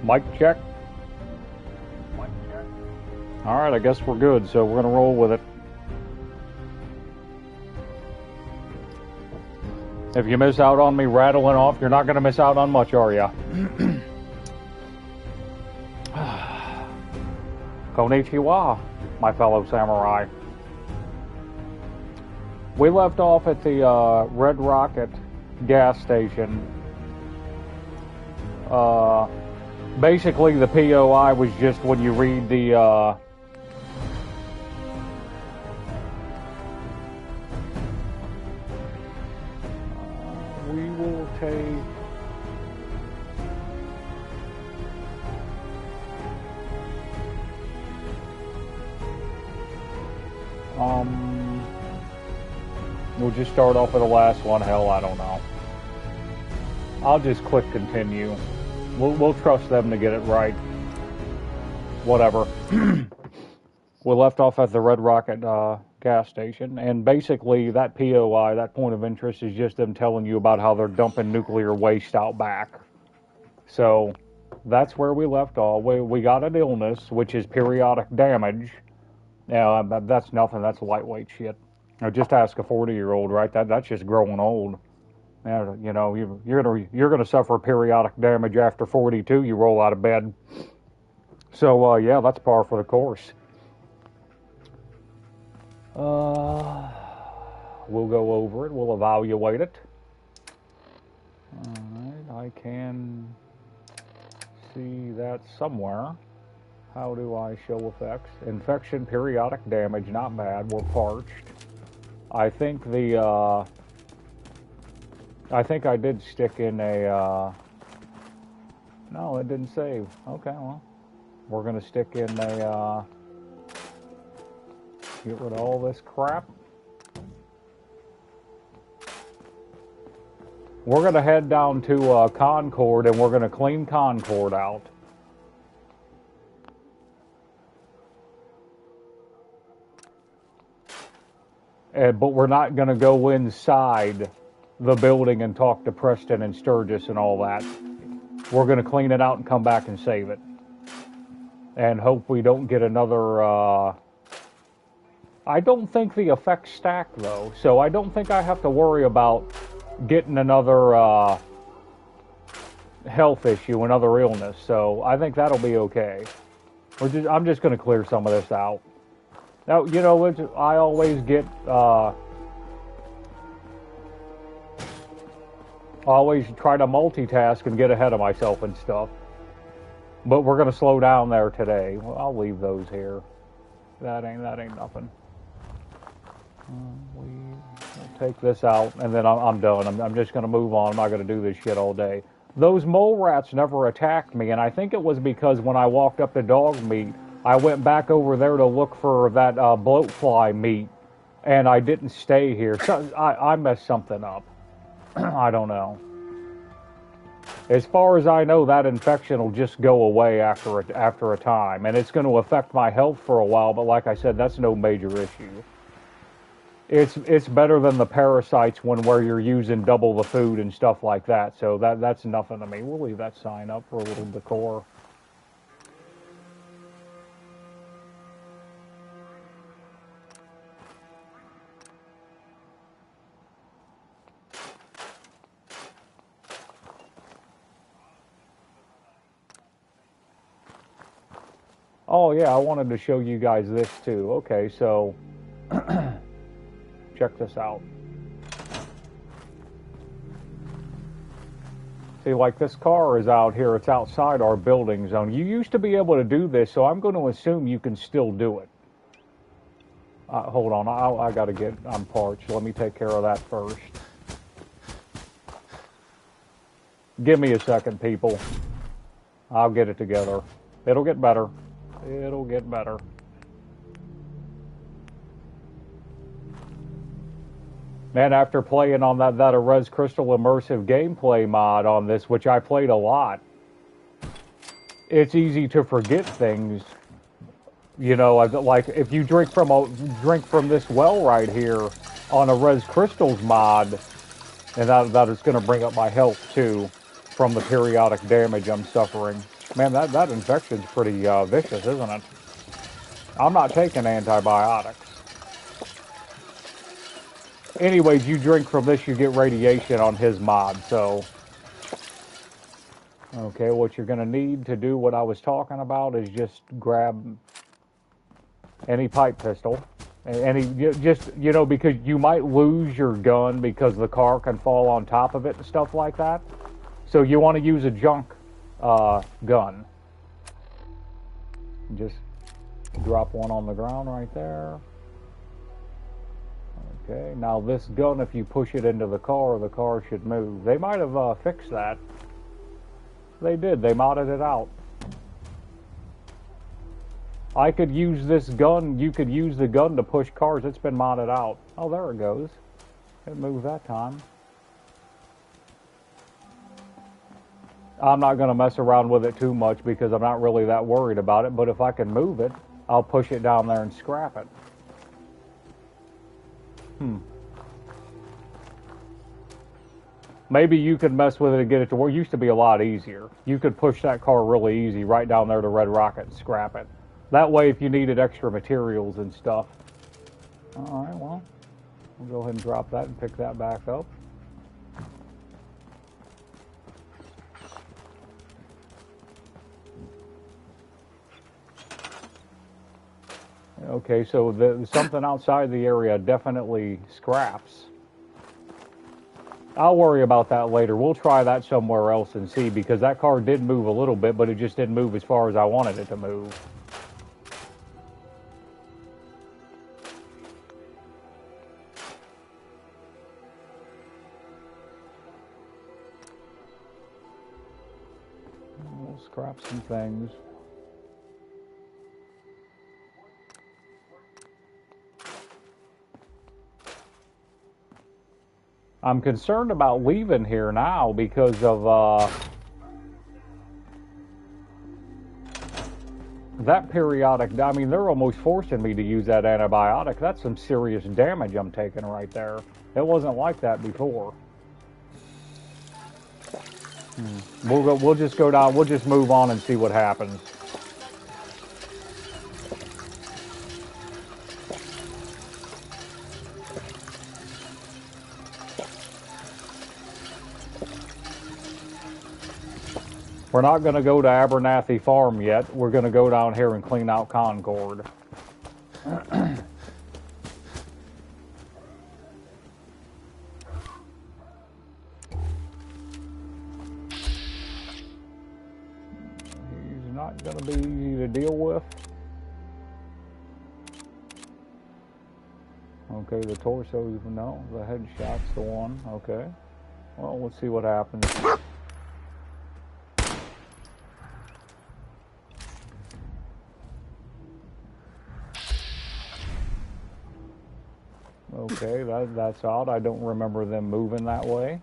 Mic check. Alright, I guess we're good, so we're gonna roll with it. If you miss out on me rattling off, you're not gonna miss out on much, are ya? Konnichiwa, my fellow samurai. We left off at the Red Rocket gas station. Basically, the POI was just when you read the we will take we'll just start off with the last one. Hell, I don't know. I'll just click continue. We'll trust them to get it right. Whatever. We left off at the Red Rocket gas station, and basically that POI, that point of interest, is just them telling you about how they're dumping nuclear waste out back. So that's where we left off. We got an illness, which is periodic damage. Yeah, that's nothing. That's lightweight shit. Now, just ask a 40-year-old, right? That's just growing old. You know, you're gonna suffer periodic damage after 42. You roll out of bed. So yeah, that's par for the course. We'll go over it. We'll evaluate it. All right, I can see that somewhere. How do I show effects? Infection, periodic damage, not bad. We're parched. I think I did stick in a, no, it didn't save. Okay, well, we're going to stick in a, get rid of all this crap. We're going to head down to Concord, and we're going to clean Concord out. But we're not going to go inside the building and talk to Preston and Sturgis and all that. We're going to clean it out and come back and save it. And hope we don't get another, I don't think the effects stack though, so I don't think I have to worry about getting another, health issue, another illness, so I think that'll be okay. I'm just going to clear some of this out. Now, you know, I always get, always try to multitask and get ahead of myself and stuff. But we're going to slow down there today. Well, I'll leave those here. That ain't nothing. We'll take this out, and then I'm done. I'm just going to move on. I'm not going to do this shit all day. Those mole rats never attacked me, and I think it was because when I walked up to dog meat, I went back over there to look for that bloatfly meat, and I didn't stay here. So I messed something up. I don't know. As far as I know, that infection will just go away after a time, and it's going to affect my health for a while, but like I said, that's no major issue. It's better than the parasites where you're using double the food and stuff like that, so that's nothing to me. We'll leave that sign up for a little decor. Oh yeah, I wanted to show you guys this too. Okay, so check this out. See, like this car is out here. It's outside our building zone. You used to be able to do this, so I'm going to assume you can still do it. Hold on, I got to get, I'm parched. Let me take care of that first. Give me a second, people. I'll get it together. It'll get better. It'll get better. Man, after playing on that Arez Crystal immersive gameplay mod on this, which I played a lot, it's easy to forget things. You know, like if you drink from this well right here on Arez Crystals mod, and that is going to bring up my health too from the periodic damage I'm suffering. Man, that infection's pretty vicious, isn't it? I'm not taking antibiotics. Anyways, you drink from this, you get radiation on his mod, so... Okay, what you're going to need to do what I was talking about is just grab any pipe pistol. Just, you know, because you might lose your gun because the car can fall on top of it and stuff like that. So you want to use a junk gun. Just drop one on the ground right there. Okay, now this gun, if you push it into the car should move. They might have fixed that. They did. They modded it out. I could use this gun. You could use the gun to push cars. It's been modded out. Oh, there it goes. It moved that time. I'm not going to mess around with it too much because I'm not really that worried about it. But if I can move it, I'll push it down there and scrap it. Maybe you could mess with it and get it to work. It used to be a lot easier. You could push that car really easy right down there to Red Rocket and scrap it. That way, if you needed extra materials and stuff. All right, well, we'll go ahead and drop that and pick that back up. Okay, so something outside the area definitely scraps. I'll worry about that later. We'll try that somewhere else and see, because that car did move a little bit, but it just didn't move as far as I wanted it to move. We'll scrap some things. I'm concerned about leaving here now because of that periodic. I mean, they're almost forcing me to use that antibiotic. That's some serious damage I'm taking right there. It wasn't like that before. We'll just go down. We'll just move on and see what happens. We're not going to go to Abernathy Farm yet. We're going to go down here and clean out Concord. He's not going to be easy to deal with. Okay, the torso, no. The headshot's the one. Okay. Well, let's see what happens. Okay, that's odd. I don't remember them moving that way.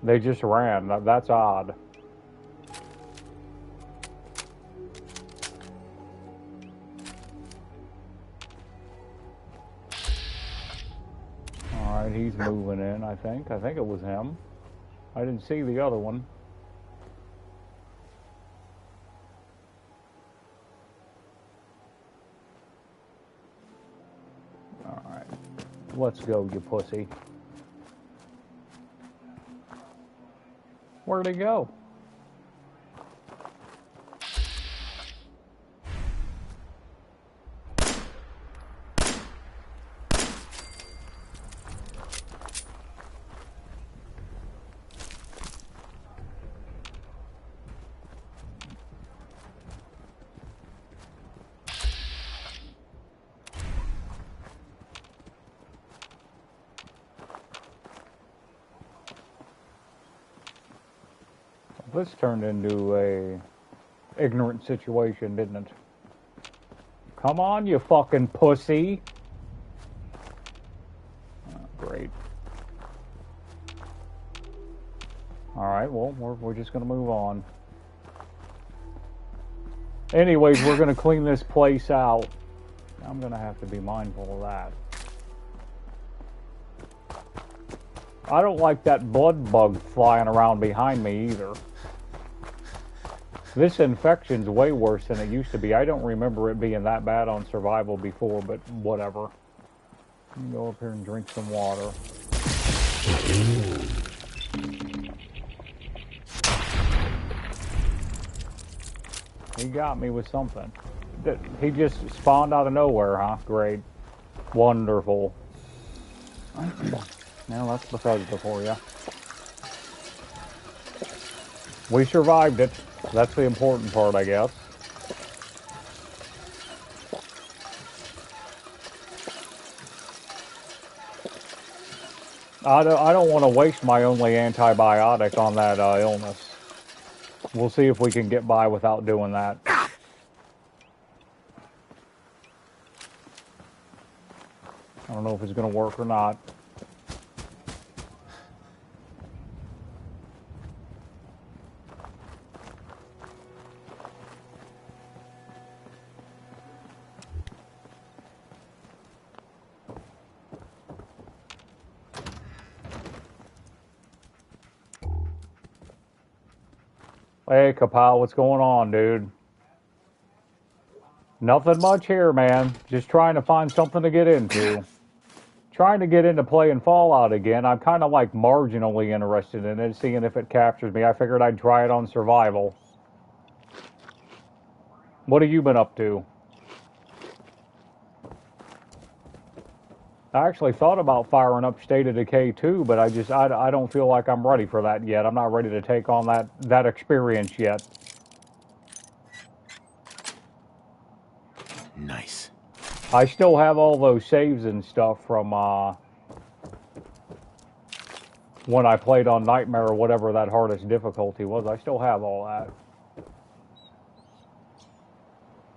They just ran. That's odd. Alright, he's moving in, I think. I think it was him. I didn't see the other one. Alright. Let's go, you pussy. Where'd he go? This turned into a ignorant situation, didn't it? Come on, you fucking pussy. Oh, great. Alright, well, we're just gonna move on. Anyways, we're going to clean this place out. I'm going to have to be mindful of that. I don't like that blood bug flying around behind me either. This infection's way worse than it used to be. I don't remember it being that bad on survival before, but whatever. Let me go up here and drink some water. He got me with something. He just spawned out of nowhere, huh? Great. Wonderful. Now that's Bethesda for you. We survived it. That's the important part, I guess. I don't want to waste my only antibiotic on that illness. We'll see if we can get by without doing that. I don't know if it's going to work or not. Hey, Kapow, what's going on, dude? Nothing much here, man. Just trying to find something to get into. Trying to get into playing Fallout again. I'm kind of like marginally interested in it, seeing if it captures me. I figured I'd try it on survival. What have you been up to? I actually thought about firing up State of Decay 2, but I don't feel like I'm ready for that yet. I'm not ready to take on that experience yet. Nice. I still have all those saves and stuff from when I played on Nightmare or whatever that hardest difficulty was. I still have all that.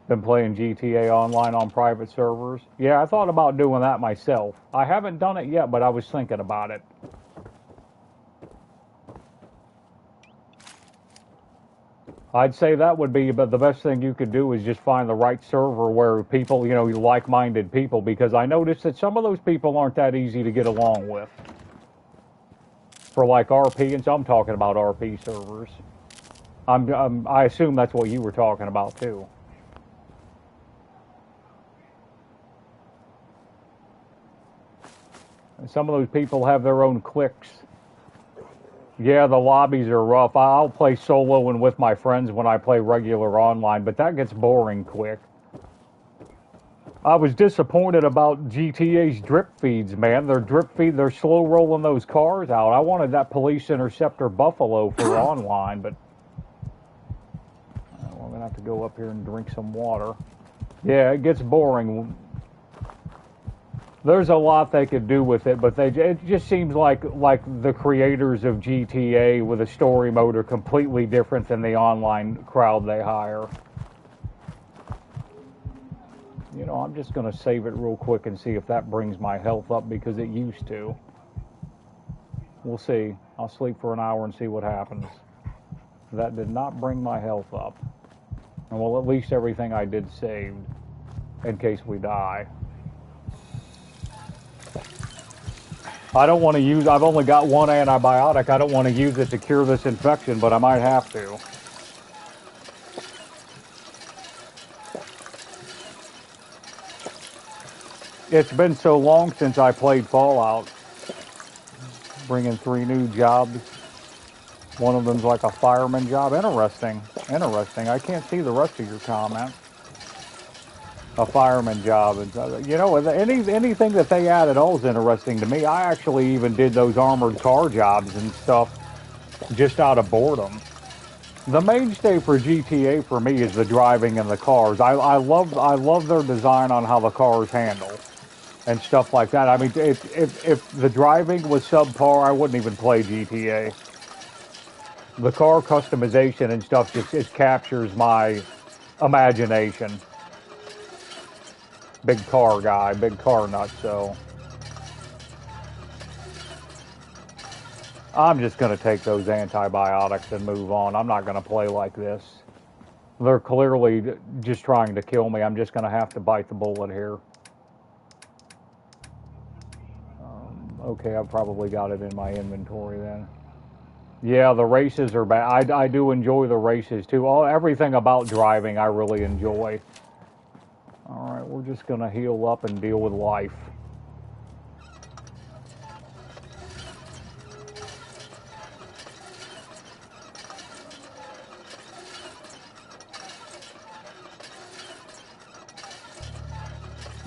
Been playing GTA Online on private servers. Yeah, I thought about doing that myself. I haven't done it yet, but I was thinking about it. I'd say that would be, but the best thing you could do is just find the right server where people, you know, like-minded people, because I noticed that some of those people aren't that easy to get along with. For like RP, and so I'm talking about RP servers. I assume that's what you were talking about too. And some of those people have their own cliques. Yeah, the lobbies are rough. I'll play solo and with my friends when I play regular online, but that gets boring quick. I was disappointed about GTA's drip feeds, man. They're slow rolling those cars out. I wanted that Police Interceptor Buffalo for online, but we're gonna have to go up here and drink some water. Yeah, it gets boring. There's a lot they could do with it, but it just seems like the creators of GTA with a story mode are completely different than the online crowd they hire. You know, I'm just going to save it real quick and see if that brings my health up, because it used to. We'll see. I'll sleep for an hour and see what happens. That did not bring my health up. And well, at least everything I did saved in case we die. I don't want to use, I've only got one antibiotic. I don't want to use it to cure this infection, but I might have to. It's been so long since I played Fallout. Bringing 3 new jobs. One of them's like a fireman job. Interesting. Interesting. I can't see the rest of your comment. A fireman job. You know, anything that they add at all is interesting to me. I actually even did those armored car jobs and stuff just out of boredom. The mainstay for GTA for me is the driving and the cars. I love their design on how the cars handle and stuff like that. I mean, if the driving was subpar, I wouldn't even play GTA. The car customization and stuff just captures my imagination. Big car guy, big car nut, so I'm just going to take those antibiotics and move on. I'm not going to play like this. They're clearly just trying to kill me. I'm just going to have to bite the bullet here. Okay, I've probably got it in my inventory then. Yeah, the races are bad. I do enjoy the races too. Everything about driving I really enjoy. Alright, we're just going to heal up and deal with life.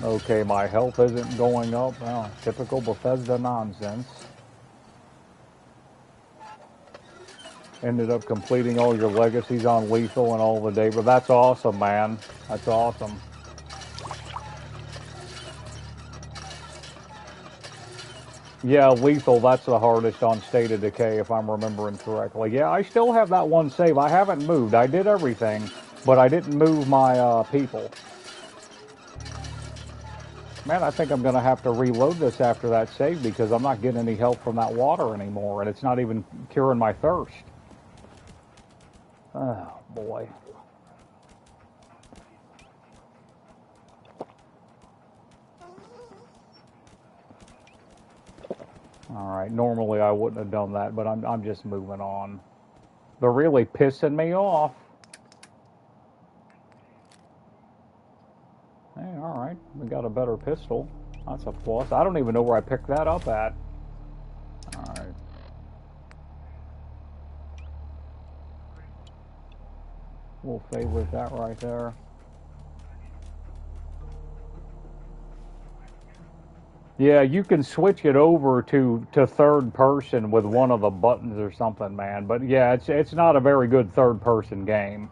Okay, my health isn't going up. Oh, typical Bethesda nonsense. Ended up completing all your legacies on lethal and all the day, but that's awesome, man. That's awesome. Yeah, lethal, that's the hardest on State of Decay, if I'm remembering correctly. Yeah, I still have that one save. I haven't moved. I did everything, but I didn't move my people. Man, I think I'm going to have to reload this after that save because I'm not getting any help from that water anymore, and it's not even curing my thirst. Oh, boy. Alright, normally I wouldn't have done that, but I'm just moving on. They're really pissing me off. Hey, alright, we got a better pistol. That's a plus. I don't even know where I picked that up at. Alright. We'll favorite that right there. Yeah, you can switch it over to third person with one of the buttons or something, man. But yeah, it's not a very good third person game.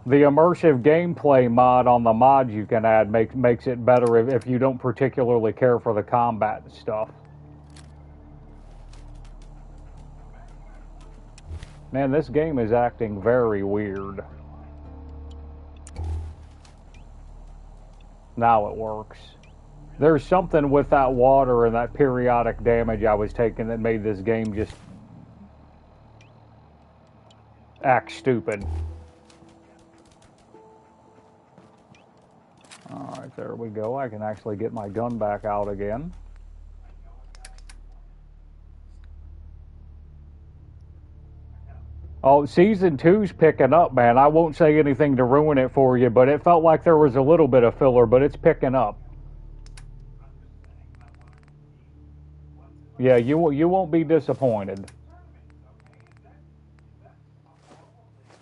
The immersive gameplay mod on the mods you can add makes it better if you don't particularly care for the combat and stuff. Man, this game is acting very weird. Now it works. There's something with that water and that periodic damage I was taking that made this game just act stupid. Alright, there we go. I can actually get my gun back out again. Oh, Season 2's picking up, man. I won't say anything to ruin it for you, but it felt like there was a little bit of filler, but it's picking up. Yeah, you won't be disappointed.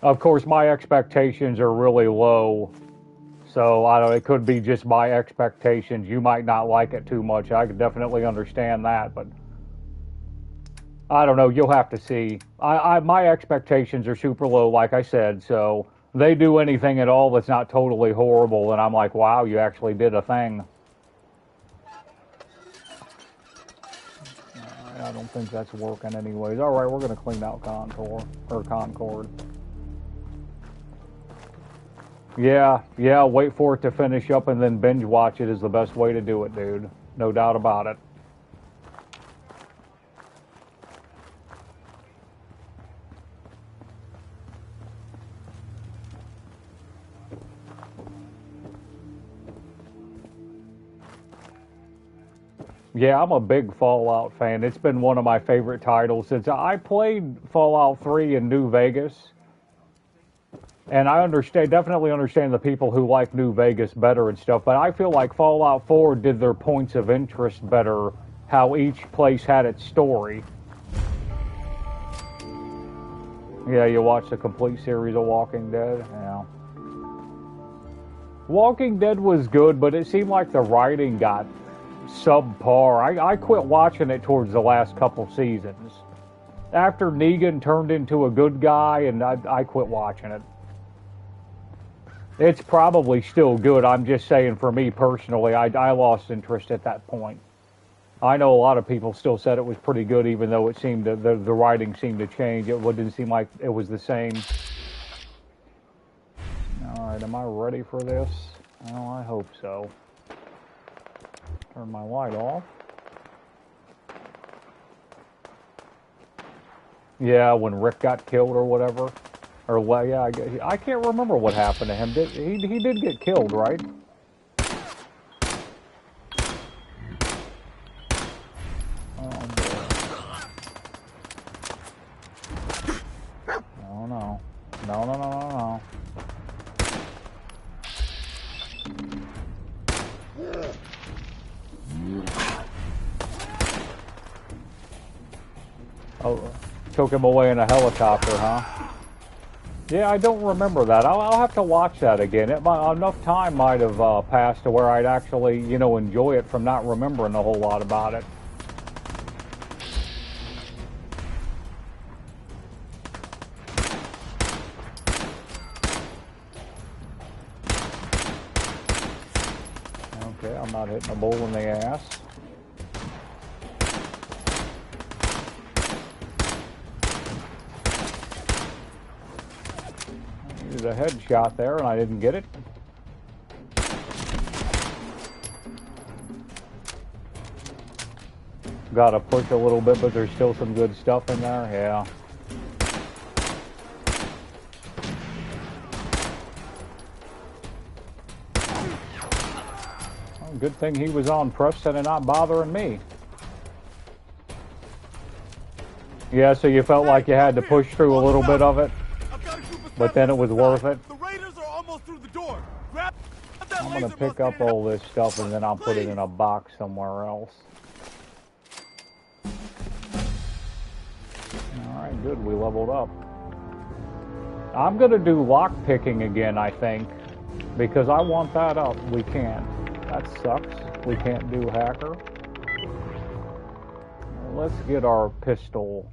Of course, my expectations are really low, so I don't. It could be just my expectations. You might not like it too much. I could definitely understand that, but I don't know. You'll have to see. My expectations are super low, like I said. So they do anything at all that's not totally horrible, and I'm like, wow, you actually did a thing. I don't think that's working anyways. All right, we're gonna clean out Concord. Yeah, wait for it to finish up and then binge watch it is the best way to do it, dude. No doubt about it. Yeah, I'm a big Fallout fan. It's been one of my favorite titles since I played Fallout 3 in New Vegas. And I definitely understand the people who like New Vegas better and stuff, but I feel like Fallout 4 did their points of interest better, how each place had its story. Yeah, you watch the complete series of Walking Dead? Yeah. Walking Dead was good, but it seemed like the writing got subpar. I quit watching it towards the last couple seasons. After Negan turned into a good guy, and I quit watching it. It's probably still good. I'm just saying for me personally, I lost interest at that point. I know a lot of people still said it was pretty good, even though it seemed the writing seemed to change. It didn't seem like it was the same. All right, am I ready for this? Oh, I hope so. Turn my light off. Yeah, when Rick got killed or whatever. Or, well, yeah, I can't remember what happened to him. He did get killed, right? Oh, boy. Oh, no. No, no, no, no, no. Oh, took him away in a helicopter, huh? Yeah, I don't remember that. I'll have to watch that again. Enough time might have passed to where I'd actually, you know, enjoy it from not remembering a whole lot about it. Okay, I'm not hitting a bull in the ass. There's a headshot there, and I didn't get it. Got to push a little bit, but there's still some good stuff in there. Yeah. Well, good thing he was on Preston and not bothering me. Yeah, so you felt like you had to push through a little bit of it, but then it was worth it. The raiders are almost through the door. I'm going to pick up all this stuff and then I'll put it in a box somewhere else. Alright, good. We leveled up. I'm going to do lock picking again, I think, because I want that up. We can't. That sucks. We can't do hacker. Let's get our pistol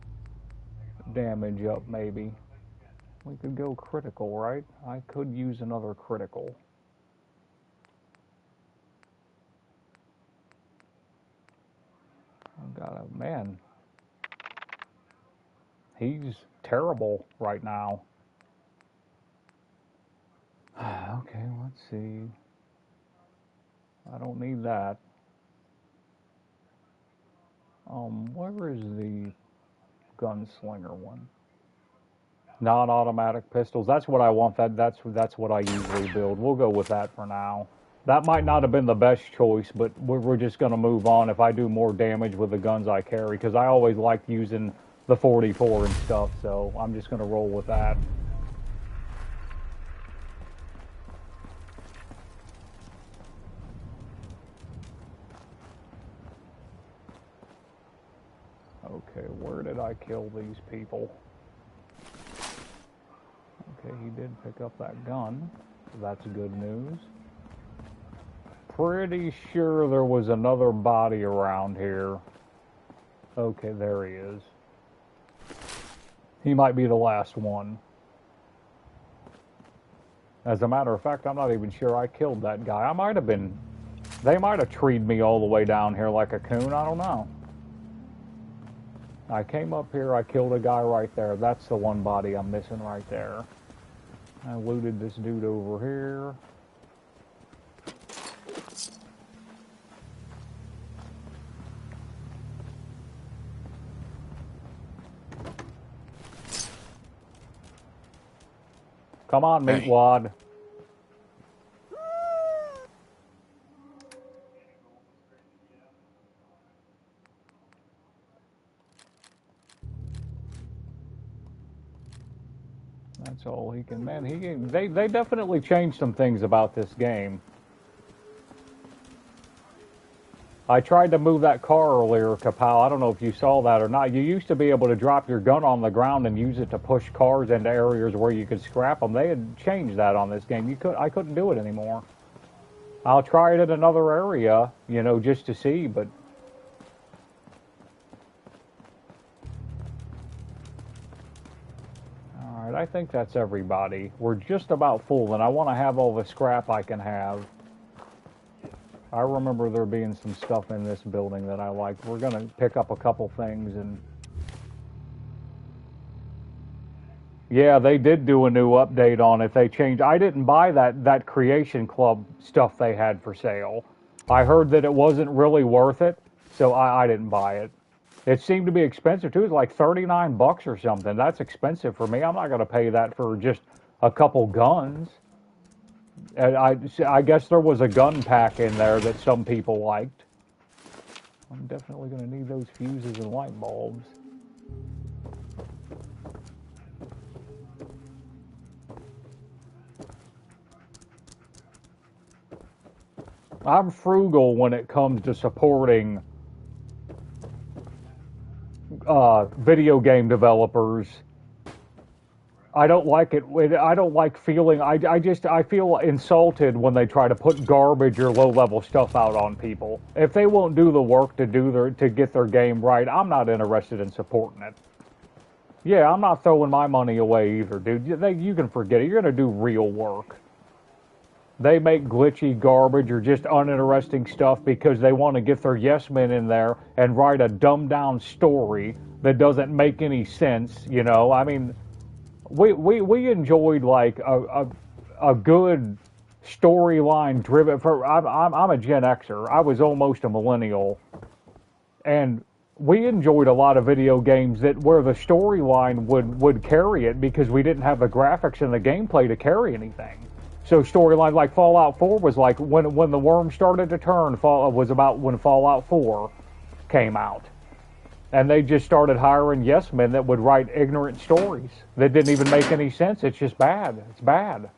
damage up, maybe. We could go critical, right? I could use another critical. I've got a man. He's terrible right now. Okay, let's see. I don't need that. Where is the gunslinger one? Non-automatic pistols. That's what I want. That's what I usually build. We'll go with that for now. That might not have been the best choice, but we're just going to move on if I do more damage with the guns I carry, because I always like using the 44 and stuff, so I'm just going to roll with that. Okay, where did I kill these people? Okay, he did pick up that gun. That's good news. Pretty sure there was another body around here. Okay, there he is. He might be the last one. As a matter of fact, I'm not even sure I killed that guy. I might have been... They might have treed me all the way down here like a coon. I don't know. I came up here, I killed a guy right there. That's the one body I'm missing right there. I looted this dude over here. Come on, meatwad. That's all he can. Man, they definitely changed some things about this game. I tried to move that car earlier, Kapow. I don't know if you saw that or not. You used to be able to drop your gun on the ground and use it to push cars into areas where you could scrap them. They had changed that on this game. I couldn't do it anymore. I'll try it in another area, you know, just to see, but... Alright, I think that's everybody. We're just about full, and I want to have all the scrap I can have. I remember there being some stuff in this building that I liked. We're going to pick up a couple things and... Yeah, they did do a new update on it. They changed... I didn't buy that Creation Club stuff they had for sale. I heard that it wasn't really worth it, so I didn't buy it. It seemed to be expensive too. It's like 39 bucks or something. That's expensive for me. I'm not going to pay that for just a couple guns. And I guess there was a gun pack in there that some people liked. I'm definitely going to need those fuses and light bulbs. I'm frugal when it comes to supporting video game developers. I don't like it. I don't like feeling. I feel insulted when they try to put garbage or low-level stuff out on people. If they won't do the work to get their game right, I'm not interested in supporting it. Yeah, I'm not throwing my money away either, dude. You can forget it. You're gonna do real work. They make glitchy garbage or just uninteresting stuff because they want to get their yes men in there and write a dumbed down story that doesn't make any sense. You know, I mean, we enjoyed like a good storyline driven. I'm a Gen Xer. I was almost a millennial, and we enjoyed a lot of video games that where the storyline would carry it because we didn't have the graphics and the gameplay to carry anything. So storyline like Fallout 4 was like when the worm started to turn. Was about when Fallout 4 came out, and they just started hiring yes men that would write ignorant stories that didn't even make any sense. It's just bad. It's bad.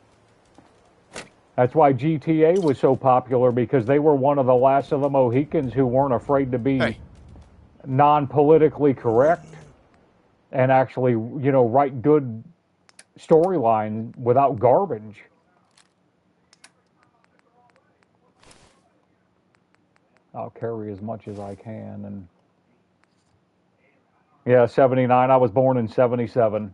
That's why GTA was so popular because they were one of the last of the Mohicans who weren't afraid to be non-politically correct and actually, you know, write good storyline without garbage. I'll carry as much as I can. And yeah, 79. I was born in 77.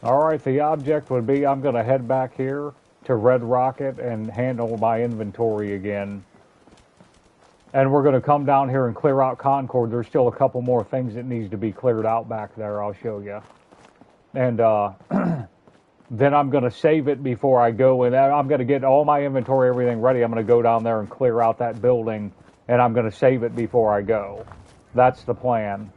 All right, the object would be I'm going to head back here to Red Rocket and handle my inventory again. And we're going to come down here and clear out Concord. There's still a couple more things that needs to be cleared out back there. I'll show you. And then I'm going to save it before I go. And I'm going to get all my inventory, everything ready. I'm going to go down there and clear out that building. And I'm going to save it before I go. That's the plan.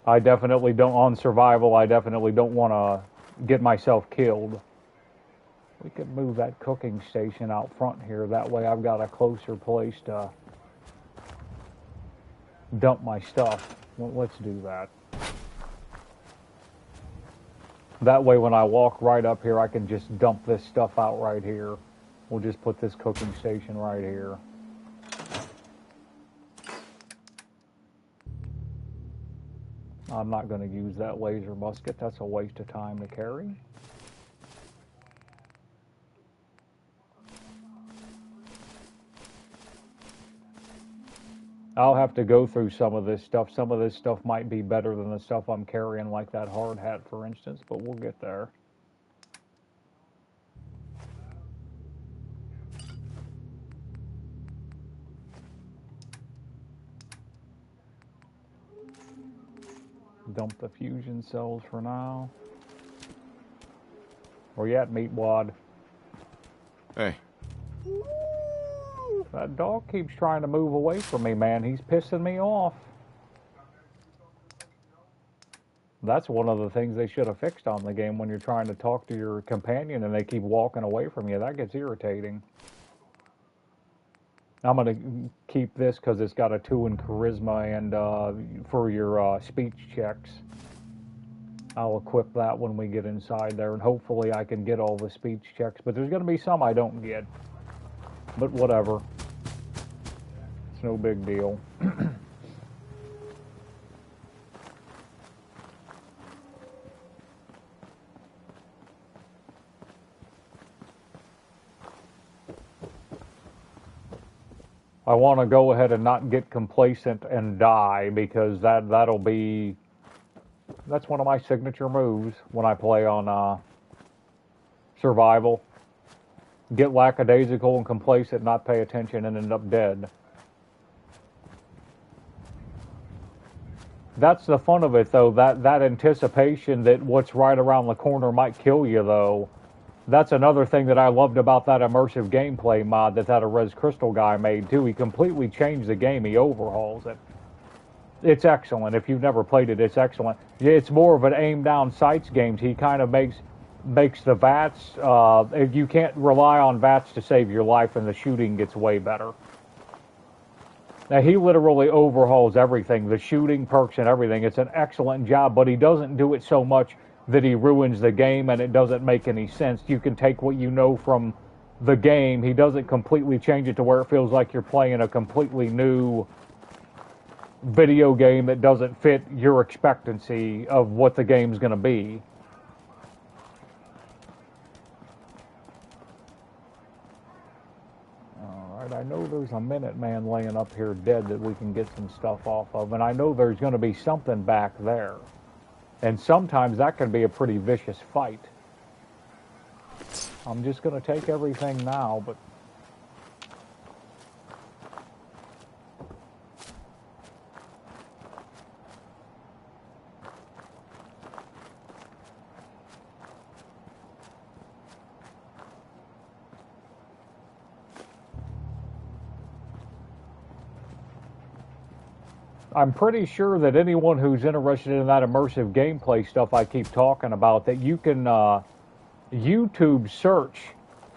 I definitely don't, on survival, I definitely don't want to get myself killed. We could move that cooking station out front here. That way I've got a closer place to dump my stuff. Well, let's do that. That way when I walk right up here, I can just dump this stuff out right here. We'll just put this cooking station right here. I'm not going to use that laser musket. That's a waste of time to carry. I'll have to go through some of this stuff. Some of this stuff might be better than the stuff I'm carrying, like that hard hat, for instance, but we'll get there. Dump the fusion cells for now. Where you at, Meatwad? Hey. That dog keeps trying to move away from me, man. He's pissing me off. That's one of the things they should have fixed on the game when you're trying to talk to your companion and they keep walking away from you. That gets irritating. I'm going to keep this because it's got a 2 in charisma and for your speech checks. I'll equip that when we get inside there, and hopefully I can get all the speech checks. But there's going to be some I don't get. But whatever. It's no big deal. I want to go ahead and not get complacent and die, because that's one of my signature moves when I play on survival. Get lackadaisical and complacent, not pay attention, and end up dead. That's the fun of it, though, that anticipation that what's right around the corner might kill you, though. That's another thing that I loved about that immersive gameplay mod that Res Crystal guy made, too. He completely changed the game. He overhauls it. It's excellent. If you've never played it, it's excellent. It's more of an aim-down sights game. He kind of makes the VATS... you can't rely on VATS to save your life, and the shooting gets way better. Now, he literally overhauls everything. The shooting, perks, and everything. It's an excellent job, but he doesn't do it so much that he ruins the game and it doesn't make any sense. You can take what you know from the game. He doesn't completely change it to where it feels like you're playing a completely new video game that doesn't fit your expectancy of what the game's going to be. Alright, I know there's a Minuteman laying up here dead that we can get some stuff off of, and I know there's going to be something back there. And sometimes that can be a pretty vicious fight. I'm just going to take everything now, but... I'm pretty sure that anyone who's interested in that immersive gameplay stuff I keep talking about, that you can YouTube search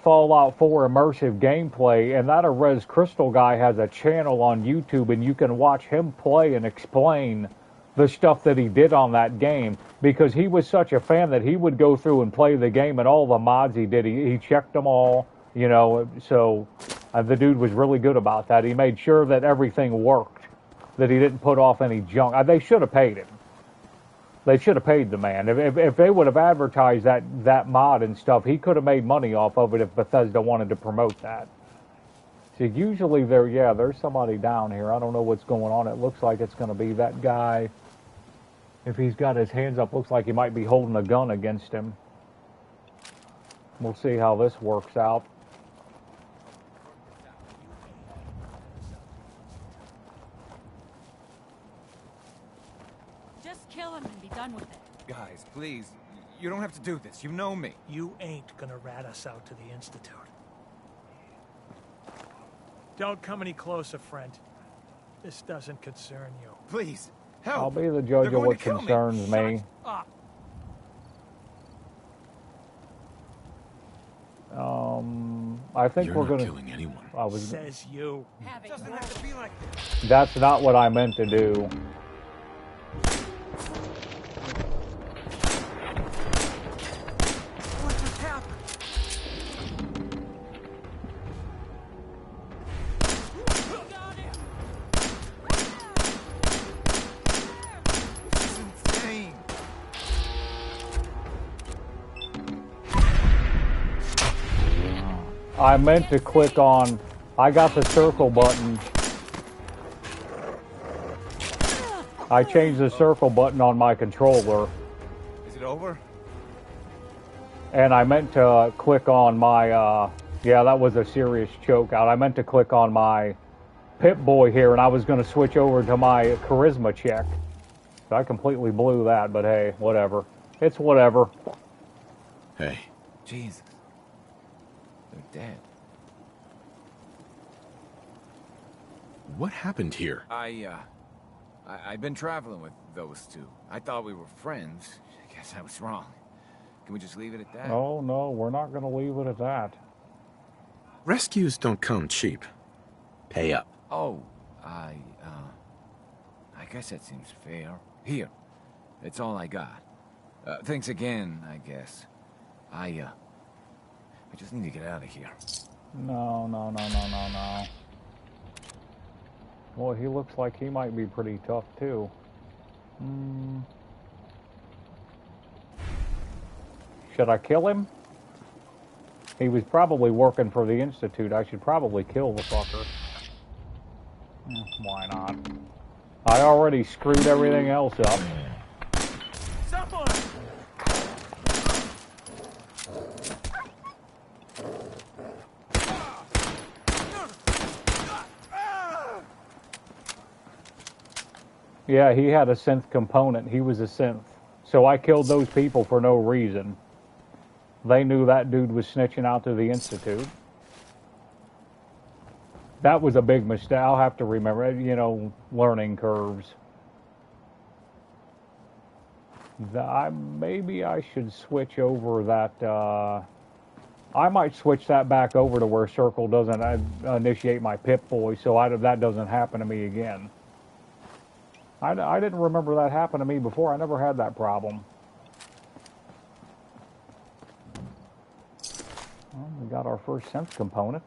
Fallout 4 immersive gameplay, and that Res Crystal guy has a channel on YouTube, and you can watch him play and explain the stuff that he did on that game, because he was such a fan that he would go through and play the game, and all the mods he did, he checked them all, you know, so the dude was really good about that. He made sure that everything worked, that he didn't put off any junk. They should have paid him. They should have paid the man. If they would have advertised that mod and stuff, he could have made money off of it if Bethesda wanted to promote that. So usually there's somebody down here. I don't know what's going on. It looks like it's going to be that guy. If he's got his hands up, looks like he might be holding a gun against him. We'll see how this works out. Kill him and be done with it. Guys, please. You don't have to do this. You know me. You ain't gonna rat us out to the Institute. Don't come any closer, friend. This doesn't concern you. Please, help. I'll be the judge of what concerns me. Up. I think You're we're not gonna. killing anyone. Says you. Doesn't have to be like this. That's not what I meant to do. I meant to click on, I got the circle button. I changed the circle button on my controller. Is it over? And I meant to click on my, yeah, that was a serious choke out. I meant to click on my Pip-Boy here, and I was going to switch over to my charisma check. So I completely blew that, but hey, whatever. It's whatever. Hey. Jesus. They're dead. What happened here? I've been traveling with those two. I thought we were friends. I guess I was wrong. Can we just leave it at that? Oh, no, we're not going to leave it at that. Rescues don't come cheap. Pay up. Oh, I guess that seems fair. Here. It's all I got. Thanks again, I guess. I just need to get out of here. No. Well, he looks like he might be pretty tough, too. Should I kill him? He was probably working for the Institute. I should probably kill the fucker. Why not? I already screwed everything else up. Someone! Yeah, he had a synth component. He was a synth. So I killed those people for no reason. They knew that dude was snitching out to the Institute. That was a big mistake. I'll have to remember, you know, learning curves. Maybe I should switch over that. I might switch that back over to where Circle doesn't initiate my Pip-Boy, so that doesn't happen to me again. I didn't remember that happened to me before. I never had that problem. Well, we got our first synth component.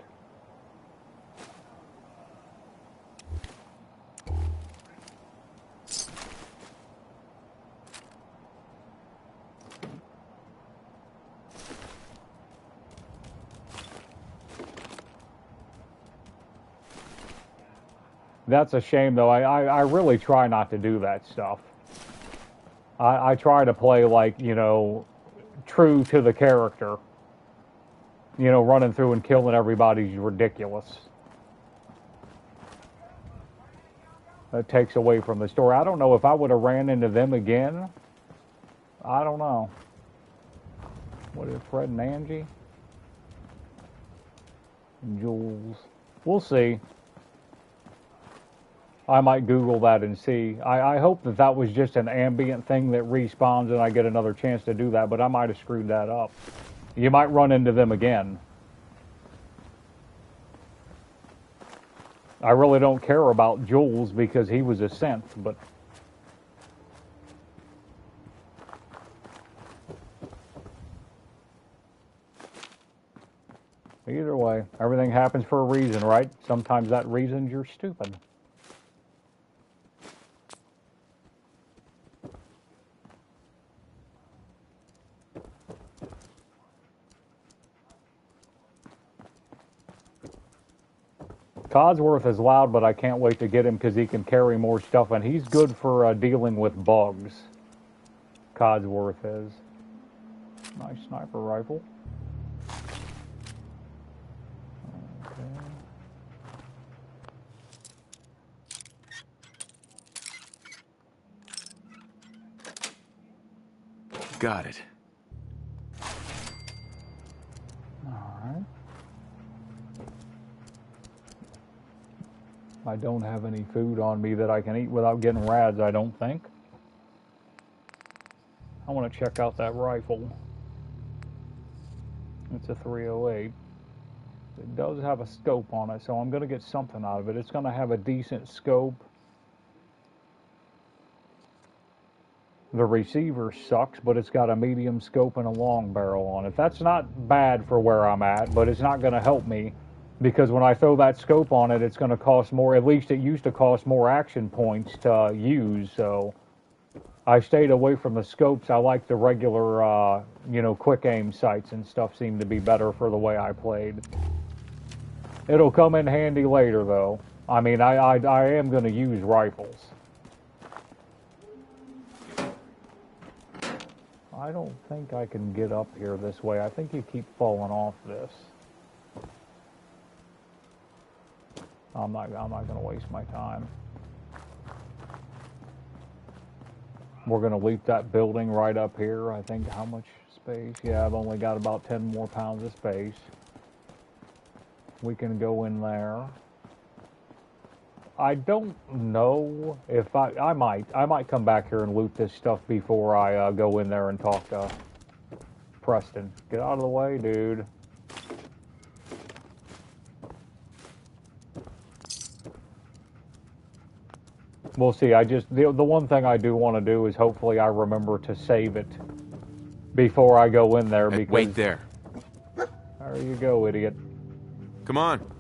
That's a shame, though. I really try not to do that stuff. I try to play, like, you know, true to the character. You know, running through and killing everybody's ridiculous. That takes away from the story. I don't know if I would have ran into them again. I don't know. What is Fred and Angie? And Jules. We'll see. I might Google that and see. I hope that was just an ambient thing that respawns and I get another chance to do that, but I might have screwed that up. You might run into them again. I really don't care about Jules because he was a synth, but... Either way, everything happens for a reason, right? Sometimes that reason's you're stupid. Codsworth is loud, but I can't wait to get him because he can carry more stuff, and he's good for dealing with bugs. Codsworth is. Nice sniper rifle. Okay. Got it. Alright. I don't have any food on me that I can eat without getting rads, I don't think. I want to check out that rifle. It's a 308. It does have a scope on it, so I'm going to get something out of it. It's going to have a decent scope. The receiver sucks, but it's got a medium scope and a long barrel on it. That's not bad for where I'm at, but it's not going to help me. Because when I throw that scope on it, it's going to cost more. At least it used to cost more action points to use. So I stayed away from the scopes. I like the regular, you know, quick aim sights and stuff seem to be better for the way I played. It'll come in handy later, though. I mean, I am going to use rifles. I don't think I can get up here this way. I think you keep falling off this. I'm not going to waste my time. We're going to leap that building right up here. I think how much space? Yeah, I've only got about 10 more pounds of space. We can go in there. I don't know if I might come back here and loot this stuff before I go in there and talk to Preston. Get out of the way, dude. We'll see. The one thing I do want to do is hopefully I remember to save it before I go in there. Because wait there. There you go, idiot. Come on.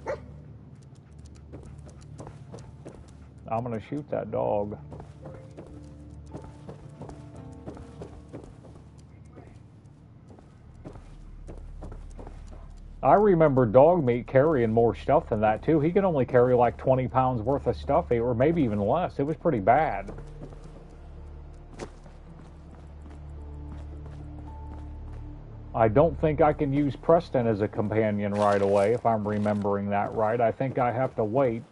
I'm gonna shoot that dog. I remember dog meat carrying more stuff than that too. He could only carry like 20 pounds worth of stuff, or maybe even less. It was pretty bad. I don't think I can use Preston as a companion right away, if I'm remembering that right. I think I have to wait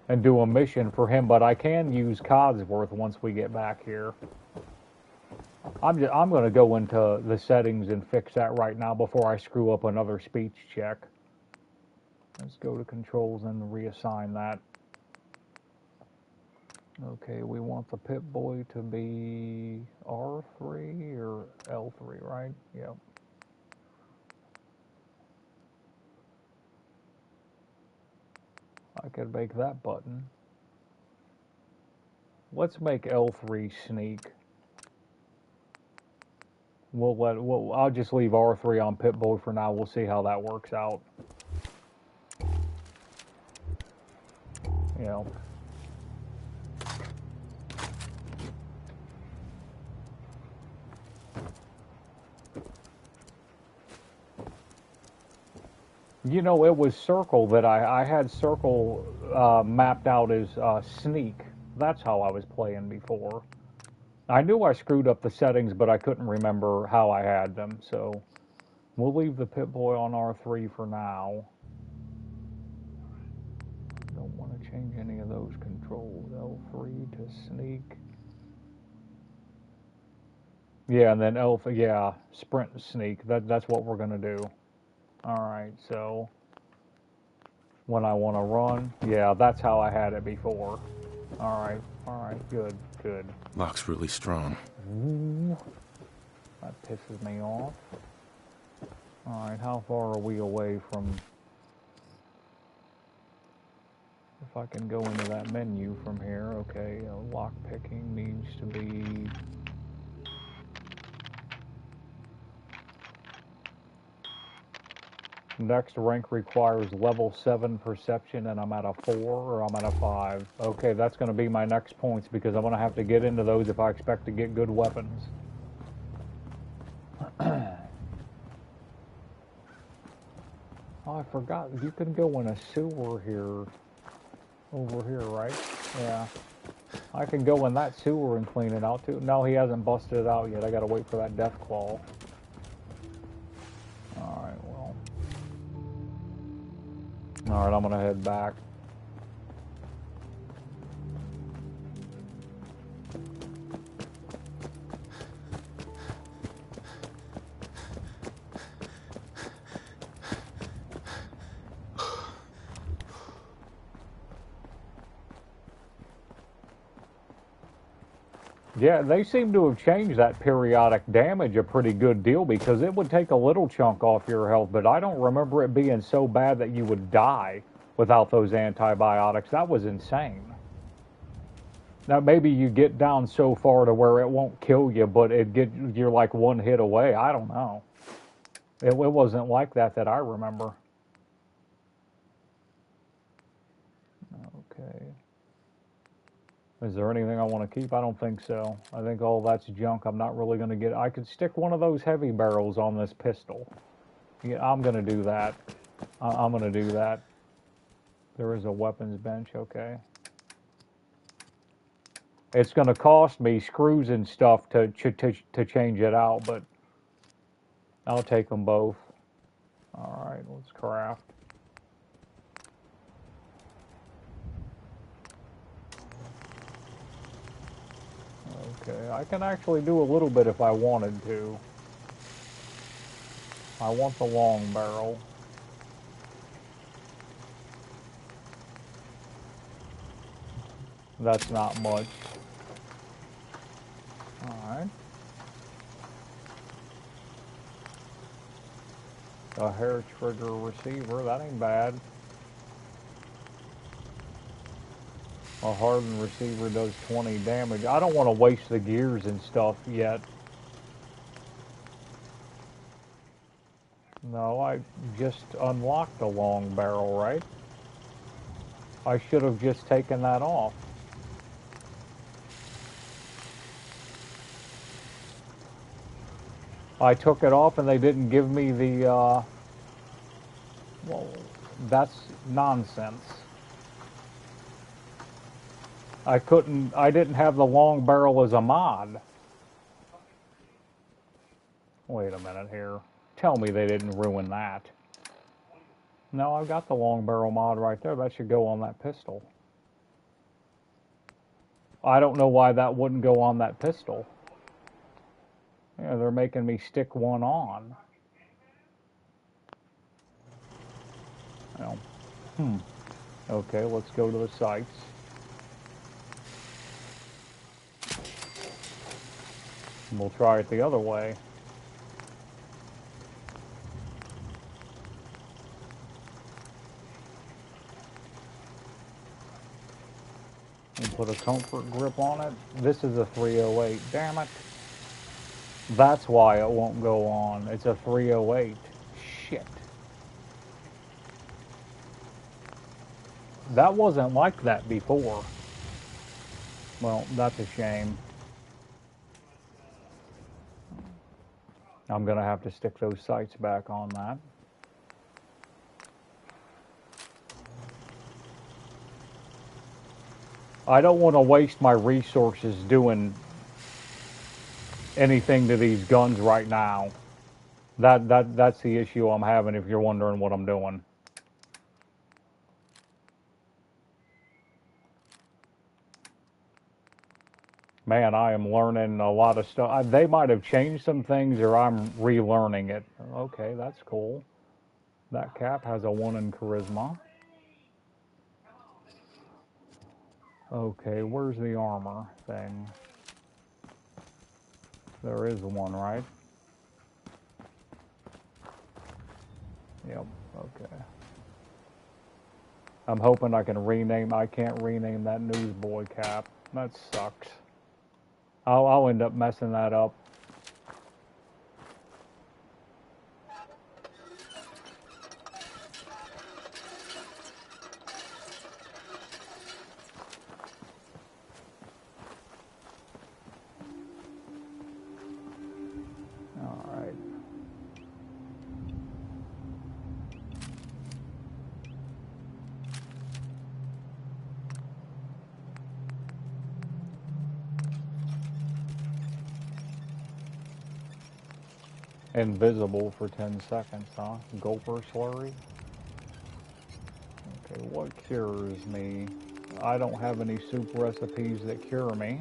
and do a mission for him, but I can use Codsworth once we get back here. I'm going to go into the settings and fix that right now before I screw up another speech check. Let's go to controls and reassign that. Okay, we want the Pip-Boy to be R3 or L3, right? Yep. I could make that button. Let's make L3 sneak. I'll just leave R3 on Pip-Boy for now. We'll see how that works out. You know. You know, it was Circle that I had Circle mapped out as Sneak. That's how I was playing before. I knew I screwed up the settings, but I couldn't remember how I had them, so we'll leave the Pip-Boy on R3 for now. Don't want to change any of those controls. L3 to Sneak. Yeah, and then Sprint and Sneak. That's what we're going to do. Alright, so when I want to run, yeah, that's how I had it before. Alright, good. Lock's really strong. Ooh, that pisses me off. Alright, how far are we away from... If I can go into that menu from here, okay, lock picking needs to be... Next rank requires level 7 perception, and I'm at a 4 or I'm at a 5. Okay, that's going to be my next points because I'm going to have to get into those if I expect to get good weapons. Oh, I forgot. You can go in a sewer here. Over here, right? Yeah. I can go in that sewer and clean it out too. No, he hasn't busted it out yet. I got to wait for that death claw. Alright, well. Alright, I'm gonna head back. Yeah, they seem to have changed that periodic damage a pretty good deal because it would take a little chunk off your health, but I don't remember it being so bad that you would die without those antibiotics. That was insane. Now, maybe you get down so far to where it won't kill you, but you're like one hit away. I don't know. It wasn't like that I remember. Okay. Is there anything I want to keep? I don't think so. I think all that's junk. I'm not really going to get... I could stick one of those heavy barrels on this pistol. Yeah, I'm going to do that. I'm going to do that. There is a weapons bench, okay. It's going to cost me screws and stuff to change it out, but I'll take them both. All right, let's craft. Okay, I can actually do a little bit if I wanted to. I want the long barrel. That's not much. Alright. A hair trigger receiver, that ain't bad. A hardened receiver does 20 damage. I don't want to waste the gears and stuff yet. No, I just unlocked the long barrel, right? I should have just taken that off. I took it off and they didn't give me the Well, that's nonsense. I didn't have the long barrel as a mod. Wait a minute here. Tell me they didn't ruin that. No, I've got the long barrel mod right there. That should go on that pistol. I don't know why that wouldn't go on that pistol. Yeah, they're making me stick one on. Well, okay, let's go to the sights. And we'll try it the other way. And put a comfort grip on it. This is a 308. Damn it. That's why it won't go on. It's a 308. Shit. That wasn't like that before. Well, that's a shame. I'm going to have to stick those sights back on that. I don't want to waste my resources doing anything to these guns right now. That's the issue I'm having if you're wondering what I'm doing. Man, I am learning a lot of stuff. They might have changed some things or I'm relearning it. Okay, that's cool. That cap has a 1 in charisma. Okay, where's the armor thing? There is one, right? Yep, okay. I'm hoping I can rename... I can't rename that newsboy cap. That sucks. I'll end up messing that up. Alright. Invisible for 10 seconds, huh? Gulper slurry? Okay, what cures me? I don't have any soup recipes that cure me.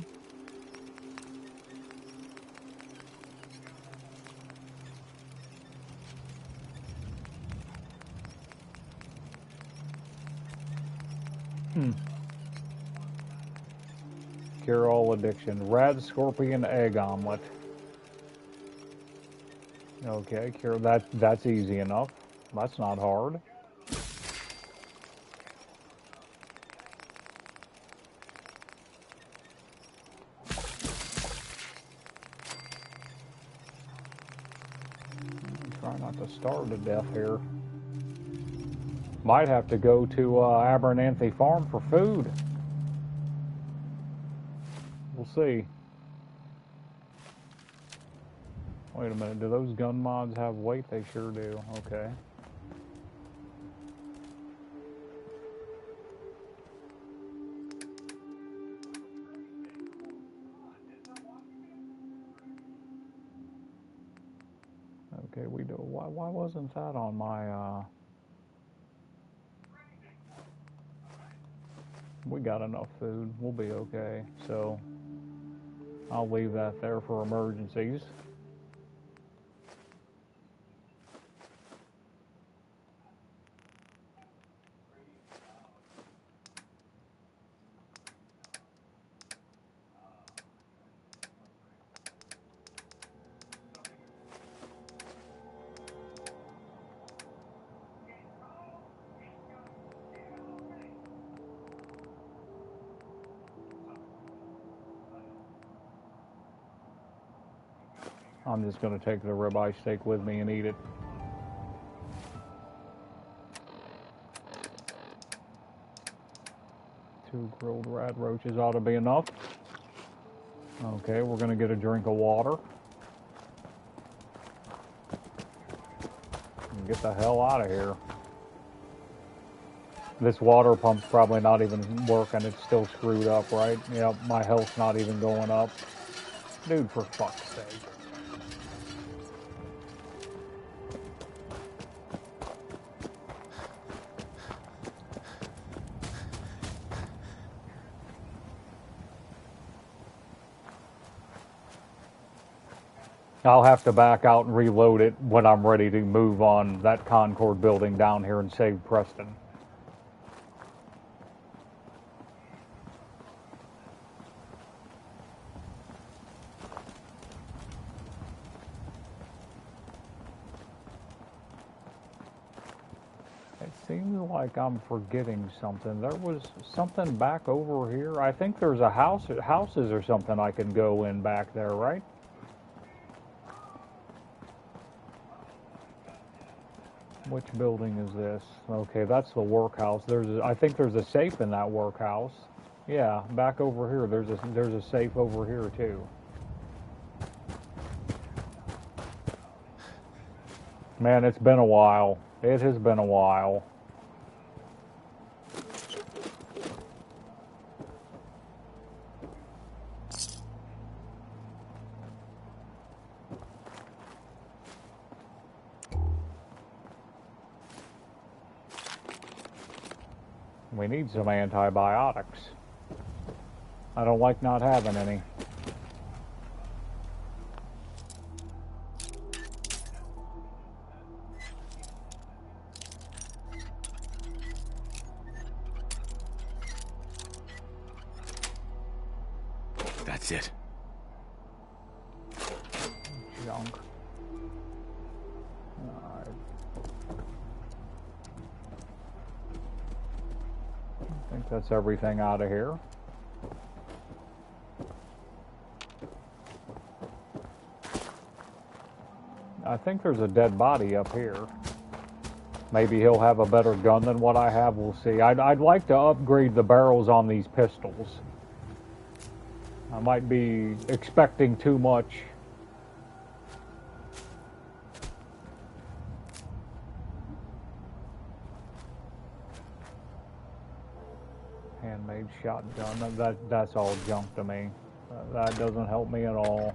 Cure all addiction. Rad scorpion egg omelet. Okay, cure that. That's easy enough. That's not hard. Try not to starve to death here. Might have to go to Abernathy Farm for food. We'll see. Wait a minute, do those gun mods have weight? They sure do. Okay. Okay, we do. Why wasn't that on my? We got enough food. We'll be okay. So I'll leave that there for emergencies. I'm just going to take the ribeye steak with me and eat it. Two grilled rat roaches ought to be enough. Okay, we're going to get a drink of water. And get the hell out of here. This water pump's probably not even working. It's still screwed up, right? Yep, my health's not even going up. Dude, for fuck's sake. I'll have to back out and reload it when I'm ready to move on that Concord building down here and save Preston. It seems like I'm forgetting something. There was something back over here. I think there's a houses or something I can go in back there, right? Which building is this? Okay, that's the workhouse. I think there's a safe in that workhouse. Yeah, back over here. There's a safe over here too. Man, it's been a while. It has been a while. We need some antibiotics. I don't like not having any. That's it. Junk. Alright. I think that's everything out of here. I think there's a dead body up here. Maybe he'll have a better gun than what I have. We'll see. I'd like to upgrade the barrels on these pistols. I might be expecting too much. Handmade shotgun. That's all junk to me. That doesn't help me at all.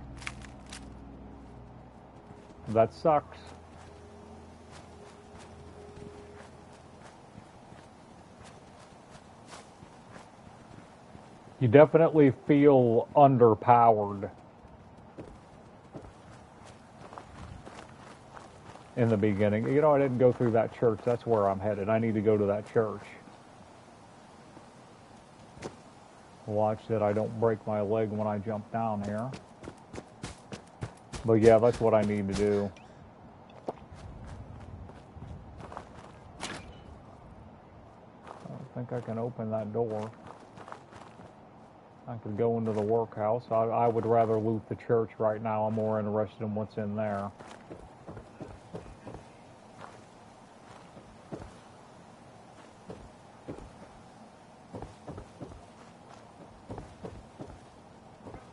That sucks. You definitely feel underpowered in the beginning. You know, I didn't go through that church. That's where I'm headed. I need to go to that church. Watch that I don't break my leg when I jump down here. But yeah, that's what I need to do. I don't think I can open that door. I could go into the workhouse. I would rather loot the church right now. I'm more interested in what's in there.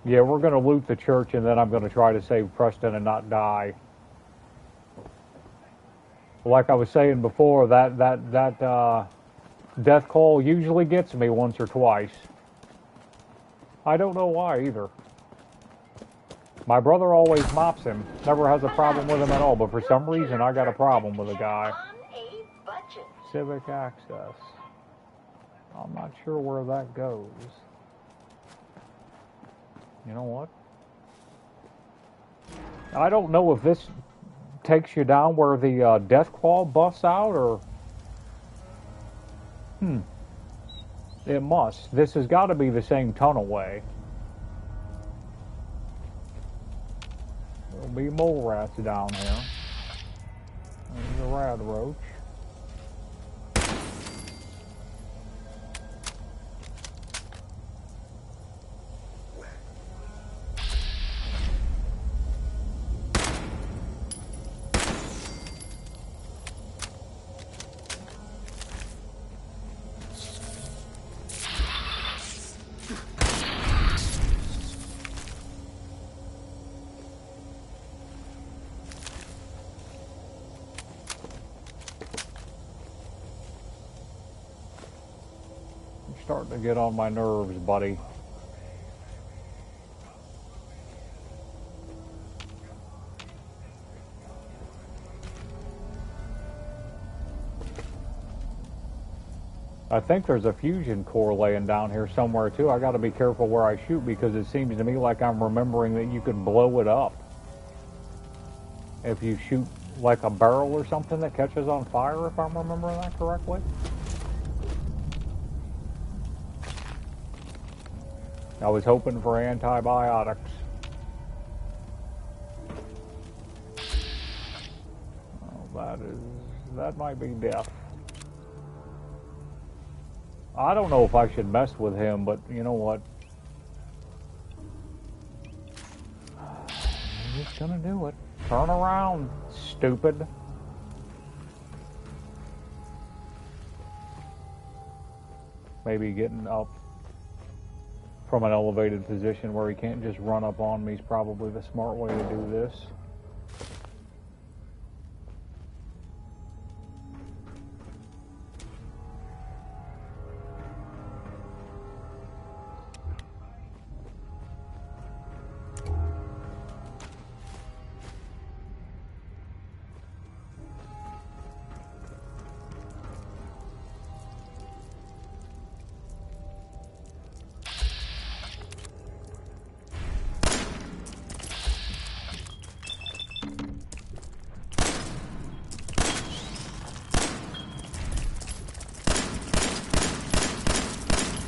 Yeah, we're going to loot the church, and then I'm going to try to save Preston and not die. Like I was saying before, that death call usually gets me once or twice. I don't know why either. My brother always mops him. Never has a problem with him at all, but for some reason I got a problem with a guy. Civic access. I'm not sure where that goes. You know what? I don't know if this takes you down where the death claw busts out, or... It must. This has got to be the same tunnel way. There'll be mole rats down here. There's a rad roach. starting to get on my nerves, buddy. I think there's a fusion core laying down here somewhere too. I got to be careful where I shoot because it seems to me like I'm remembering that you can blow it up if you shoot like a barrel or something that catches on fire, if I'm remembering that correctly. I was hoping for antibiotics. Oh, that might be death. I don't know if I should mess with him, but you know what? I'm just gonna do it. Turn around, stupid. Maybe getting up from an elevated position where he can't just run up on me is probably the smart way to do this.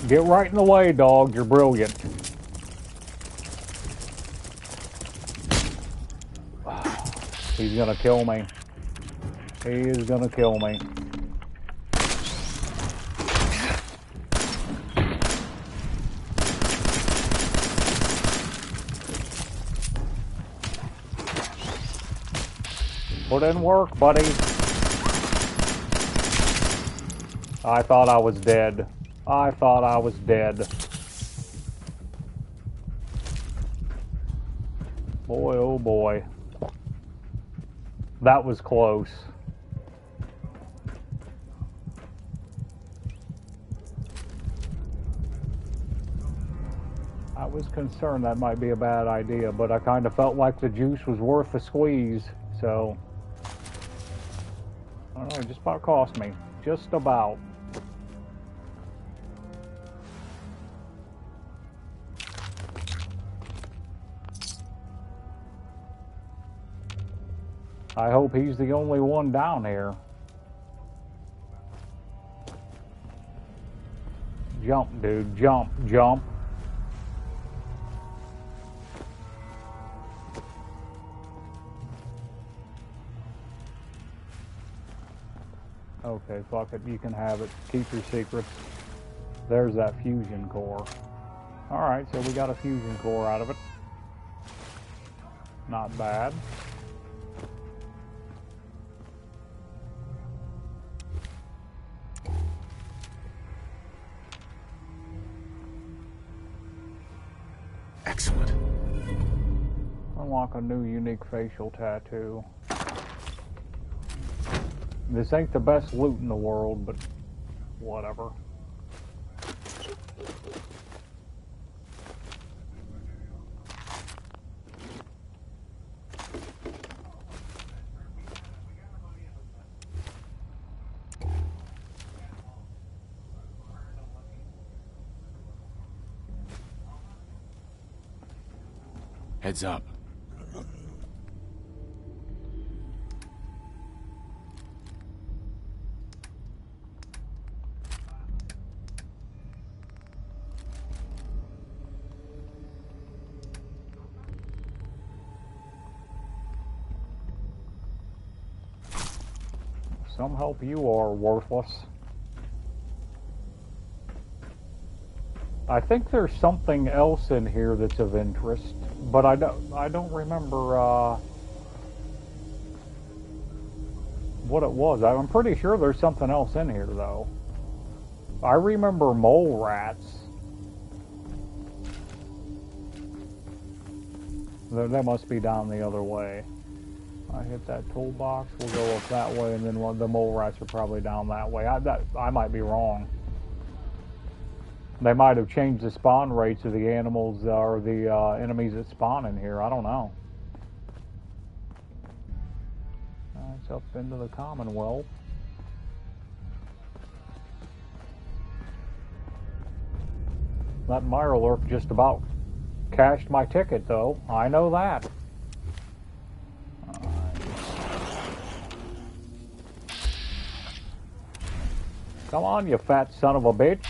Get right in the way, dog. You're brilliant. He's gonna kill me. He is gonna kill me. Put in work, buddy. I thought I was dead. I thought I was dead. Boy, oh boy. That was close. I was concerned that might be a bad idea, but I kind of felt like the juice was worth the squeeze, so... I don't know, it just about cost me. Just about. I hope he's the only one down here. Jump, dude. Jump, jump. Okay, fuck it. You can have it. Keep your secrets. There's that fusion core. Alright, so we got a fusion core out of it. Not bad. Excellent. Unlock a new unique facial tattoo. This ain't the best loot in the world, but whatever. Heads up. Some help you are worthless. I think there's something else in here that's of interest, but I don't remember what it was. I'm pretty sure there's something else in here though. I remember mole rats. That must be down the other way. I hit that toolbox, we'll go up that way, and then the mole rats are probably down that way. I might be wrong. They might have changed the spawn rates of the animals or the enemies that spawn in here. I don't know. It's up into the Commonwealth. That Mirelurk just about cashed my ticket, though. I know that. Come on, you fat son of a bitch.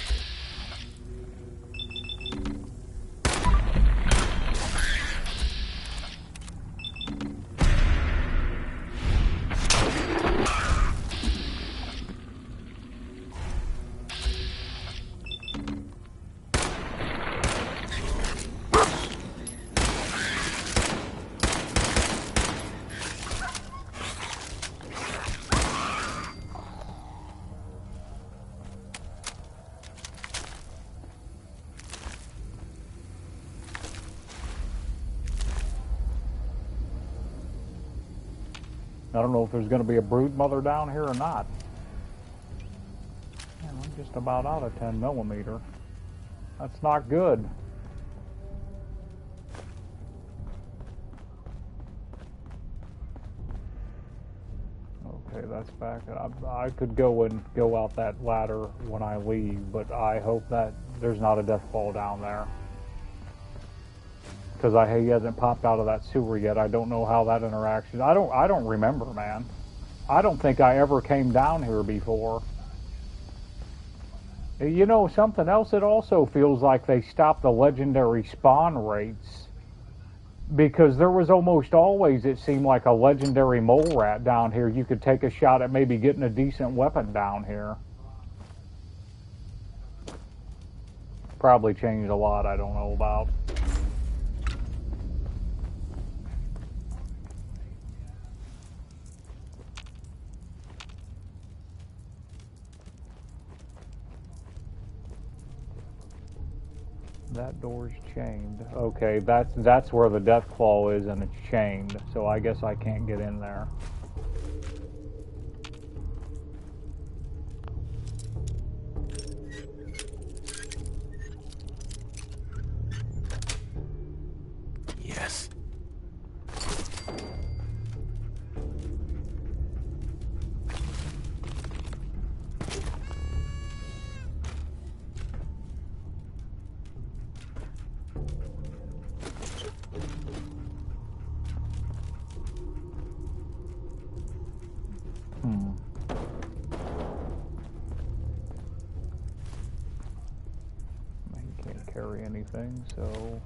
I don't know if there's going to be a brood mother down here or not. Man, I'm just about out of 10mm. That's not good. Okay, that's back. I could go out that ladder when I leave, but I hope that there's not a death ball down there. Because he hasn't popped out of that sewer yet. I don't know how that interaction. I don't remember, man. I don't think I ever came down here before. You know, something else, it also feels like they stopped the legendary spawn rates. Because there was almost always, it seemed like, a legendary mole rat down here. You could take a shot at maybe getting a decent weapon down here. Probably changed a lot I don't know about. That door's chained. Okay, that's where the death claw is, and it's chained. So I guess I can't get in there. Yes. He can't carry anything, so...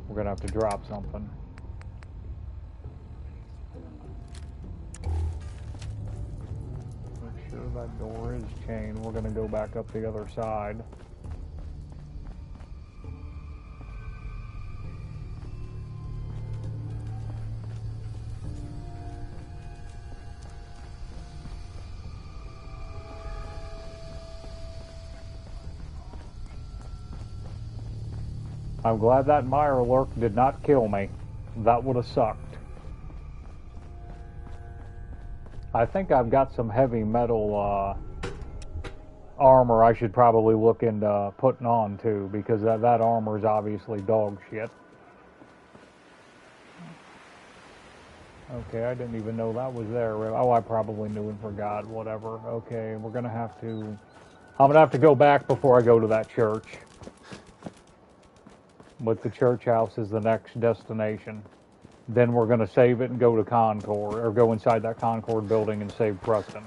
We're gonna have to drop something. Make sure that door is chained. We're gonna go back up the other side. I'm glad that Mirelurk did not kill me. That would have sucked. I think I've got some heavy metal armor I should probably look into putting on too, because that armor is obviously dog shit. Okay, I didn't even know that was there. Oh, I probably knew and forgot. Whatever. Okay, we're gonna have to... I'm gonna have to go back before I go to that church. But the church house is the next destination. Then we're going to save it and go to Concord, or go inside that Concord building and save Preston.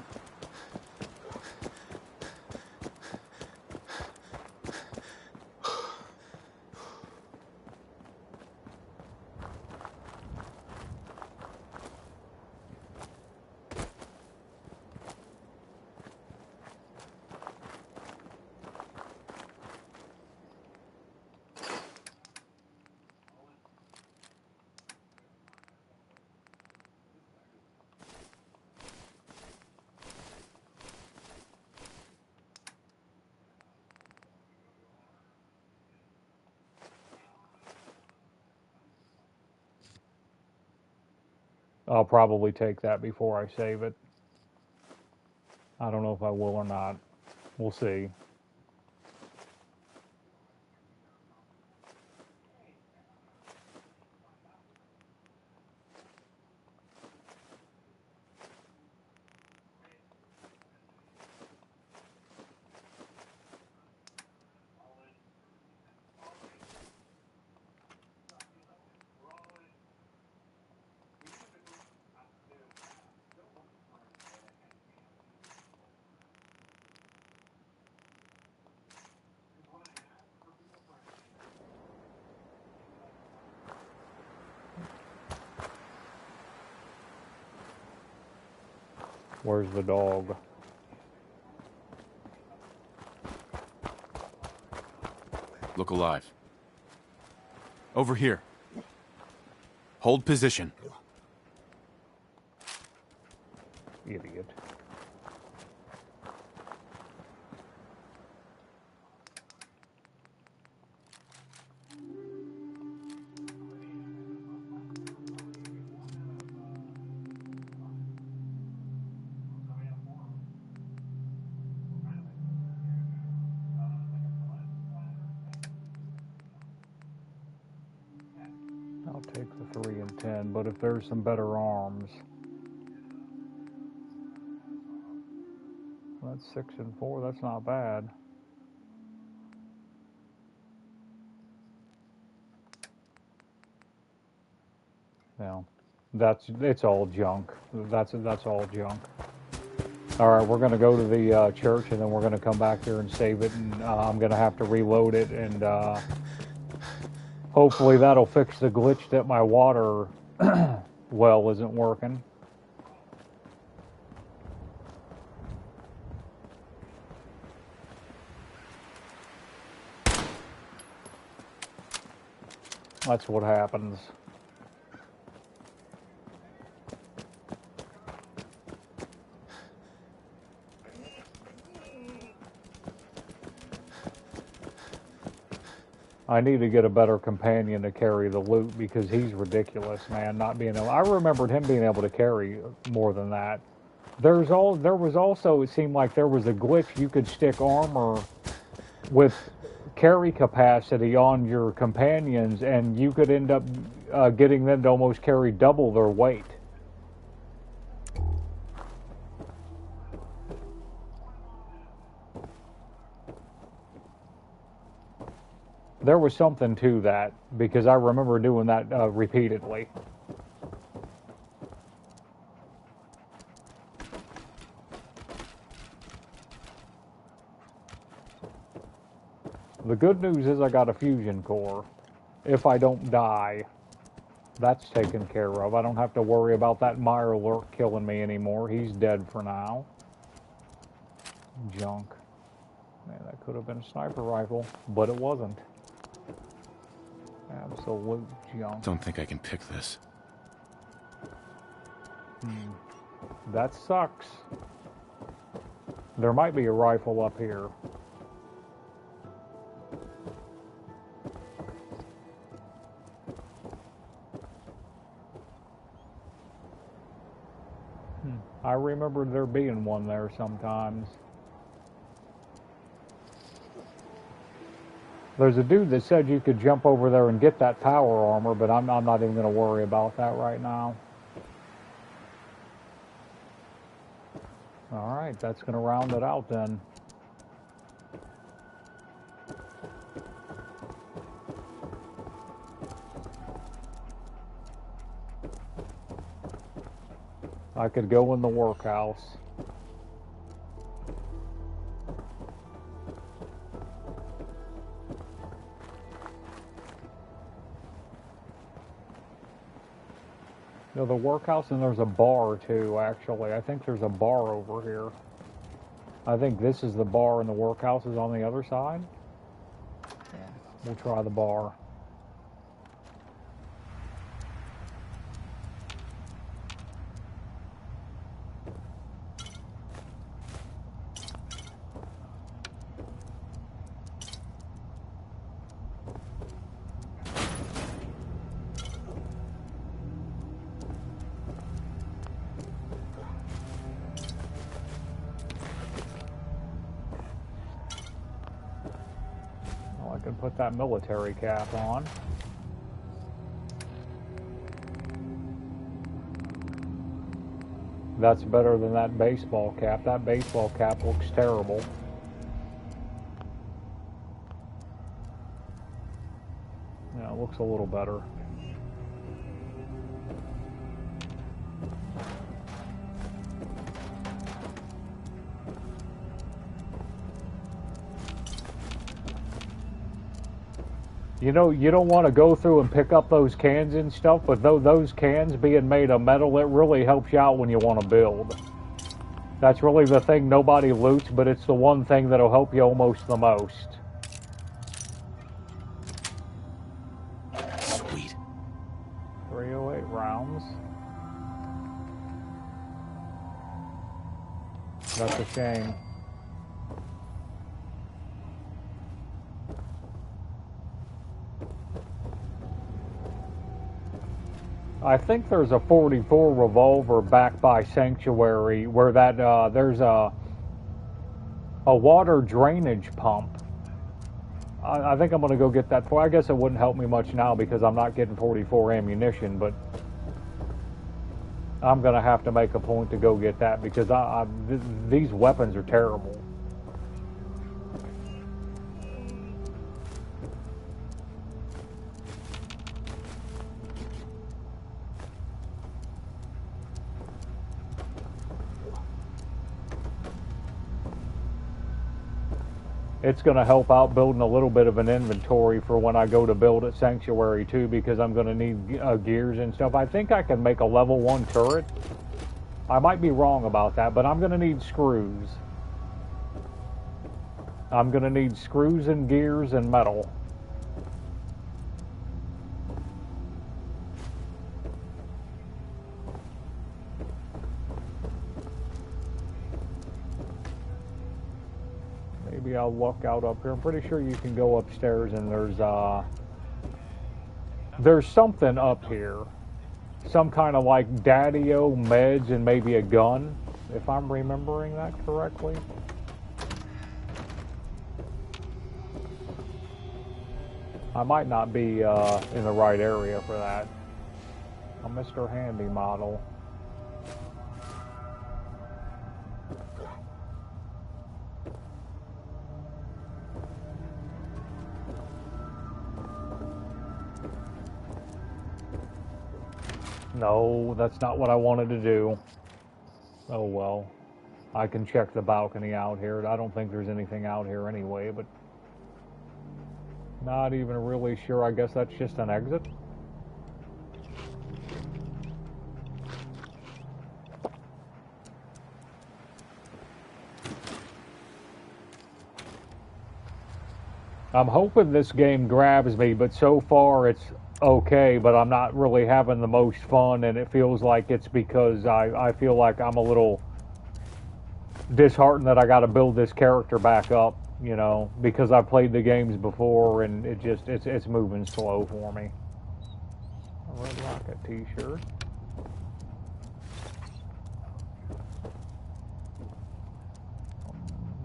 I'll probably take that before I save it. I don't know if I will or not. We'll see. Where's the dog? Look alive. Over here. Hold position. Idiot. I'll take the 3 and 10, but if there's some better arms. That's 6 and 4, that's not bad. Yeah, it's all junk. That's all junk. All right, we're gonna go to the church, and then we're gonna come back here and save it, and I'm gonna have to reload it, and hopefully that'll fix the glitch that my water well isn't working. That's what happens. I need to get a better companion to carry the loot because he's ridiculous, man, not being able... I remembered him being able to carry more than that. There was also, it seemed like there was a glitch. You could stick armor with carry capacity on your companions, and you could end up getting them to almost carry double their weight. There was something to that, because I remember doing that repeatedly. The good news is I got a fusion core. If I don't die, that's taken care of. I don't have to worry about that Mirelurk killing me anymore. He's dead for now. Junk. Man, that could have been a sniper rifle, but it wasn't. Absolute junk. Don't think I can pick this. That sucks. There might be a rifle up here. I remember there being one there sometimes. There's a dude that said you could jump over there and get that power armor, but I'm not even going to worry about that right now. Alright, that's going to round it out then. I could go in the workhouse. No, the workhouse, and there's a bar too, actually. I think there's a bar over here. I think this is the bar and the workhouse is on the other side. Yeah, we'll try the bar. Put that military cap on. That's better than that baseball cap. That baseball cap looks terrible. Yeah, it looks a little better. You know, you don't want to go through and pick up those cans and stuff, but those cans being made of metal, it really helps you out when you want to build. That's really the thing nobody loots, but it's the one thing that'll help you almost the most. Sweet. 308 rounds. That's a shame. I think there's a 44 revolver back by Sanctuary where that there's a water drainage pump. I think I'm going to go get that. I guess it wouldn't help me much now because I'm not getting 44 ammunition, but I'm going to have to make a point to go get that because these weapons are terrible. It's going to help out building a little bit of an inventory for when I go to build at Sanctuary too, because I'm going to need gears and stuff. I think I can make a level 1 turret. I might be wrong about that, but I'm going to need screws. I'm going to need screws and gears and metal. Maybe I'll luck out up here. I'm pretty sure you can go upstairs and there's something up here. Some kind of like daddy-o meds and maybe a gun, if I'm remembering that correctly. I might not be in the right area for that. A Mr. Handy model. No, that's not what I wanted to do. Oh well. I can check the balcony out here. I don't think there's anything out here anyway, but not even really sure. I guess that's just an exit. I'm hoping this game grabs me, but so far it's okay, but I'm not really having the most fun, and it feels like it's because I feel like I'm a little disheartened that I got to build this character back up, you know, because I played the games before, and it's moving slow for me. A Red Rocket t-shirt.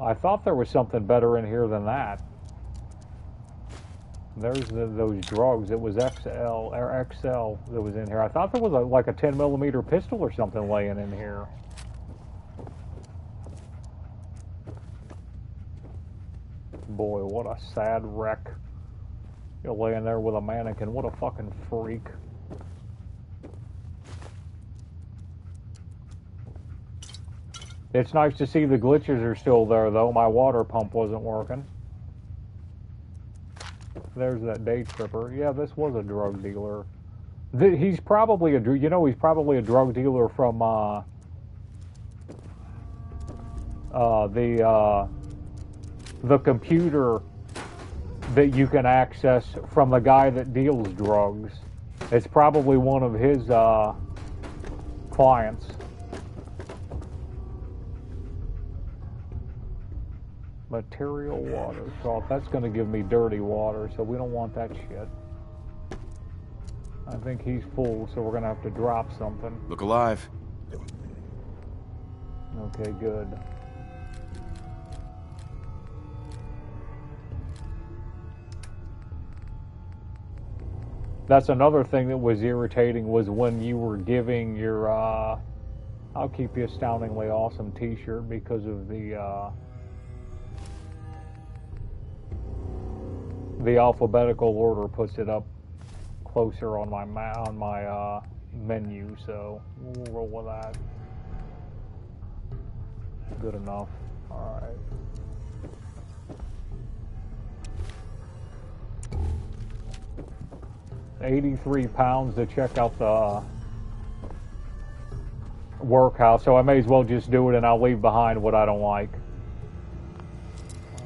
I thought there was something better in here than that. There's those drugs. It was XL that was in here. I thought there was like a 10mm pistol or something laying in here. Boy, what a sad wreck. You're laying there with a mannequin. What a fucking freak. It's nice to see the glitches are still there, though. My water pump wasn't working. There's that day tripper. Yeah, this was a drug dealer. He's probably he's probably a drug dealer from the computer that you can access from the guy that deals drugs. It's probably one of his clients. Material water salt. That's going to give me dirty water, so we don't want that shit. I think he's full, so we're going to have to drop something. Look alive. Okay, good. That's another thing that was irritating was when you were giving your I'll keep you astoundingly awesome t-shirt because of the alphabetical order puts it up closer on my menu, so we'll roll with that. Good enough. All right. £83 to check out the workhouse, so I may as well just do it and I'll leave behind what I don't like.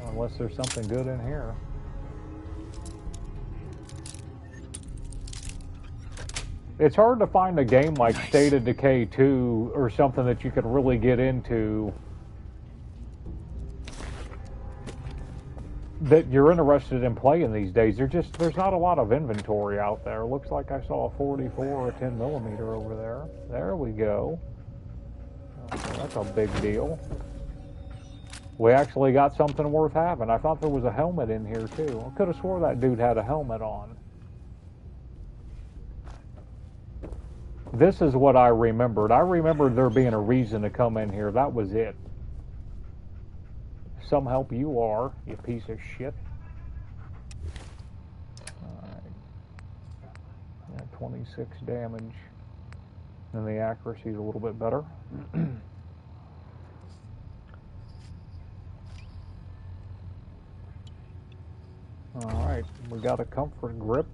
Unless there's something good in here. It's hard to find a game like State of Decay 2 or something that you could really get into that you're interested in playing these days. There's not a lot of inventory out there. Looks like I saw a 44 or a 10mm over there. There we go. Okay, that's a big deal. We actually got something worth having. I thought there was a helmet in here too. I could have swore that dude had a helmet on. This is what I remembered. I remembered there being a reason to come in here. That was it. Some help you are, you piece of shit. Alright. Yeah, 26 damage. And the accuracy is a little bit better. Alright, we got a comfort grip.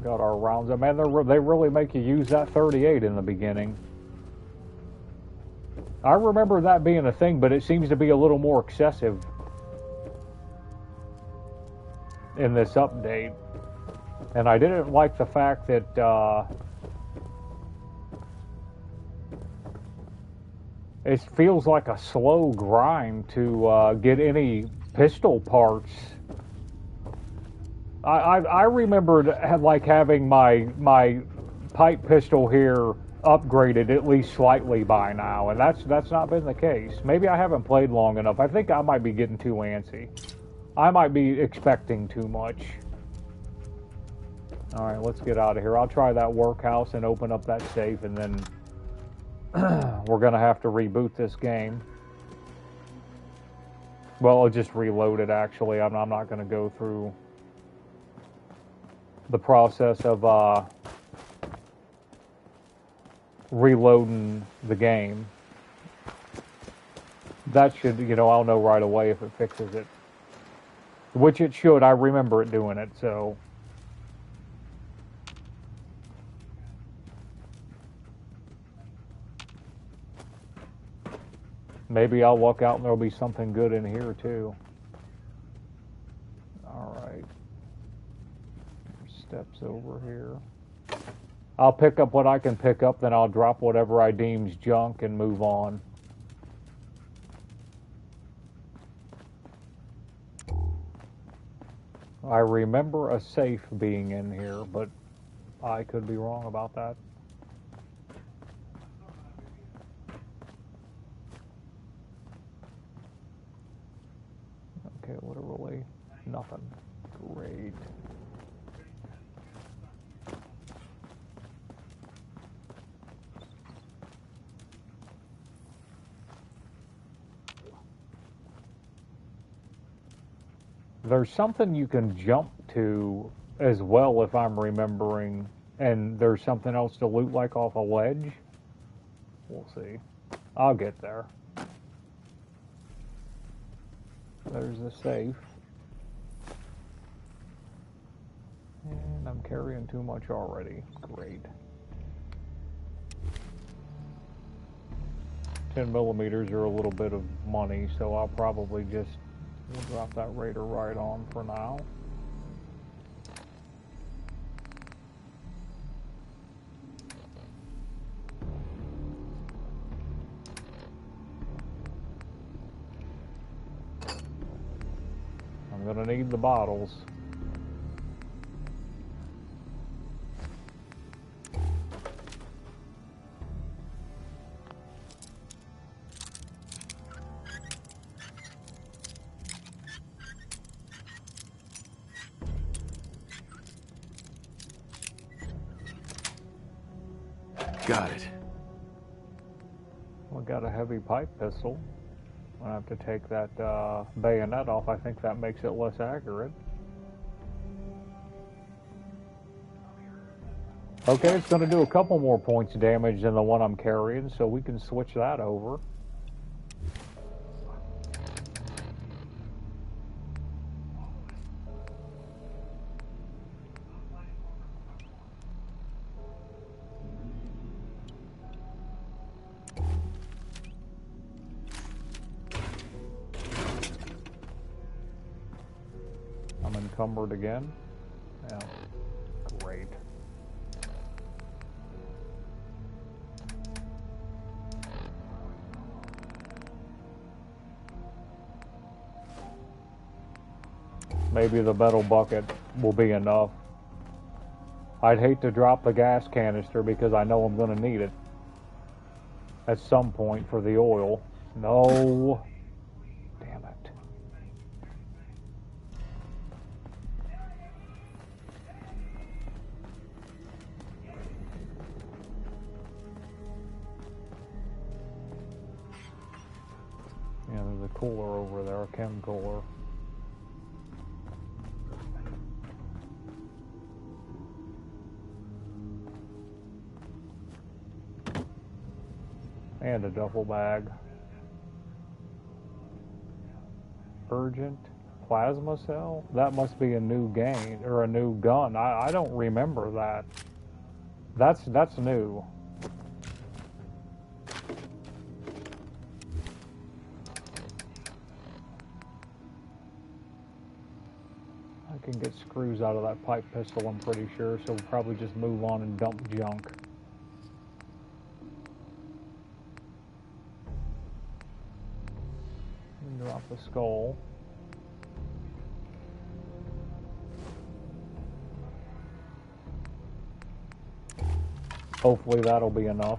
Got our rounds. Man, they really make you use that 38 in the beginning. I remember that being a thing, but it seems to be a little more excessive in this update. And I didn't like the fact that it feels like a slow grind to get any pistol parts. I remembered like having my pipe pistol here upgraded at least slightly by now, and that's not been the case. Maybe I haven't played long enough. I think I might be getting too antsy. I might be expecting too much. Alright, let's get out of here. I'll try that workhouse and open up that safe, and then we're gonna have to reboot this game. Well, I'll just reload it actually. I'm not gonna go through the process of reloading the game. That should, I'll know right away if it fixes it. Which it should. I remember it doing it, so. Maybe I'll walk out and there'll be something good in here too. Alright. Steps over here. I'll pick up what I can pick up, then I'll drop whatever I deem's junk and move on. I remember a safe being in here, but I could be wrong about that. Okay, literally nothing. Great. There's something you can jump to as well, if I'm remembering, and there's something else to loot like off a ledge. We'll see. I'll get there. There's the safe. And I'm carrying too much already. Great. 10mm are a little bit of money, so I'll probably just drop that Raider right on for now. I'm gonna need the bottles. got it. We got a heavy pipe pistol. I have to take that bayonet off. I think that makes it less accurate. Okay, it's going to do a couple more points damage than the one I'm carrying, so we can switch that over. I'm encumbered again. Yeah, great. Maybe the metal bucket will be enough. I'd hate to drop the gas canister because I know I'm going to need it at some point for the oil. No. Damn it. Yeah, there's a cooler over there, a chem cooler. And a duffel bag. Urgent plasma cell? That must be a new game or a new gun. I don't remember that. That's new. I can get screws out of that pipe pistol, I'm pretty sure, so we'll probably just move on and dump junk. Drop the skull. Hopefully that'll be enough.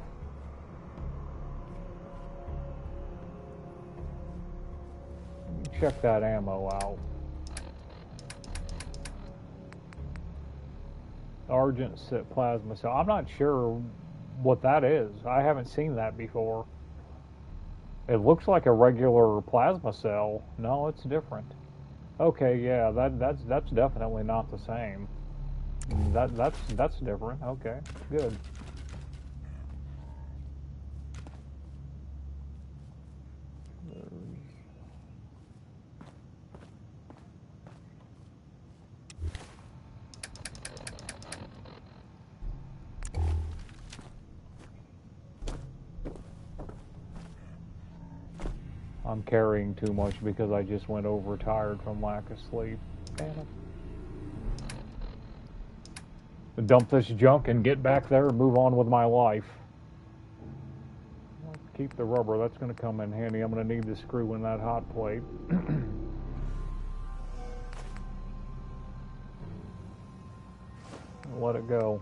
Check that ammo out. Argent plasma cell. I'm not sure what that is. I haven't seen that before. It looks like a regular plasma cell. No, it's different. Okay, yeah, that's definitely not the same. That's different. Okay, good. I'm carrying too much because I just went overtired from lack of sleep. Damn it. Dump this junk and get back there and move on with my life. Keep the rubber, that's going to come in handy. I'm going to need the screw in that hot plate. Let it go.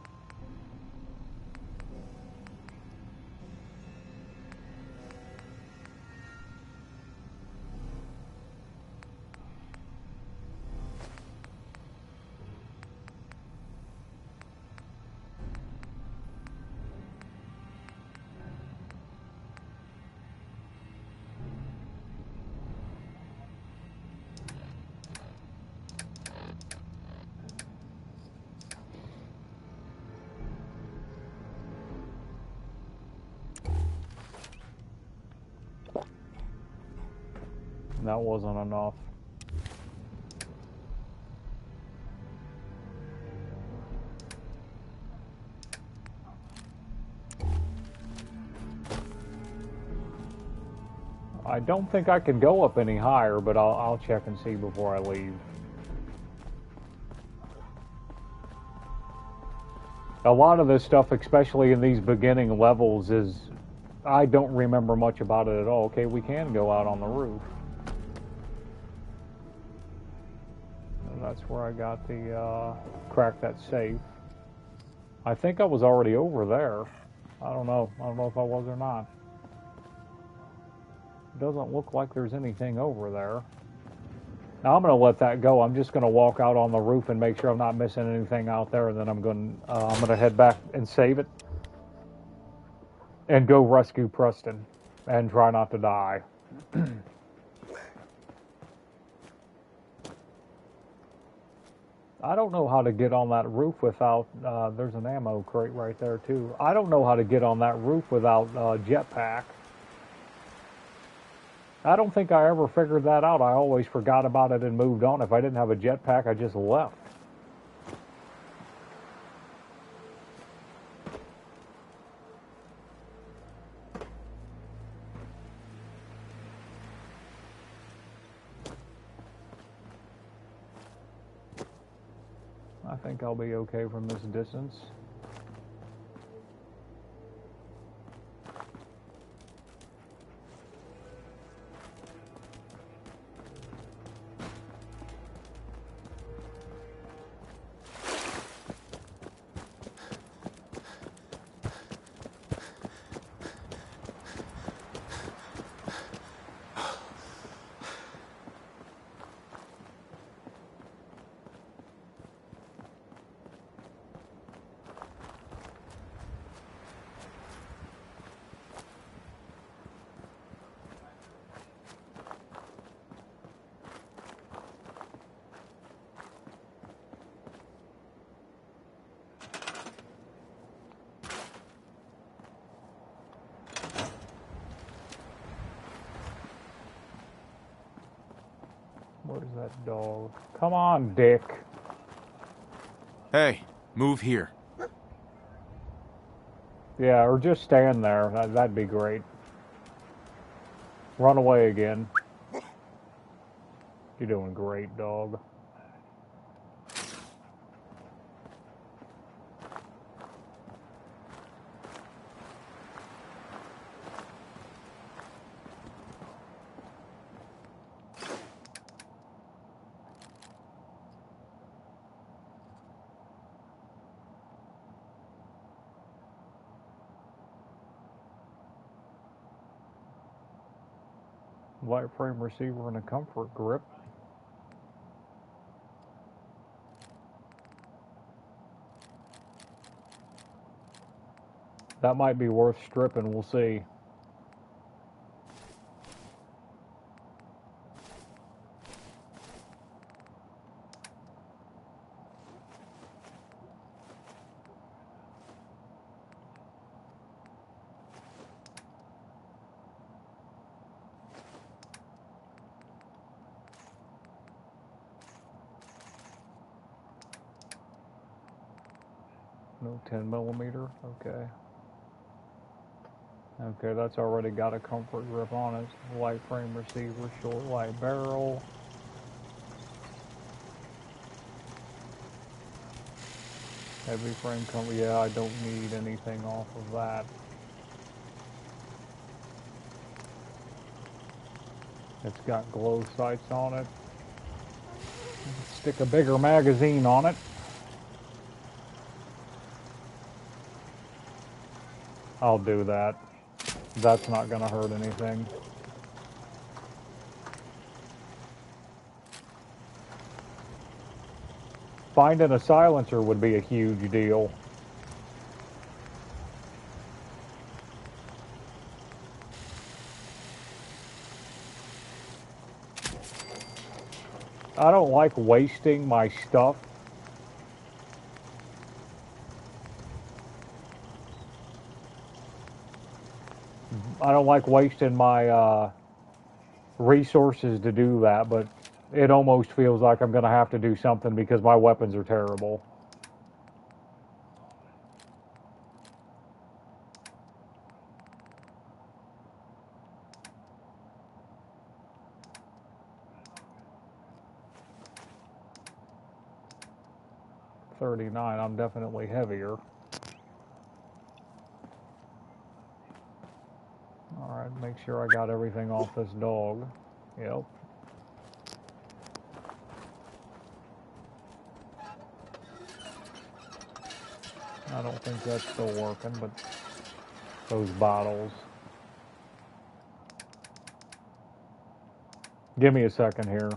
That wasn't enough. I don't think I can go up any higher, but I'll check and see before I leave. A lot of this stuff, especially in these beginning levels, is I don't remember much about it at all. Okay, we can go out on the roof. That's where I got the crack that safe. I think I was already over there. I don't know. I don't know if I was or not. It doesn't look like there's anything over there. Now I'm going to let that go. I'm just going to walk out on the roof and make sure I'm not missing anything out there, and then I'm going to head back and save it. and go rescue Preston and try not to die. I don't know how to get on that roof without, there's an ammo crate right there too. I don't know how to get on that roof without jetpack. I don't think I ever figured that out. I always forgot about it and moved on. If I didn't have a jetpack, I just left. I think I'll be okay from this distance. Where's that dog? Come on, Dick. Hey, move here. Yeah, or just stand there. That'd be great. Run away again. You're doing great, dog. Light frame receiver and a comfort grip. That might be worth stripping, we'll see. No 10mm, okay. Okay, that's already got a comfort grip on it. Light frame receiver, short light barrel. Heavy frame comfort, yeah, I don't need anything off of that. It's got glow sights on it. Stick a bigger magazine on it. I'll do that. That's not gonna hurt anything. Finding a silencer would be a huge deal. I don't like wasting my stuff. I don't like wasting my resources to do that, but it almost feels like I'm going to have to do something because my weapons are terrible. $39, I'm definitely heavier. Alright, make sure I got everything off this dog. Yep. I don't think that's still working, but those bottles. Give me a second here.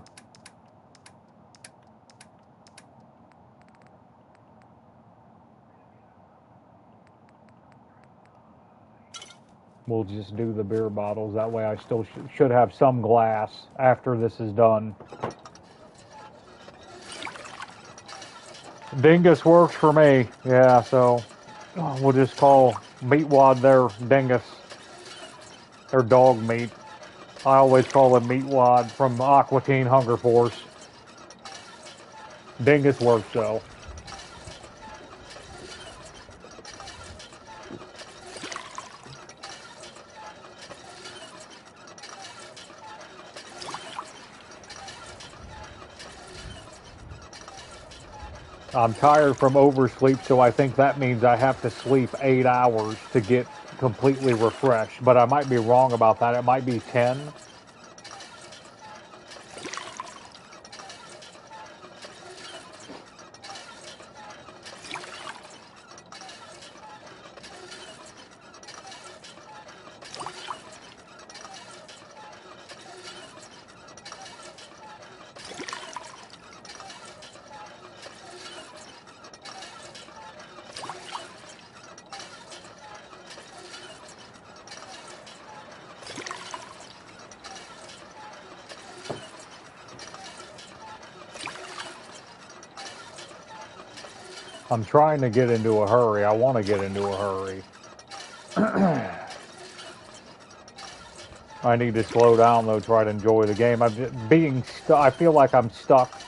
We'll just do the beer bottles. That way I still should have some glass after this is done. Dingus works for me. Yeah, so we'll just call Meatwad there Dingus. Or dog meat. I always call him Meatwad from Aqua Teen Hunger Force. Dingus works though. I'm tired from oversleep, so I think that means I have to sleep 8 hours to get completely refreshed. But I might be wrong about that. It might be 10. I'm trying to get into a hurry. I want to get into a hurry. I need to slow down though, try to enjoy the game. I feel like I'm stuck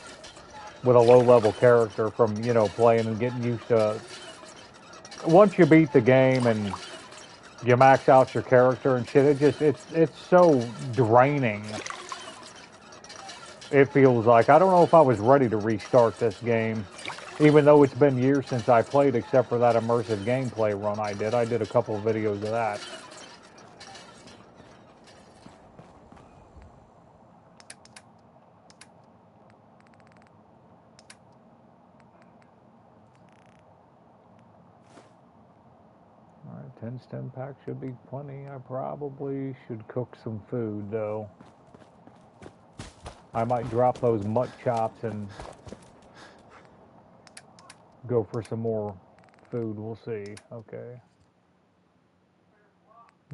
with a low-level character from, playing and getting used to. Once you beat the game and you max out your character and shit, it's so draining. It feels like I don't know if I was ready to restart this game. Even though it's been years since I played, except for that immersive gameplay run I did. I did a couple of videos of that. Alright, 10 stem packs should be plenty. I probably should cook some food, though. I might drop those mutt chops and go for some more food. We'll see. Okay.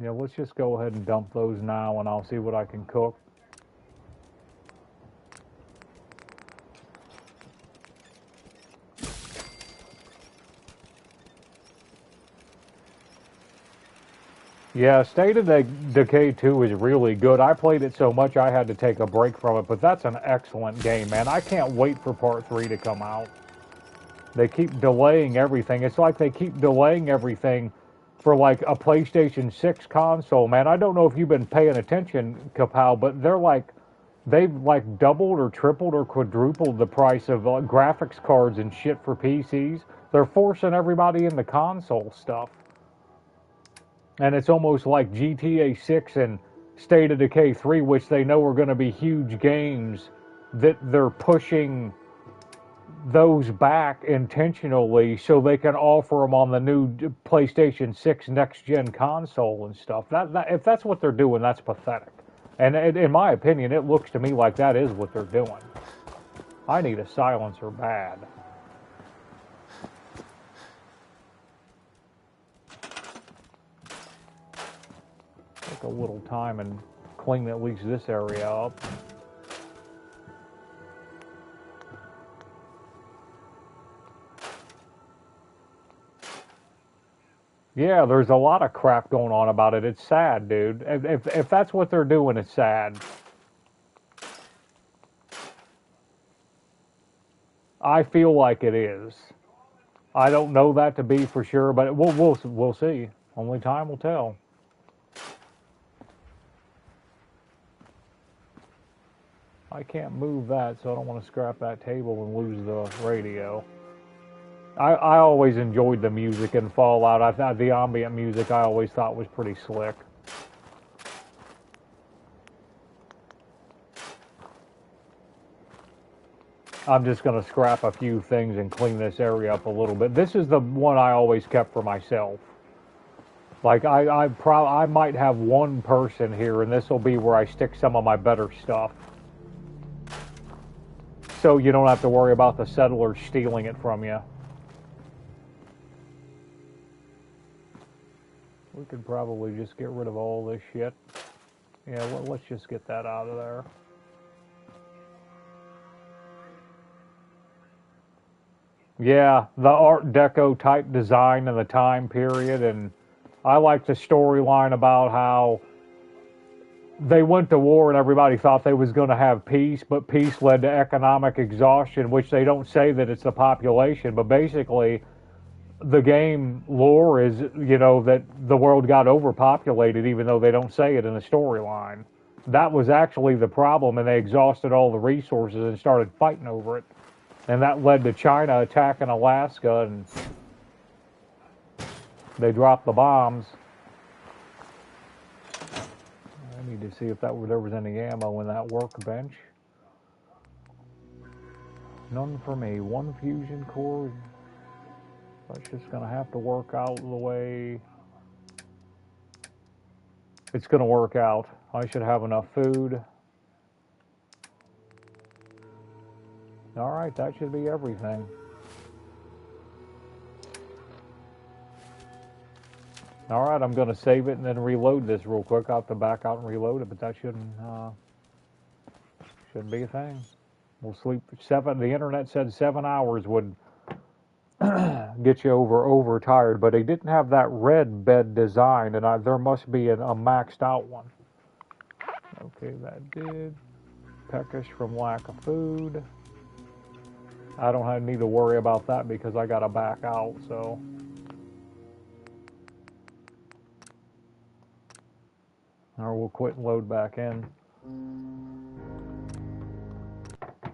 Yeah, let's just go ahead and dump those now, and I'll see what I can cook. Yeah, State of Decay 2 is really good. I played it so much I had to take a break from it, but that's an excellent game, man. I can't wait for Part 3 to come out. They keep delaying everything. It's like they keep delaying everything for like a PlayStation 6 console, man. I don't know if you've been paying attention, Kapow, but they've like doubled or tripled or quadrupled the price of graphics cards and shit for PCs. They're forcing everybody into console stuff. And it's almost like GTA 6 and State of Decay 3, which they know are going to be huge games, that they're pushing those back intentionally so they can offer them on the new PlayStation 6 next-gen console and stuff. If that's what they're doing, that's pathetic. And in my opinion, it looks to me like that is what they're doing. I need a silencer bad. Take a little time and clean at least this area up. Yeah, there's a lot of crap going on about it. It's sad, dude. If that's what they're doing, it's sad. I feel like it is. I don't know that to be for sure, but we'll see. Only time will tell. I can't move that, so I don't want to scrap that table and lose the radio. I always enjoyed the music in Fallout. I thought the ambient music I always thought was pretty slick. I'm just going to scrap a few things and clean this area up a little bit. This is the one I always kept for myself. Like, I might have one person here, and this will be where I stick some of my better stuff. So you don't have to worry about the settlers stealing it from you. We could probably just get rid of all this shit. Yeah, let's just get that out of there. Yeah, the Art Deco type design and the time period, and I like the storyline about how they went to war and everybody thought they was going to have peace, but peace led to economic exhaustion, which they don't say that it's the population, but basically the game lore is, that the world got overpopulated, even though they don't say it in the storyline. That was actually the problem, and they exhausted all the resources and started fighting over it. And that led to China attacking Alaska, and they dropped the bombs. I need to see if there was any ammo in that workbench. None for me. One fusion core. That's just going to have to work out the way it's going to work out. I should have enough food. Alright, that should be everything. Alright, I'm going to save it and then reload this real quick. I'll have to back out and reload it, but that shouldn't be a thing. We'll sleep 7. The internet said 7 hours would get you overtired, but they didn't have that red bed design, and there must be a maxed out one. Okay, that did. Peckish from lack of food. I don't need to worry about that because I got to back out, so. Or we'll quit and load back in.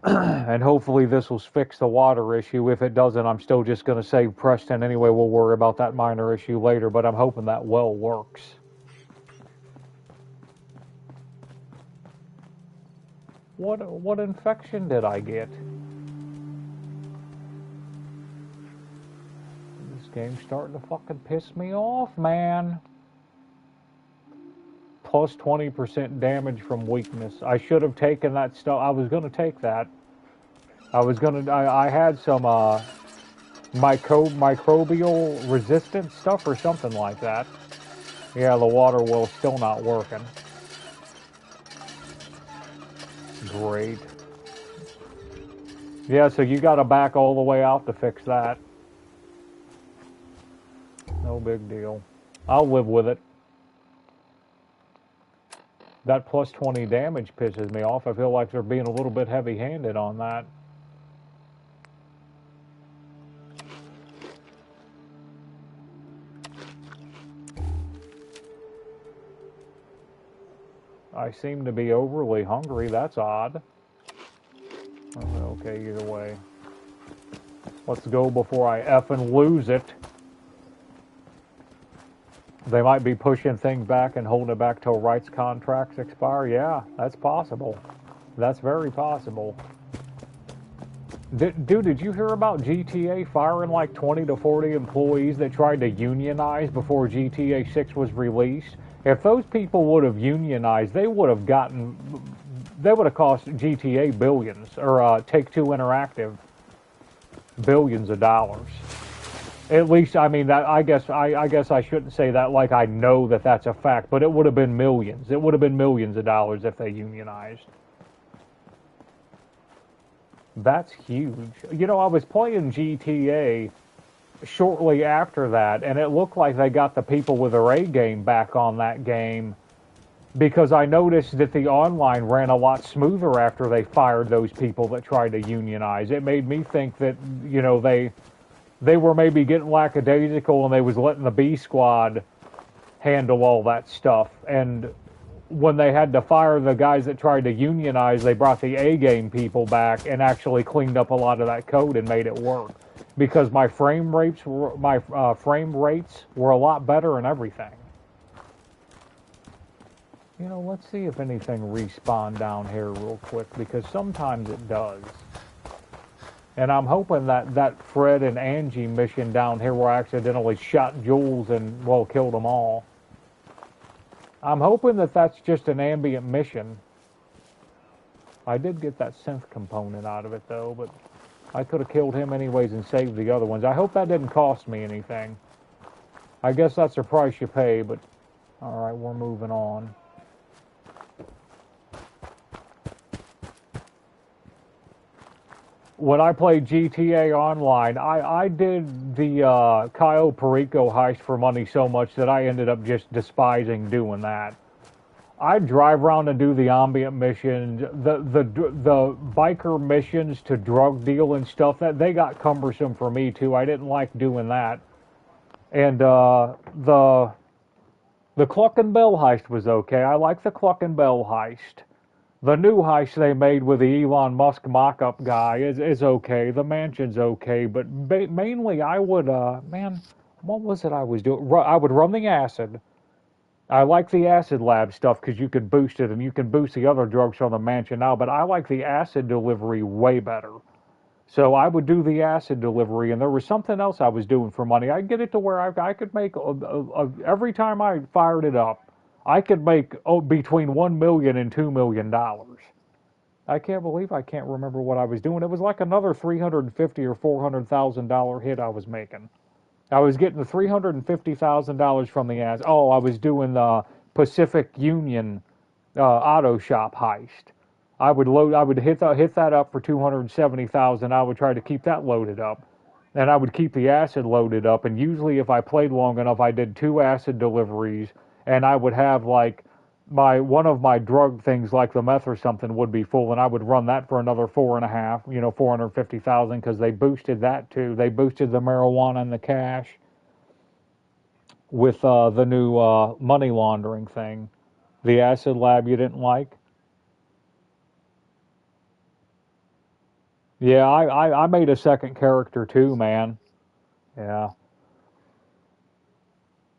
And hopefully this will fix the water issue. If it doesn't, I'm still just going to save Preston anyway. We'll worry about that minor issue later, but I'm hoping that well works. What infection did I get? This game's starting to fucking piss me off, man. Plus 20% damage from weakness. I should have taken that stuff. I was going to take that. I had some microbial resistant stuff or something like that. Yeah, the water well's still not working. Great. Yeah, so you got to back all the way out to fix that. No big deal. I'll live with it. That plus 20 damage pisses me off. I feel like they're being a little bit heavy-handed on that. I seem to be overly hungry. That's odd. Okay, either way. Let's go before I effing lose it. They might be pushing things back and holding it back till rights contracts expire. Yeah, that's possible. That's very possible. Dude, did you hear about GTA firing like 20 to 40 employees that tried to unionize before GTA 6 was released? If those people would have unionized, they would have cost GTA billions, or Take-Two Interactive billions of dollars. At least, I mean, that I guess I shouldn't say that like I know that that's a fact, but it would have been millions. It would have been millions of dollars if they unionized. That's huge. You know, I was playing GTA shortly after that, and it looked like they got the people with their A game back on that game, because I noticed that the online ran a lot smoother after they fired those people that tried to unionize. It made me think that, you know, they were maybe getting lackadaisical and they was letting the B squad handle all that stuff. And when they had to fire the guys that tried to unionize, they brought the A game people back and actually cleaned up a lot of that code and made it work. Because my frame rates were a lot better and everything. You know, let's see if anything respawned down here real quick, because sometimes it does. And I'm hoping that Fred and Angie mission down here where I accidentally shot Jules and, well, killed them all. I'm hoping that that's just an ambient mission. I did get that synth component out of it, though, but I could have killed him anyways and saved the other ones. I hope that didn't cost me anything. I guess that's the price you pay, but alright, we're moving on. When I played GTA Online, I did the Cayo Perico heist for money so much that I ended up just despising doing that. I'd drive around and do the ambient missions, the biker missions to drug deal and stuff. That they got cumbersome for me too. I didn't like doing that. And the Cluck and Bell heist was okay. I like the Cluck and Bell heist. The new heist they made with the Elon Musk mock-up guy is okay. The mansion's okay, but mainly I would, man, what was it I was doing? I would run the acid. I like the acid lab stuff because you could boost it and you can boost the other drugs from the mansion now, but I like the acid delivery way better. So I would do the acid delivery, and there was something else I was doing for money. I'd get it to where I could make, every time I fired it up, I could make between $1 million and $2 million. I can't believe I can't remember what I was doing. It was like another $350,000 or $400,000 hit I was making. I was getting the $350,000 from the ass. Oh, I was doing the Pacific Union auto shop heist. I would hit that up for $270,000. I would try to keep that loaded up, and I would keep the acid loaded up. And usually, if I played long enough, I did 2 acid deliveries, and I would have like one of my drug things, like the meth or something, would be full, and I would run that for another 4.5, 450,000, because they boosted that too. They boosted the marijuana and the cash with the new money laundering thing. The acid lab you didn't like? Yeah, I made a second character too, man. Yeah.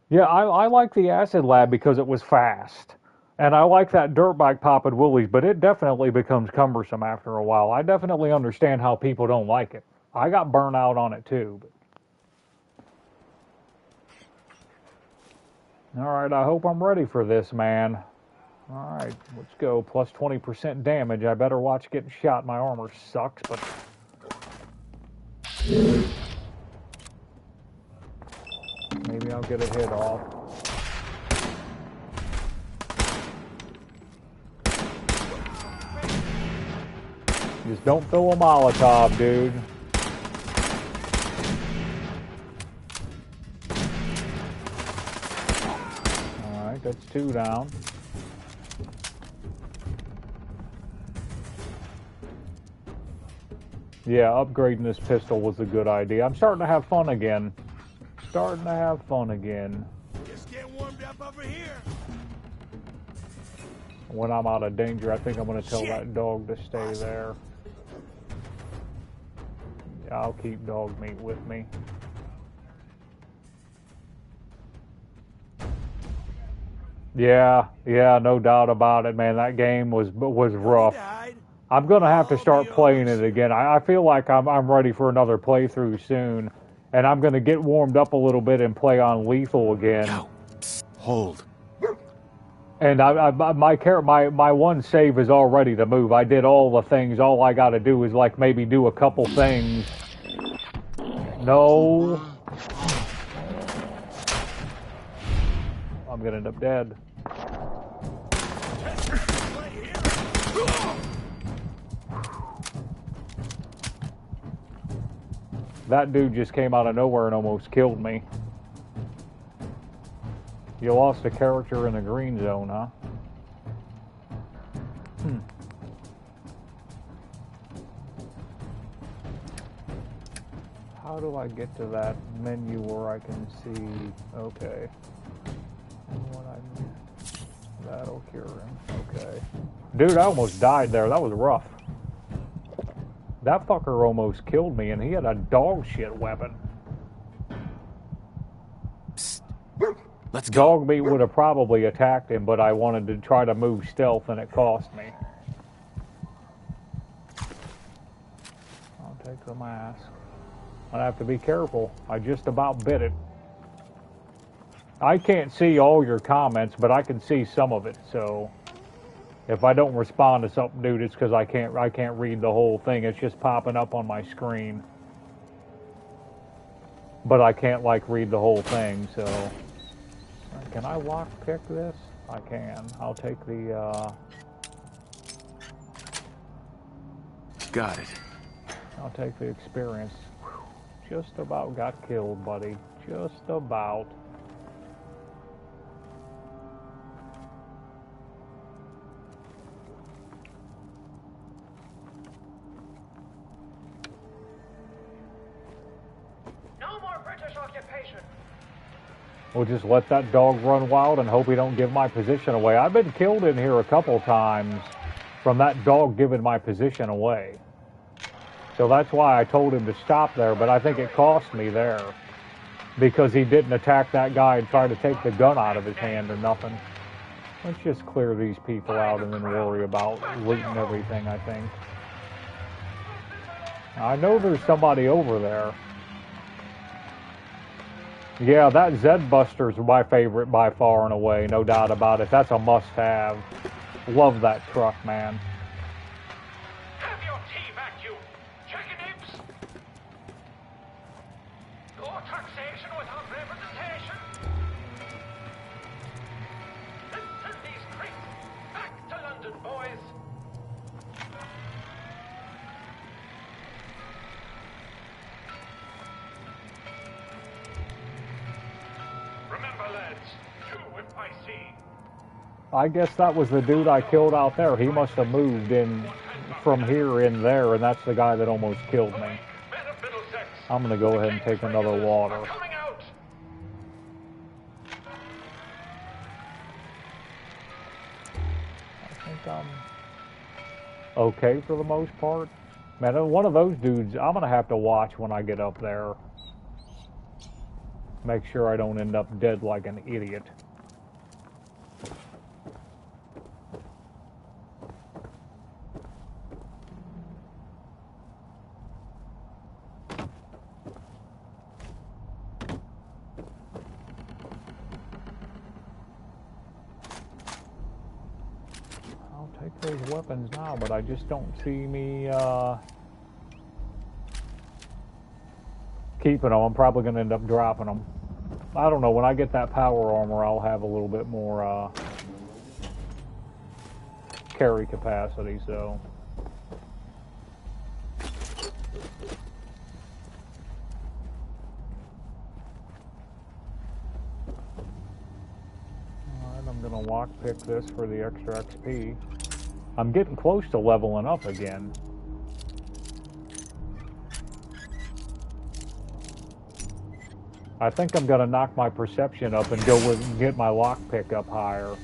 Yeah, I like the acid lab because it was fast. And I like that dirt bike popping woolies, but it definitely becomes cumbersome after a while. I definitely understand how people don't like it. I got burnt out on it too. Alright, I hope I'm ready for this, man. Alright, let's go. Plus 20% damage. I better watch getting shot. My armor sucks, but... maybe I'll get a hit off. Just don't throw a Molotov, dude. Alright, that's 2 down. Yeah, upgrading this pistol was a good idea. I'm starting to have fun again. Just get warmed up over here. When I'm out of danger, I think I'm going to tell that dog to stay there. I'll keep dog meat with me. Yeah, no doubt about it, man. That game was rough. I'm gonna have to start playing it again. I feel like I'm ready for another playthrough soon, and I'm gonna get warmed up a little bit and play on lethal again. Yo, hold. And my one save is all ready to move. I did all the things. All I got to do is like maybe do a couple things. No. I'm gonna end up dead. That dude just came out of nowhere and almost killed me. You lost a character in the green zone, huh? How do I get to that menu where I can see... okay. That'll cure him. Okay. Dude, I almost died there. That was rough. That fucker almost killed me, and he had a dog shit weapon. Psst. Let's go. Dog meat would have probably attacked him, but I wanted to try to move stealth, and it cost me. I'll take the mask. I have to be careful. I just about bit it. I can't see all your comments, but I can see some of it, so... if I don't respond to something, dude, it's because I can't read the whole thing. It's just popping up on my screen. but I can't like read the whole thing. So, can I lockpick this? I can. I'll take the. Got it. I'll take the experience. Whew. Just about got killed, buddy. Just about. No more British occupation. We'll just let that dog run wild and hope he don't give my position away. I've been killed in here a couple times from that dog giving my position away. So that's why I told him to stop there, but I think it cost me there. Because he didn't attack that guy and try to take the gun out of his hand or nothing. Let's just clear these people out and then worry about looting everything, I think. I know there's somebody over there. Yeah, that Z-Buster's my favorite by far and away, no doubt about it. That's a must-have. Love that truck, man. Have your tea back, you chicken imps! No taxation without representation! Let's send these creeps back to London, boys! Remember, lads, do if I see. I guess that was the dude I killed out there. He must have moved in from here in there, and that's the guy that almost killed me. I'm going to go ahead and take another water. I think I'm okay for the most part. Man, one of those dudes, I'm going to have to watch when I get up there. Make sure I don't end up dead like an idiot. I'll take those weapons now, but I just don't see me keeping them. I'm probably going to end up dropping them. I don't know. When I get that power armor, I'll have a little bit more carry capacity, so. Alright, I'm going to lockpick this for the extra XP. I'm getting close to leveling up again. I think I'm going to knock my perception up and go with get my lockpick up higher.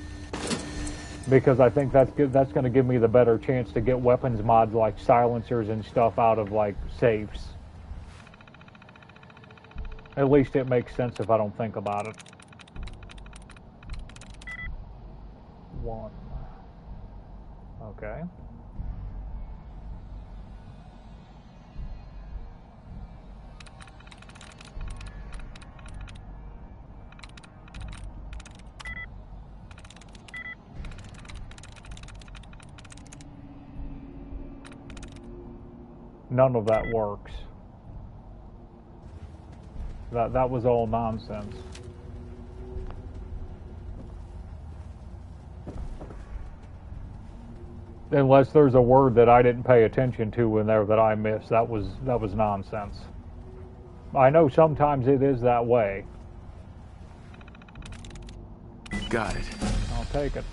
Because I think that's good. That's going to give me the better chance to get weapons mods like silencers and stuff out of like safes. At least it makes sense if I don't think about it. 1. Okay. None of that works. That was all nonsense. Unless there's a word that I didn't pay attention to in there that I missed, that was nonsense. I know sometimes it is that way. Got it. I'll take it.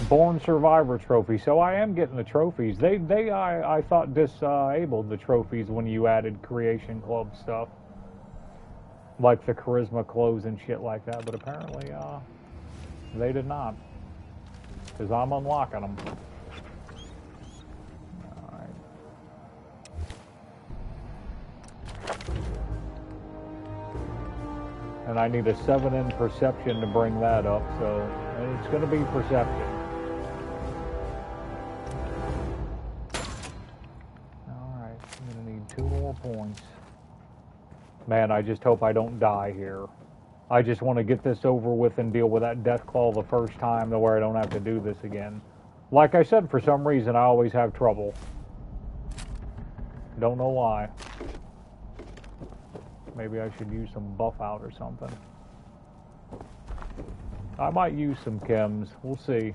Born Survivor trophy. So I am getting the trophies. I thought disabled the trophies when you added Creation Club stuff. Like the charisma clothes and shit like that, but apparently they did not. Because I'm unlocking them. Alright. And I need a 7 in perception to bring that up, so it's going to be perception. Alright, I'm going to need 2 more points. Man, I just hope I don't die here. I just want to get this over with and deal with that death claw the first time to where I don't have to do this again. Like I said, for some reason, I always have trouble. Don't know why. Maybe I should use some buff out or something. I might use some chems. We'll see.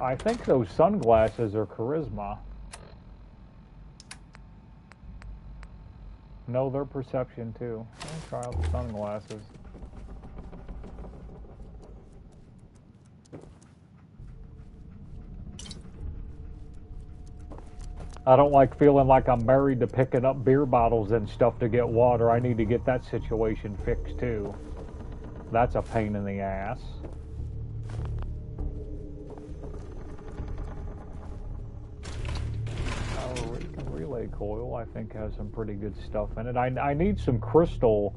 I think those sunglasses are charisma. No, they're perception too. I'll try out the sunglasses. I don't like feeling like I'm married to picking up beer bottles and stuff to get water. I need to get that situation fixed too. That's a pain in the ass. Relay coil, I think, has some pretty good stuff in it. I need some crystal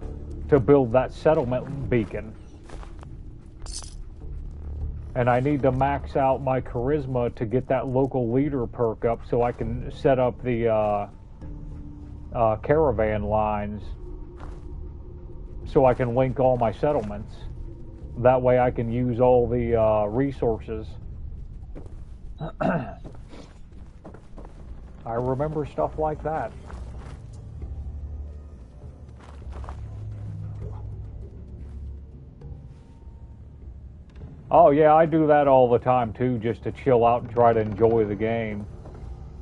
to build that settlement beacon. And I need to max out my charisma to get that local leader perk up so I can set up the caravan lines so I can link all my settlements. That way I can use all the resources. I remember stuff like that. Oh yeah, I do that all the time too, just to chill out and try to enjoy the game.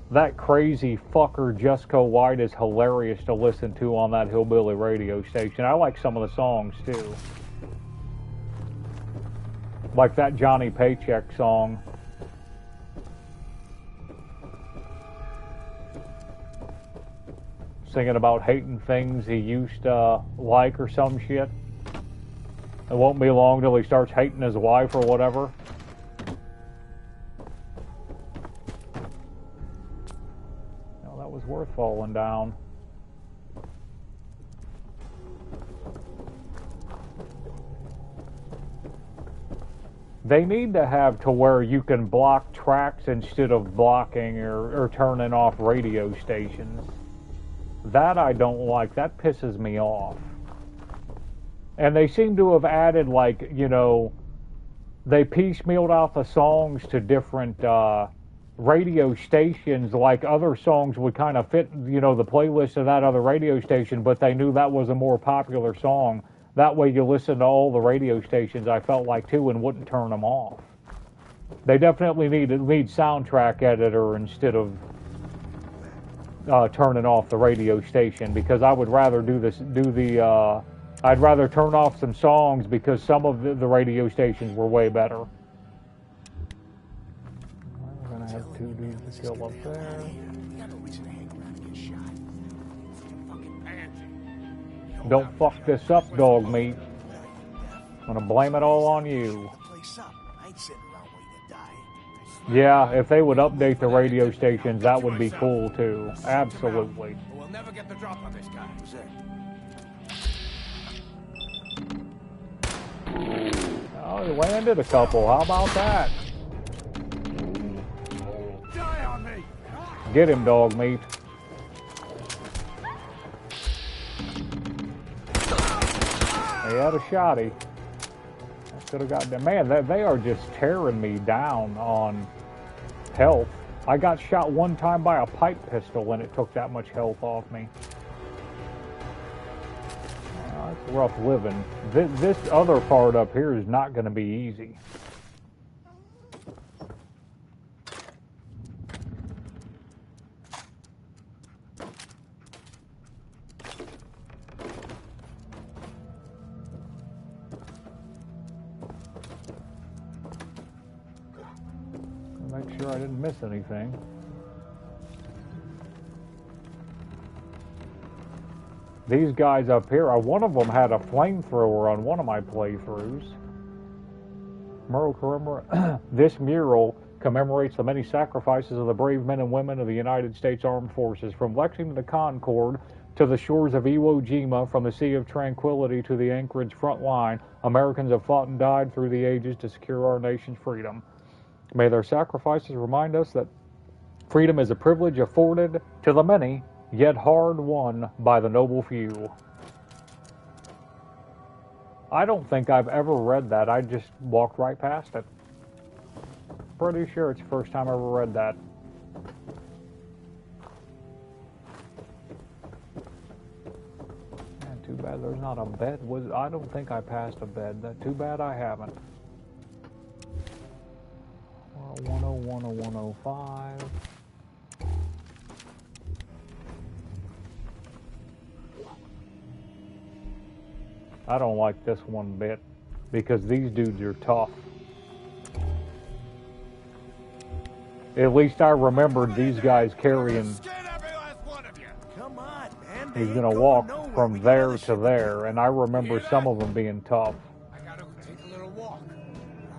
That crazy fucker Jesco White is hilarious to listen to on that hillbilly radio station. I like some of the songs too. Like that Johnny Paycheck song. Singing about hating things he used to like or some shit. It won't be long till he starts hating his wife or whatever. Well, that was worth falling down. They need to have to where you can block tracks instead of blocking or turning off radio stations. That I don't like. That pisses me off. And they seem to have added, like, you know, they piecemealed out the songs to different radio stations. Like, other songs would kind of fit, you know, the playlist of that other radio station, but they knew that was a more popular song. That way you listen to all the radio stations, I felt like, too, and wouldn't turn them off. They definitely need a lead soundtrack editor instead of turning off the radio station, because I would rather I'd rather turn off some songs because some of the radio stations were way better. We're gonna have two dudes to kill up there. Don't fuck this up, dog meat. I'm gonna blame it all on you. Yeah, if they would update the radio stations, that would be cool too. Absolutely. We'll never get the drop on this guy. Oh, he landed a couple. How about that? Die on me! Get him, dog meat. He had a shotty. Could have got them. Man, they are just tearing me down on health. I got shot one time by a pipe pistol and it took that much health off me. It's rough living. This other part up here is not going to be easy. Make sure I didn't miss anything. These guys up here, one of them had a flamethrower on one of my playthroughs. This mural commemorates the many sacrifices of the brave men and women of the United States Armed Forces, from Lexington to Concord to the shores of Iwo Jima, from the Sea of Tranquility to the Anchorage front line. Americans have fought and died through the ages to secure our nation's freedom. May their sacrifices remind us that freedom is a privilege afforded to the many, yet hard won by the noble few. I don't think I've ever read that. I just walked right past it. pretty sure it's the first time I ever read that. Man, too bad there's not a bed. I don't think I passed a bed. Too bad I haven't. 101 or 105. I don't like this one bit because these dudes are tough. At least I remembered these guys carrying. Come on, man. He's gonna walk from there to there, and I remember some of them being tough. I gotta take a little walk.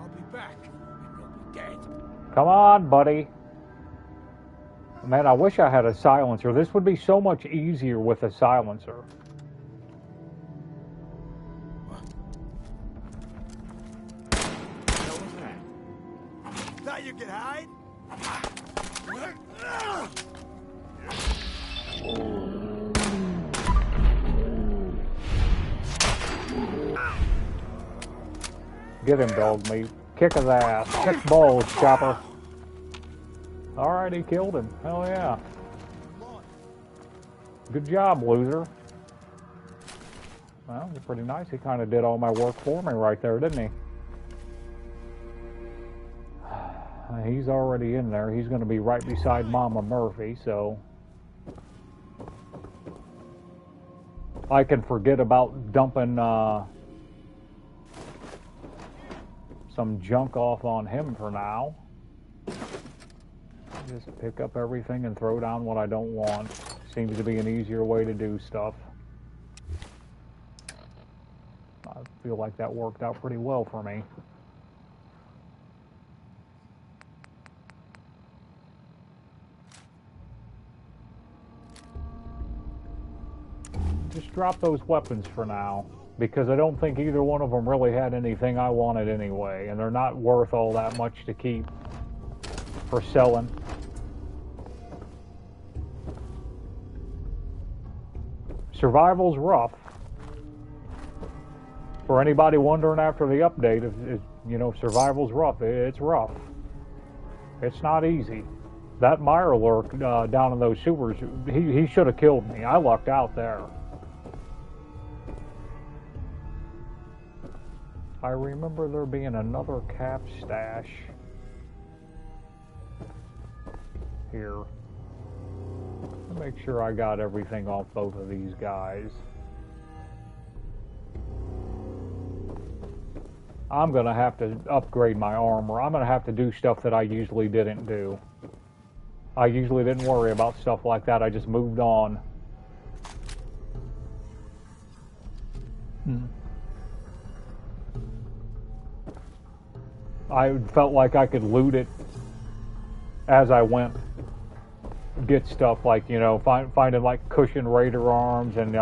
I'll be back. You'll be dead. Come on, buddy. Man, I wish I had a silencer. This would be so much easier with a silencer. Thought you could hide? Get him, dog meat. Kick his ass. Kick balls, Chopper. Alright, he killed him. Hell yeah. Good job, loser. Well, you're pretty nice. He kind of did all my work for me right there, didn't he? He's already in there. He's going to be right beside Mama Murphy, so I can forget about dumping some junk off on him for now. Just pick up everything and throw down what I don't want. Seems to be an easier way to do stuff. I feel like that worked out pretty well for me. Just drop those weapons for now, because I don't think either one of them really had anything I wanted anyway, and they're not worth all that much to keep for selling. Survival's rough. For anybody wondering after the update, if you know, survival's rough. It's rough. It's not easy. That Mirelurk down in those sewers, he should have killed me. I lucked out there. I remember there being another cap stash here. Make sure I got everything off both of these guys. I'm going to have to upgrade my armor. I'm going to have to do stuff that I usually didn't do. I usually didn't worry about stuff like that. I just moved on. I felt like I could loot it as I went. Get stuff like, you know, finding like cushion raider arms and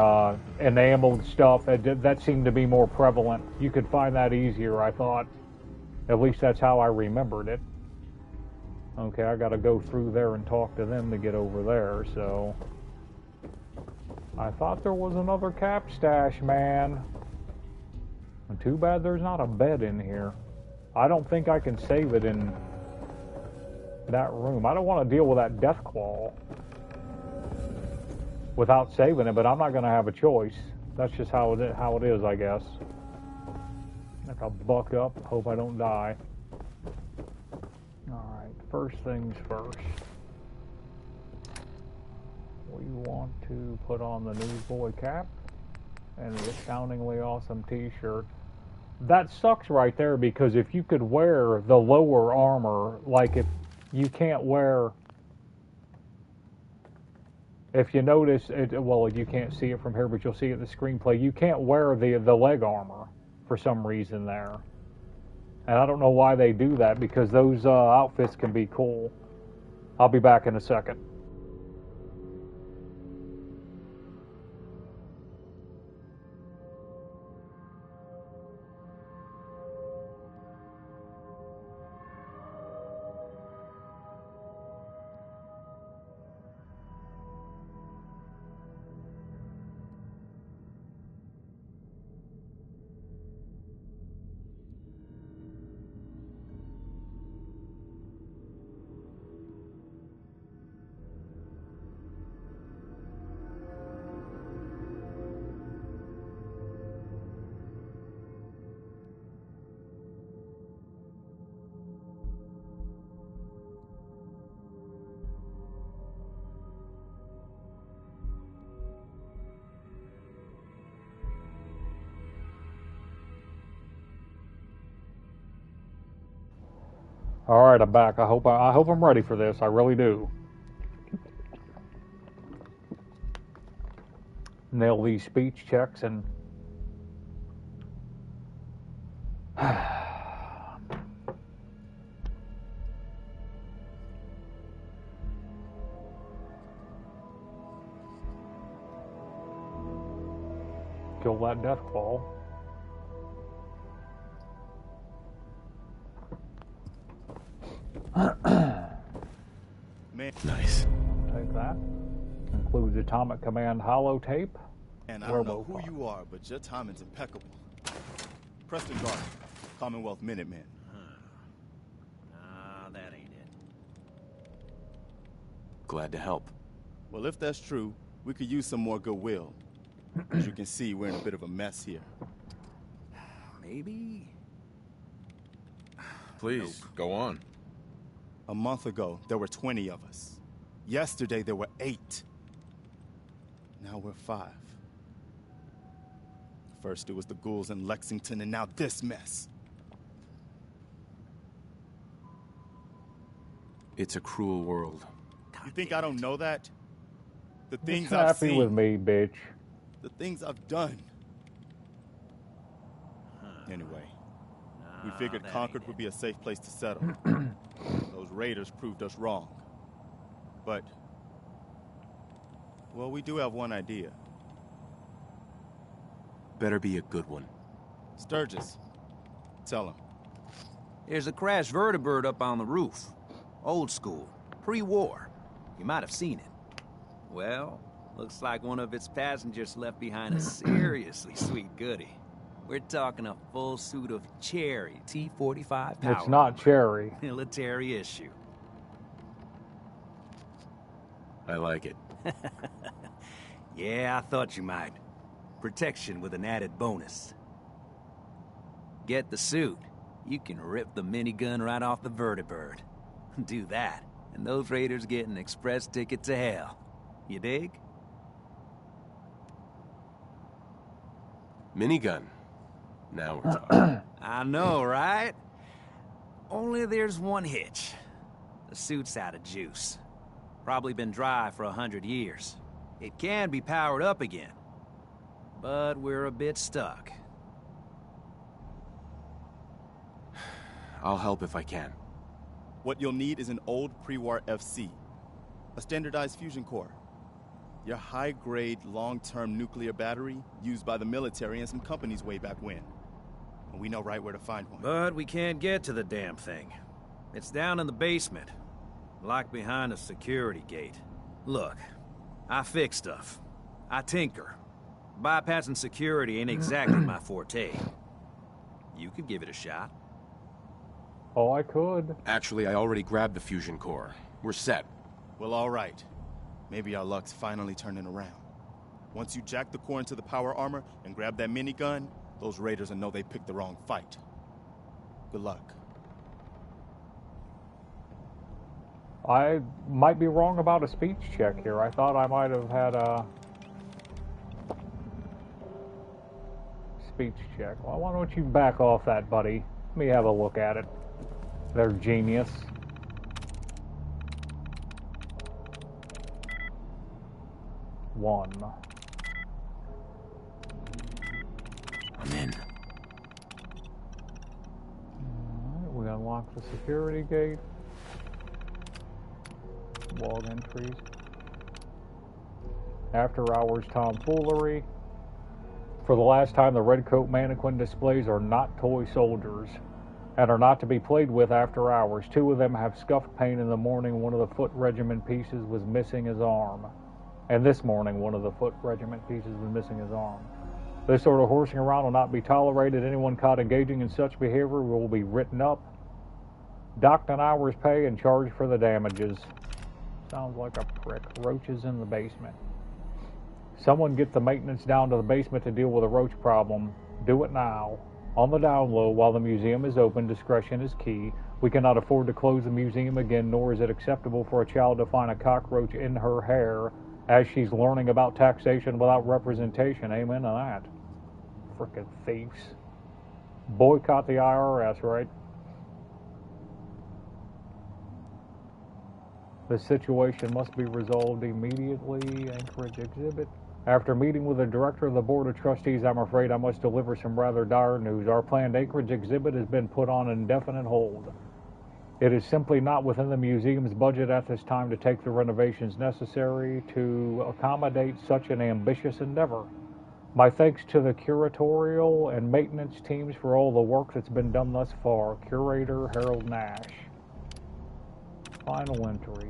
enameled stuff. That seemed to be more prevalent. You could find that easier, I thought. At least that's how I remembered it. Okay, I gotta go through there and talk to them to get over there, so... I thought there was another cap stash, man. And too bad there's not a bed in here. I don't think I can save it in that room. I don't want to deal with that death claw without saving it, but I'm not going to have a choice. That's just how it is, I guess. If I buck up, hope I don't die. Alright, first things first. We want to put on the newsboy cap and the astoundingly awesome t-shirt. That sucks right there, because if you could wear the lower armor, like if you can't wear, if you notice, well, you can't see it from here, but you'll see it in the screenplay, you can't wear the leg armor for some reason there. And I don't know why they do that, because those outfits can be cool. I'll be back in a second. All right, I'm back. I hope I'm ready for this. I really do. Nail these speech checks and kill that death claw. Nice. Take that. Includes Atomic Command holotape. And I don't know who you are, but your timing's impeccable. Preston Garden, Commonwealth Minutemen. That ain't it. Glad to help. Well, if that's true, we could use some more goodwill. As you can see, we're in a bit of a mess here. Maybe? Please, go on. A month ago, there were 20 of us. Yesterday, there were 8. Now we're 5. First, it was the ghouls in Lexington, and now this mess. It's a cruel world. You think I don't know that? The things Just I've happy seen. with me, bitch. The things I've done. Anyway, we figured Concord would be a safe place to settle. Those raiders proved us wrong. But, well, we do have one idea. Better be a good one. Sturgis, tell him. There's a crashed vertibird up on the roof. Old school, pre-war. You might have seen it. Well, looks like one of its passengers left behind a seriously sweet goodie. We're talking a full suit of Cherry T-45 power. It's not Cherry. Military issue. I like it. Yeah, I thought you might. Protection with an added bonus. Get the suit. You can rip the minigun right off the vertibird. Do that, and those raiders get an express ticket to hell. You dig? Minigun. Now we're talking. I know, right? Only there's one hitch. The suit's out of juice. Probably been dry for 100 years. It can be powered up again. But we're a bit stuck. I'll help if I can. What you'll need is an old pre-war FC, a standardized fusion core, your high-grade, long-term nuclear battery used by the military and some companies way back when. And we know right where to find one. But we can't get to the damn thing. It's down in the basement, locked behind a security gate. Look, I fix stuff. I tinker. Bypassing security ain't exactly my forte. You could give it a shot. Oh, I could. Actually, I already grabbed the fusion core. We're set. Well, all right. Maybe our luck's finally turning around. Once you jack the core into the power armor and grab that minigun, those raiders will know they picked the wrong fight. Good luck. I might be wrong about a speech check here. I thought I might have had a speech check. Well, why don't you back off that, buddy? Let me have a look at it. They're genius. One. I'm in. Alright, we unlock the security gate. Log entries. After hours tomfoolery. For the last time, the redcoat mannequin displays are not toy soldiers and are not to be played with after hours. 2 of them have scuffed paint in the morning. One of the foot regiment pieces was missing his arm. And this morning, one of the foot regiment pieces was missing his arm. This sort of horsing around will not be tolerated. Anyone caught engaging in such behavior will be written up, docked an hour's pay, and charged for the damages. Sounds like a prick. Roaches in the basement. Someone get the maintenance down to the basement to deal with a roach problem. Do it now. On the down low, while the museum is open, discretion is key. We cannot afford to close the museum again, nor is it acceptable for a child to find a cockroach in her hair as she's learning about taxation without representation. Amen to that. Frickin' thieves. Boycott the IRS, right? The situation must be resolved immediately. Anchorage exhibit. After meeting with the director of the Board of Trustees, I'm afraid I must deliver some rather dire news. Our planned Anchorage exhibit has been put on indefinite hold. It is simply not within the museum's budget at this time to take the renovations necessary to accommodate such an ambitious endeavor. My thanks to the curatorial and maintenance teams for all the work that's been done thus far. Curator Harold Nash. Final entry.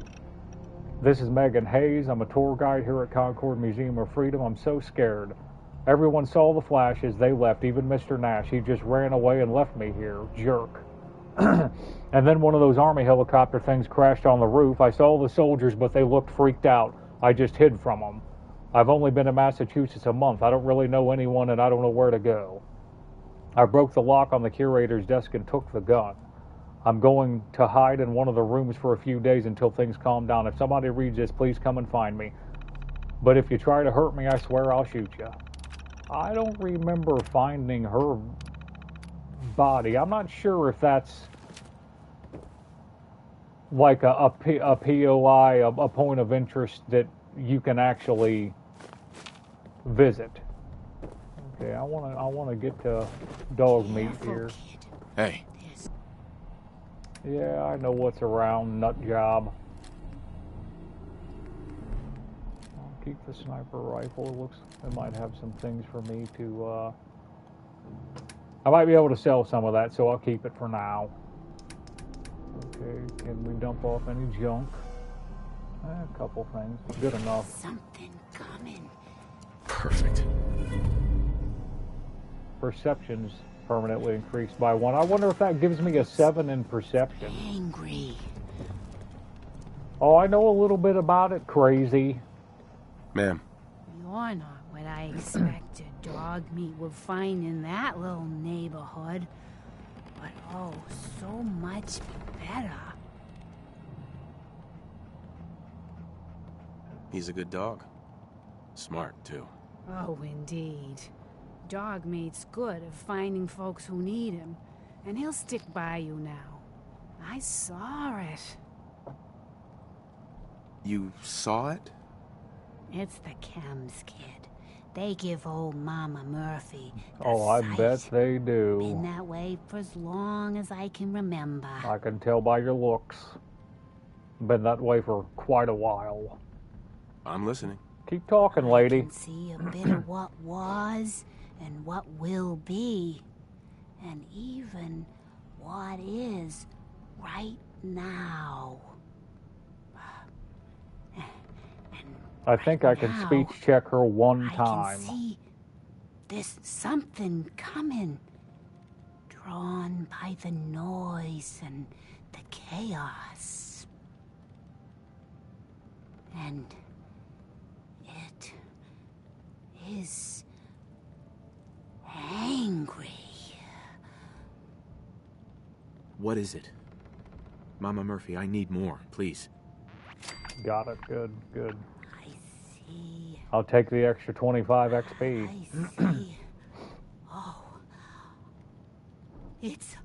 This is Megan Hayes. I'm a tour guide here at Concord Museum of Freedom. I'm so scared. Everyone saw the flashes. They left, even Mr. Nash. He just ran away and left me here. Jerk. And then one of those army helicopter things crashed on the roof. I saw the soldiers, but they looked freaked out. I just hid from them. I've only been to Massachusetts a month. I don't really know anyone, and I don't know where to go. I broke the lock on the curator's desk and took the gun. I'm going to hide in one of the rooms for a few days until things calm down. If somebody reads this, please come and find me. But if you try to hurt me, I swear I'll shoot you. I don't remember finding her body. I'm not sure if that's like a POI, a point of interest that you can actually visit. Okay, I want to get to dog meat here. Hey. Yeah, I know what's around, nut job. I'll keep the sniper rifle. It looks it might have some things for me to I might be able to sell some of that, so I'll keep it for now. Okay, can we dump off any junk? A couple things. Good enough. Something coming. Perfect. Perception's permanently increased by 1. I wonder if that gives me a 7 in perception. Angry. Oh, I know a little bit about it. Crazy. Ma'am. You're not what I expected dog meat would find in that little neighborhood. But oh, so much better. He's a good dog. Smart, too. Oh, indeed. Dog meat's good at finding folks who need him, and he'll stick by you now. I saw it. You saw it? It's the chems, kid. They give old Mama Murphy the Oh, I sight. bet they do. Been that way for as long as I can remember. I can tell by your looks. Been that way for quite a while. I'm listening. Keep talking, lady. I can see a bit of what was and what will be, and even what is right now. I think I can now, speech check her one I time. can see there's something coming, drawn by the noise and the chaos. And it is angry. What is it? Mama Murphy, I need more, please. Got it. Good, good. I see. I'll take the extra 25 XP. I see. Oh. It's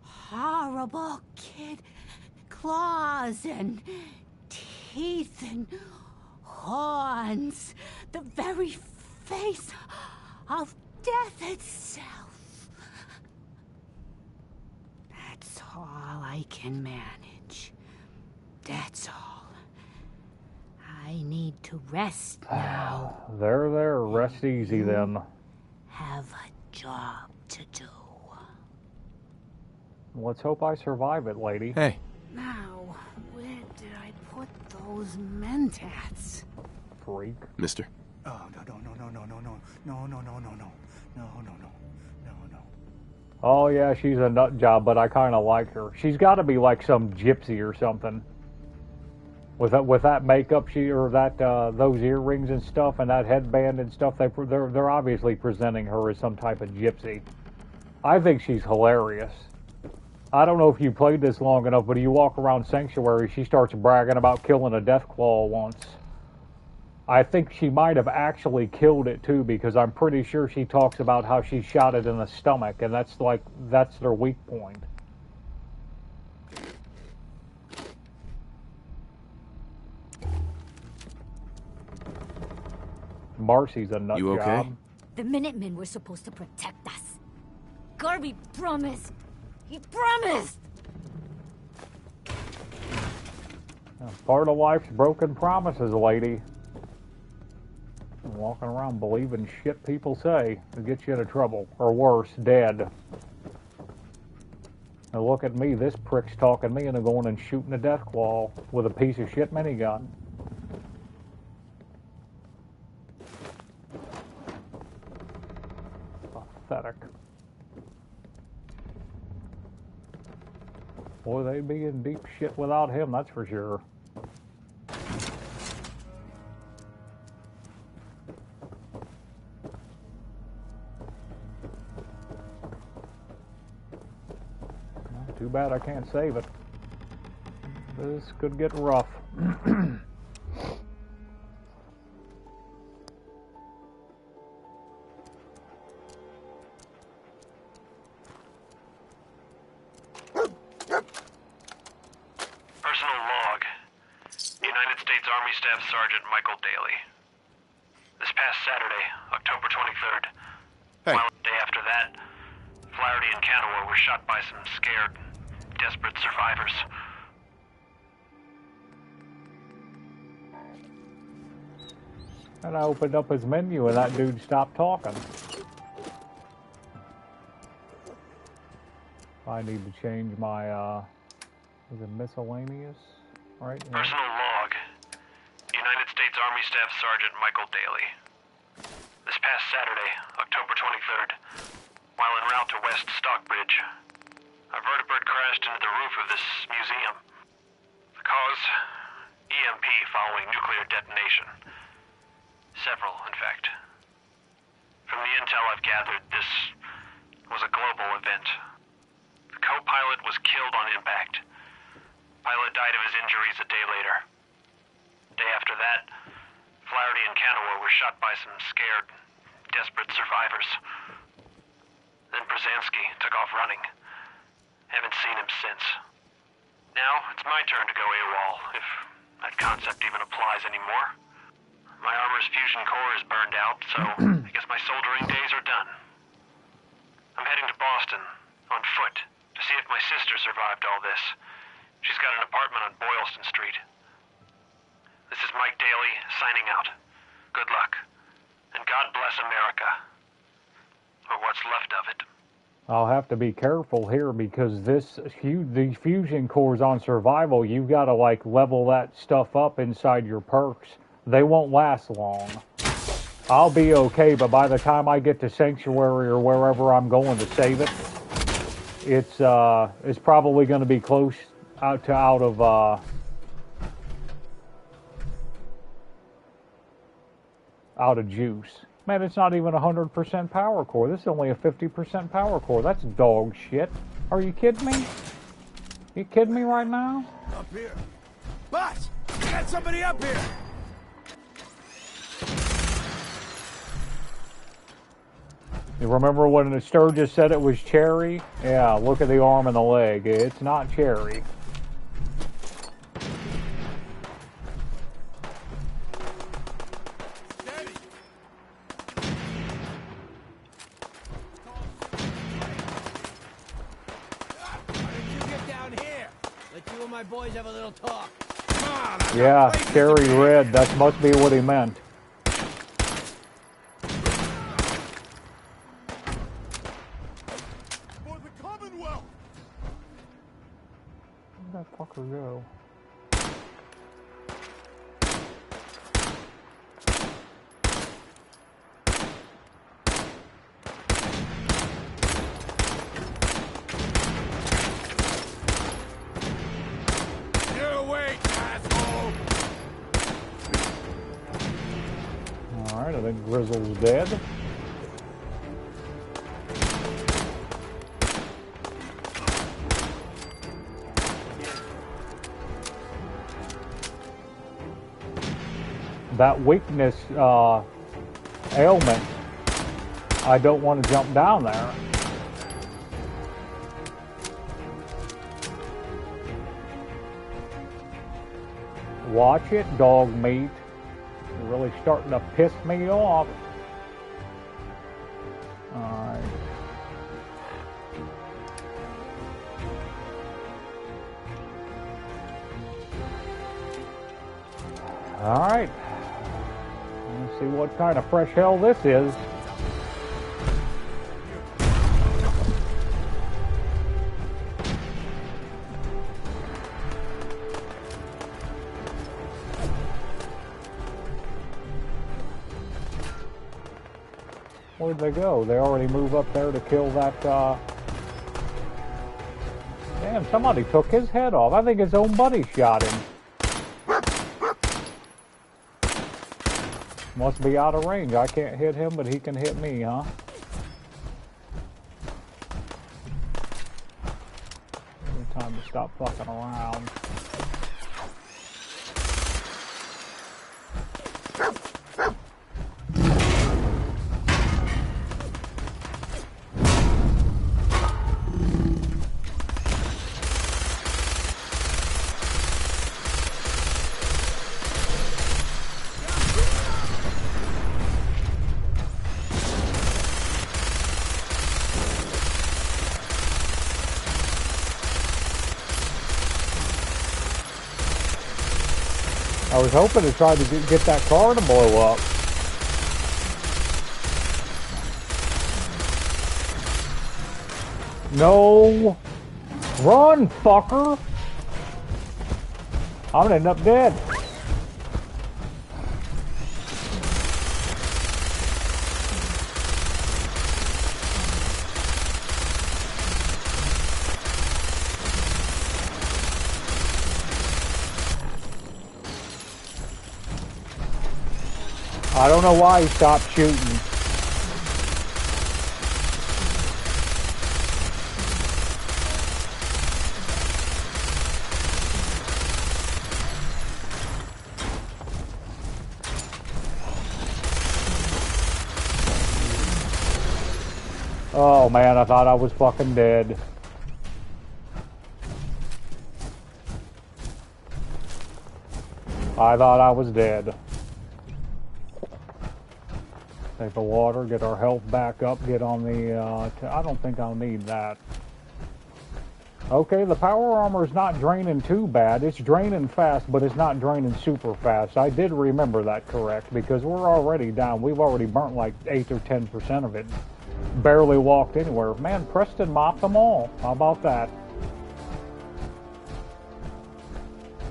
horrible, kid. Claws and teeth and horns. The very face of death itself. That's all I can manage. That's all. I need to rest now. There. Rest easy then. Have a job to do. Let's hope I survive it, lady. Hey. Now, where did I put those mentats? Freak. Mister. Oh, no. Oh yeah, she's a nut job, but I kind of like her. She's got to be like some gypsy or something. With that makeup, those earrings and stuff, and that headband and stuff, they're obviously presenting her as some type of gypsy. I think she's hilarious. I don't know if you played this long enough, but you walk around Sanctuary, she starts bragging about killing a Deathclaw once. I think she might have actually killed it too, because I'm pretty sure she talks about how she shot it in the stomach, and that's their weak point. Marcy's a nut You okay? job. The Minutemen were supposed to protect us. Garvey promised. He promised! Part of life's broken promises, lady. Walking around believing shit people say to get you into trouble. Or worse, dead. Now look at me, this prick's talking me into going and shooting a death claw with a piece of shit minigun. Pathetic. Boy, they'd be in deep shit without him, that's for sure. Well, too bad I can't save it. This could get rough. Personal log. United States Army Staff Sergeant Michael Daly. This past Saturday, October 23rd. Hey. While the day after that, Flaherty and Canaway were shot by some scared, desperate survivors. And I opened up his menu and that dude stopped talking. I need to change my, is it miscellaneous? Right? Yeah. Personal log. United States Army Staff Sergeant Michael Daly. This past Saturday, October 23rd, while en route to West Stockbridge, a vertibird crashed into the roof of this museum. The cause? EMP following nuclear detonation. Several, in fact. From the intel I've gathered, this was a global event. The co-pilot was killed on impact. Pilot died of his injuries a day later. Day after that, Flaherty and Canaway were shot by some scared, desperate survivors. Then Brzezinski took off running. Haven't seen him since. Now, it's my turn to go AWOL, if that concept even applies anymore. My armor's fusion core is burned out, so I guess my soldering days are done. I'm heading to Boston, on foot, to see if my sister survived all this. She's got an apartment on Boylston Street. This is Mike Daly, signing out. Good luck. And God bless America. Or what's left of it. I'll have to be careful here because the fusion cores on survival, you've got to like level that stuff up inside your perks. They won't last long. I'll be okay, but by the time I get to Sanctuary or wherever I'm going to save it, it's probably going to be close out of juice. Man, it's not even 100% power core. This is only a 50% power core. That's dog shit. Are you kidding me? You kidding me right now? Up here. Boss! We got somebody up here! You remember when Sturgis said it was cherry? Yeah, look at the arm and the leg. It's not cherry. Steady! Why did you get down here? Let you and my boys have a little talk. Come on! I Yeah, got places to cherry be. red. That must be what he meant. For the Commonwealth! Where'd that fucker go? Get away, asshole! Alright, I think Grizzle's dead. That weakness ailment, I don't want to jump down there. Watch it, dog meat. You're really starting to piss me off. Alright. Alright. Let's see what kind of fresh hell this is. Where'd they go? They already moved up there to kill that, Damn, somebody took his head off. I think his own buddy shot him. Must be out of range. I can't hit him, but he can hit me, huh? Time to stop fucking around. I was hoping to try to get that car to blow up. No! Run, fucker! I'm gonna end up dead. I don't know why he stopped shooting. Oh man, I thought I was fucking dead. I thought I was dead. Take the water, get our health back up, get on the, I don't think I'll need that. Okay, the power armor's not draining too bad. It's draining fast, but it's not draining super fast. I did remember that correct, because we're already down. We've already burnt like 8 or 10% of it. Barely walked anywhere. Man, Preston mopped them all. How about that?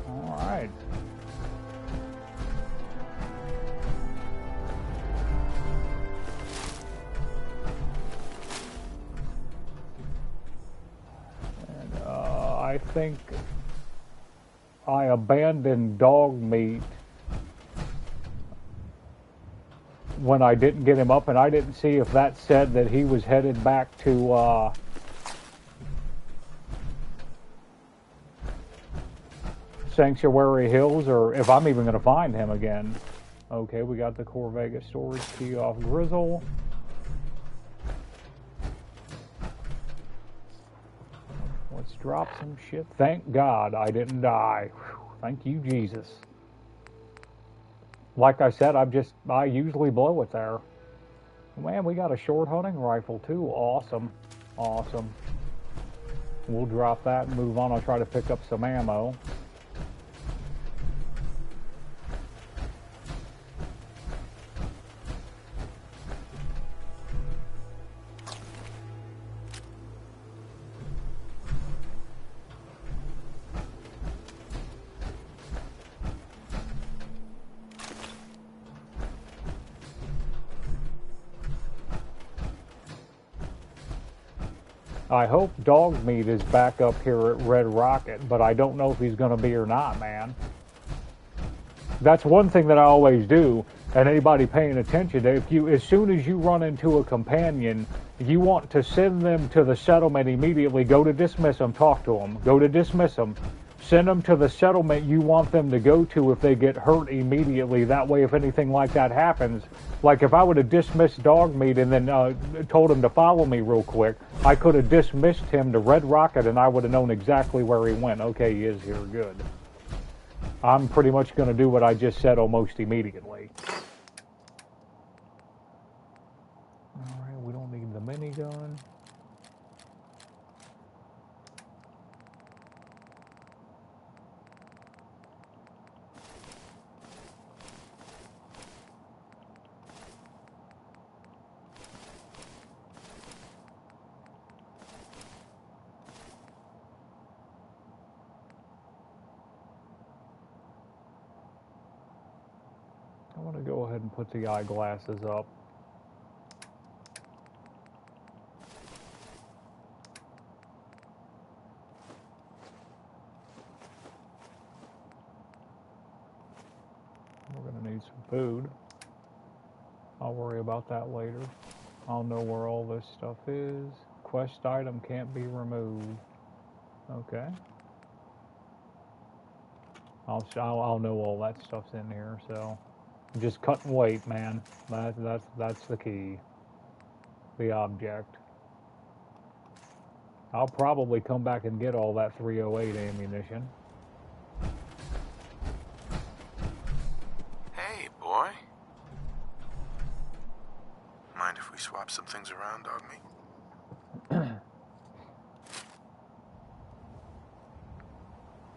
Alright. I think I abandoned dog meat when I didn't get him up, and I didn't see if that said that he was headed back to Sanctuary Hills, or if I'm even going to find him again. Okay, we got the Corvega storage key off Grizzle. Let's drop some shit. Thank God I didn't die. Whew, thank you, Jesus. Like I said, I usually blow it there. Man, we got a short hunting rifle too. Awesome. Awesome. We'll drop that and move on. I'll try to pick up some ammo. I hope dog meat is back up here at Red Rocket, but I don't know if he's going to be or not, man. That's one thing that I always do, and anybody paying attention, as soon as you run into a companion, you want to send them to the settlement immediately. Go to dismiss them, talk to them. Go to dismiss them. Send them to the settlement you want them to go to if they get hurt immediately. That way, if anything like that happens, like if I would have dismissed dog meat and then told him to follow me real quick, I could have dismissed him to Red Rocket and I would have known exactly where he went. Okay, he is here. Good. I'm pretty much going to do what I just said almost immediately. Alright, we don't need the minigun. I want to go ahead and put the eyeglasses up. We're going to need some food. I'll worry about that later. I'll know where all this stuff is. Quest item can't be removed. Okay. I'll know all that stuff's in here, so just cut and wait, man. That's the key. The object. I'll probably come back and get all that 308 ammunition. Hey, boy. Mind if we swap some things around, dog meat?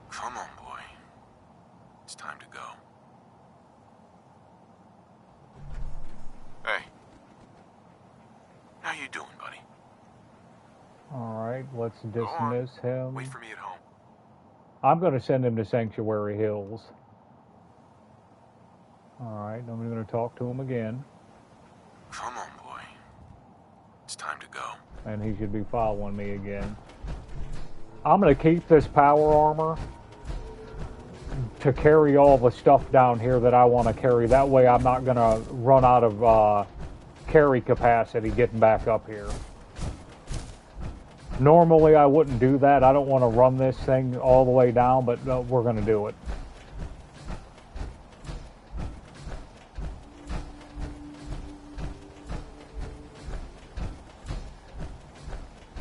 Come on, boy. It's time to go. Hey. How you doing, buddy? Alright, let's dismiss him. Wait for me at home. I'm going to send him to Sanctuary Hills. Alright, I'm going to talk to him again. Come on, boy. It's time to go. And he should be following me again. I'm going to keep this power armor to carry all the stuff down here that I want to carry. That way I'm not going to run out of carry capacity getting back up here. Normally I wouldn't do that. I don't want to run this thing all the way down, but we're going to do it.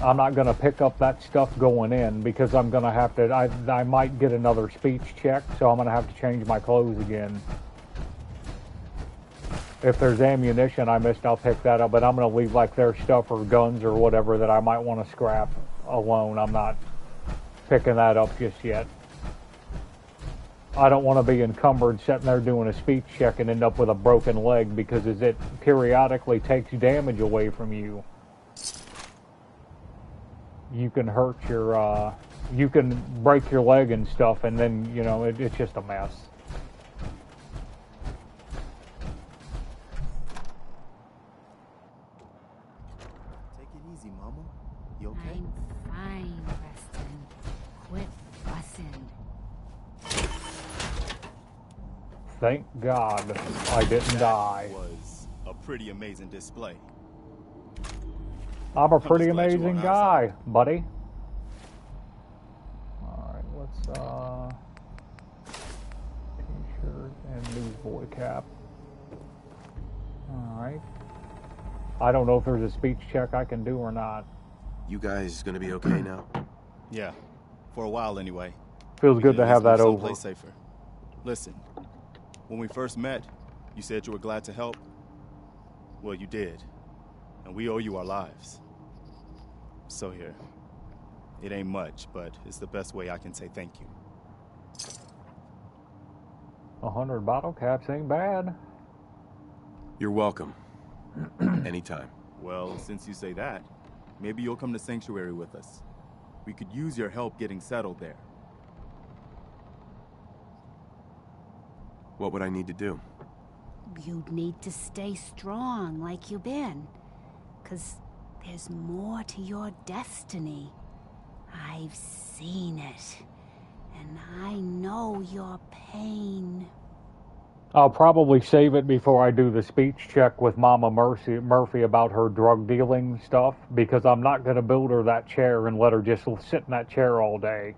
I'm not going to pick up that stuff going in because I'm going to have to, I might get another speech check, so I'm going to have to change my clothes again. If there's ammunition I missed, I'll pick that up, but I'm going to leave like their stuff or guns or whatever that I might want to scrap alone. I'm not picking that up just yet. I don't want to be encumbered sitting there doing a speech check and end up with a broken leg because it periodically takes damage away from you. You can hurt your, you can break your leg and stuff, and then, you know, it's just a mess. Take it easy, Mama. You okay? I'm fine, Preston. Quit fussing. Thank God I didn't die. That was a pretty amazing display. I'm a pretty just glad you amazing on our guy, side. buddy. Alright, let's, t-shirt and newsboy cap. Alright. I don't know if there's a speech check I can do or not. You guys gonna be okay now? Yeah, for a while anyway. Feels We good can to at have least that move over. someplace safer. Listen, when we first met, you said you were glad to help. Well, you did. And we owe you our lives. So here. It ain't much, but it's the best way I can say thank you. 100 bottle caps ain't bad. You're welcome. Anytime. Well, since you say that, maybe you'll come to Sanctuary with us. We could use your help getting settled there. What would I need to do? You'd need to stay strong like you've been. 'Cause there's more to your destiny. I've seen it. And I know your pain. I'll probably save it before I do the speech check with Mama Murphy about her drug dealing stuff, because I'm not going to build her that chair and let her just sit in that chair all day.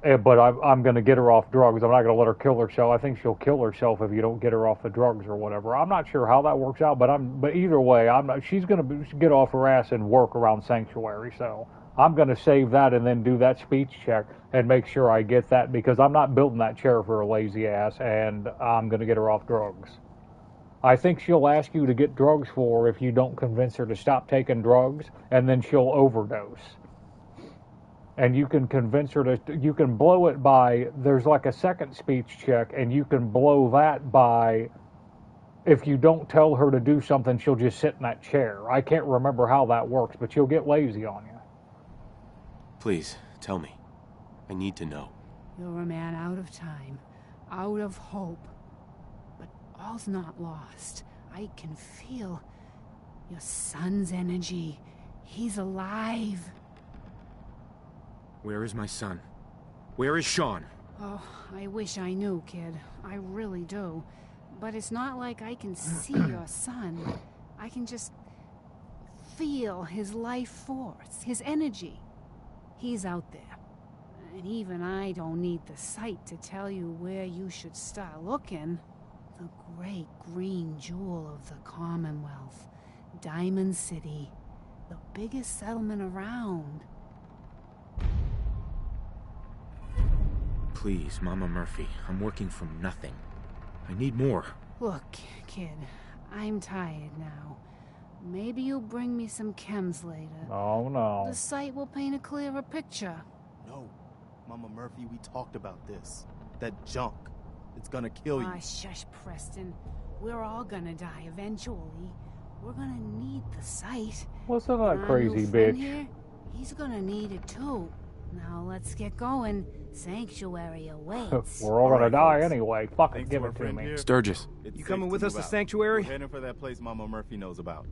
But I'm going to get her off drugs. I'm not going to let her kill herself. I think she'll kill herself if you don't get her off the drugs or whatever. I'm not sure how that works out, but either way, she's going to get off her ass and work around Sanctuary. So I'm going to save that and then do that speech check and make sure I get that, because I'm not building that chair for a lazy ass, and I'm going to get her off drugs. I think she'll ask you to get drugs for her if you don't convince her to stop taking drugs, and then she'll overdose. And you can convince her to, you can blow it by, there's like a second speech check, and you can blow that by, if you don't tell her to do something, she'll just sit in that chair. I can't remember how that works, but she'll get lazy on you. Please, tell me. I need to know. You're a man out of time, out of hope. But all's not lost. I can feel your son's energy. He's alive. Where is my son? Where is Sean? Oh, I wish I knew, kid. I really do. But it's not like I can see your son. I can just feel his life force, his energy. He's out there. And even I don't need the sight to tell you where you should start looking. The great green jewel of the Commonwealth. Diamond City. The biggest settlement around. Please, Mama Murphy. I'm working from nothing. I need more. Look, kid. I'm tired now. Maybe you'll bring me some chems later. Oh, no. The sight will paint a clearer picture. No. Mama Murphy, we talked about this. That junk. It's gonna kill you. Ah, shush, Preston. We're all gonna die eventually. We're gonna need the sight. Listen to that Our crazy new friend bitch. Here, he's gonna need it too. Now let's get going. Sanctuary awaits. We're all gonna die folks. anyway. Fucking Thanks give to our it to friend me. here. Sturgis. It's You safe coming to with us move to out. Sanctuary? We're heading for that place Mama Murphy knows about.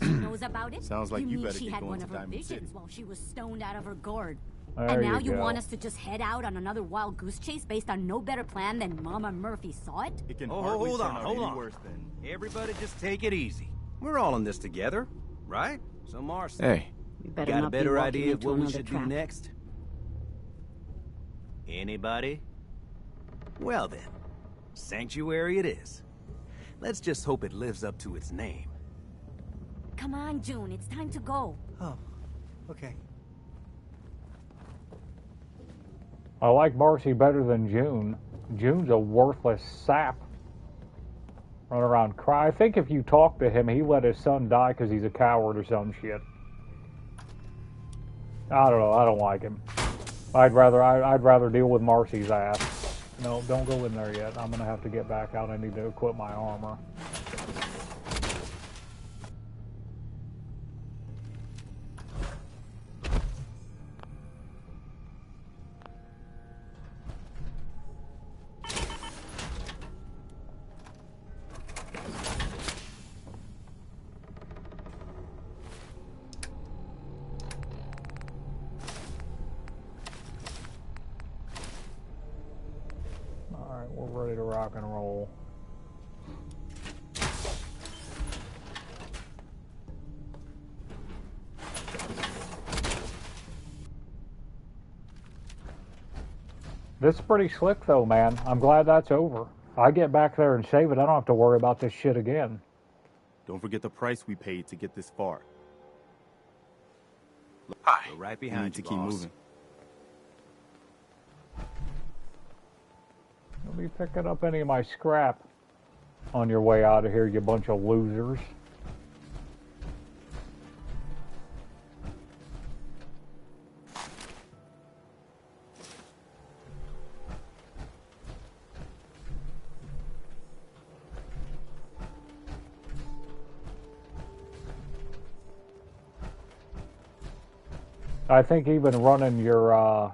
She knows about it? Sounds like you mean better she get had going one to of her Diamond visions City. while she was stoned out of her gourd. There And now you go. want us to just head out on another wild goose chase based on no better plan than Mama Murphy saw it? It can Oh, hardly hold turn on, out hold any on. worse than... Everybody just take it easy. We're all in this together, right? So, Marcy, Hey. You you better got a not be better walking idea of into what we another should trap. do next? Anybody? Well then, Sanctuary it is. Let's just hope it lives up to its name. Come on, June, it's time to go. Oh, okay. I like Marcy better than June. June's a worthless sap. Run around cry. I think if you talk to him, he let his son die because he's a coward or some shit. I don't know. I don't like him. I'd rather deal with Marcy's ass. No, don't go in there yet. I'm gonna have to get back out. I need to equip my armor. Alright, we're ready to rock and roll. This is pretty slick though, man. I'm glad that's over. I get back there and save it. I don't have to worry about this shit again. Don't forget the price we paid to get this far. Hi. We're right We behind need to you, keep boss. moving. Don't be picking up any of my scrap on your way out of here, you bunch of losers. I think even running your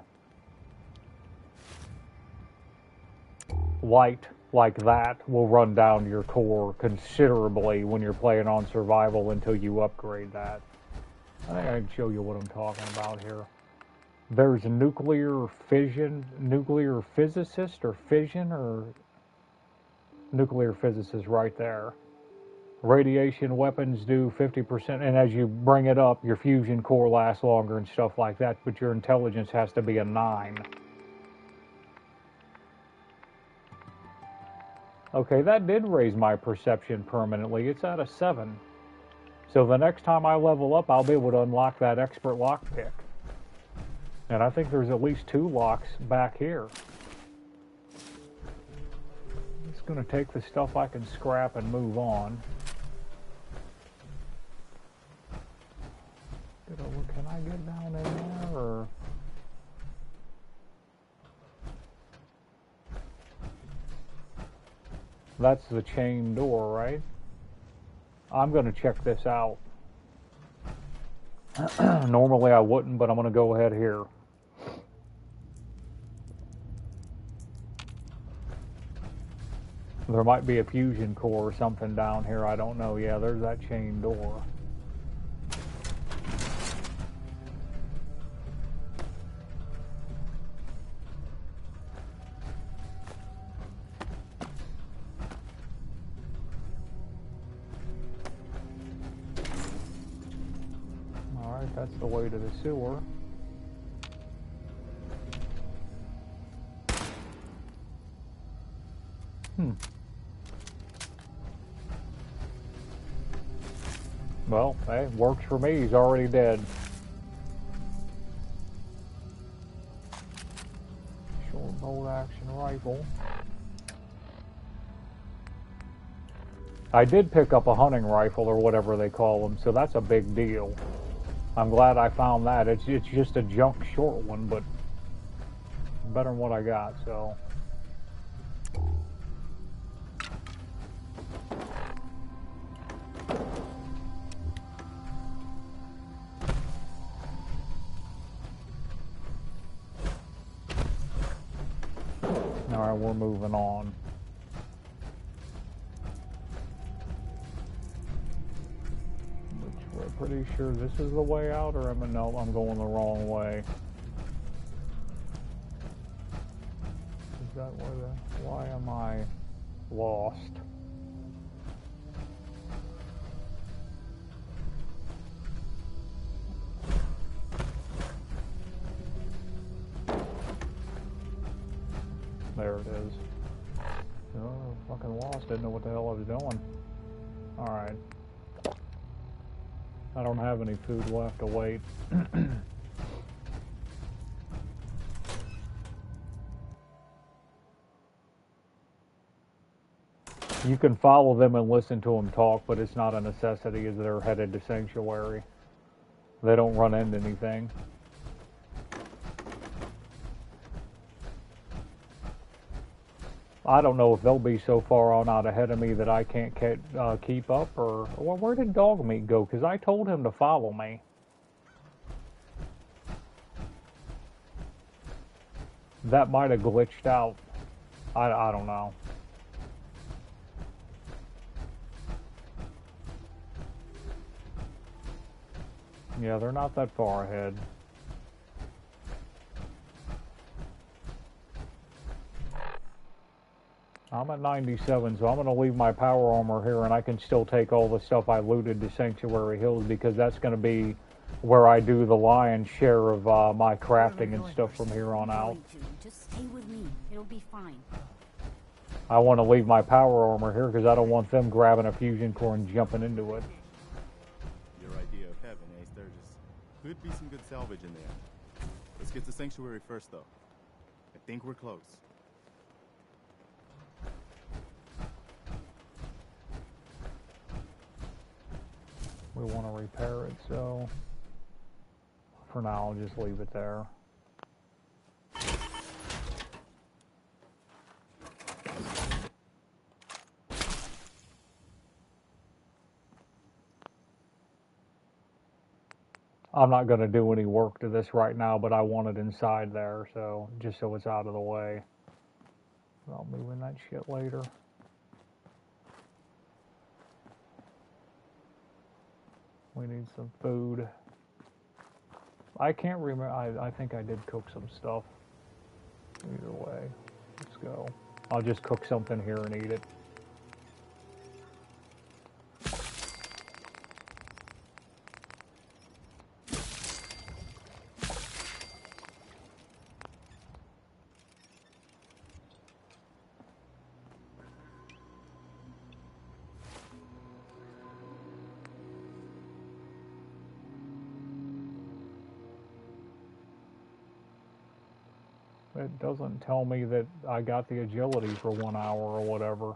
light like that will run down your core considerably when you're playing on survival until you upgrade that. I think I can show you what I'm talking about here. There's nuclear fission, nuclear physicist or fission or nuclear physicist right there. Radiation weapons do 50%, and as you bring it up, your fusion core lasts longer and stuff like that, but your intelligence has to be a 9. Okay, that did raise my perception permanently. It's at a 7. So the next time I level up, I'll be able to unlock that expert lockpick. And I think there's at least 2 locks back here. I'm just gonna take the stuff I can scrap and move on. Can I get down in there, or... That's the chain door, right? I'm gonna check this out. Normally I wouldn't, but I'm gonna go ahead here. There might be a fusion core or something down here, I don't know. Yeah, there's that chain door. Alright, that's the way to the sewer. Well, hey, works for me. He's already dead. Short bolt action rifle. I did pick up a hunting rifle or whatever they call them, so that's a big deal. I'm glad I found that. It's just a junk short one, but better than what I got, so... Alright, we're moving on. Which we're pretty sure this is the way out, or no, I'm going the wrong way. Is that why am I lost? There it is. Oh, fucking lost. Didn't know what the hell I was doing. Alright. I don't have any food left to wait. You can follow them and listen to them talk, but it's not a necessity as they're headed to Sanctuary. They don't run into anything. I don't know if they'll be so far on out ahead of me that I can't keep up, or... Well, where did Dogmeat go? Because I told him to follow me. That might have glitched out. I don't know. Yeah, they're not that far ahead. I'm at 97, so I'm going to leave my power armor here, and I can still take all the stuff I looted to Sanctuary Hills, because that's going to be where I do the lion's share of my crafting and stuff from here on out. Just stay with me. It'll be fine. I want to leave my power armor here, because I don't want them grabbing a fusion core and jumping into it. Your idea of heaven, eh, Sturgis? Could be some good salvage in there. Let's get to Sanctuary first, though. I think we're close. We want to repair it, so for now I'll just leave it there. I'm not going to do any work to this right now, but I want it inside there, so just so it's out of the way. I'll move in that shit later. We need some food. I can't remember. I think I did cook some stuff. Either way, let's go. I'll just cook something here and eat it. It doesn't tell me that I got the agility for 1 hour or whatever.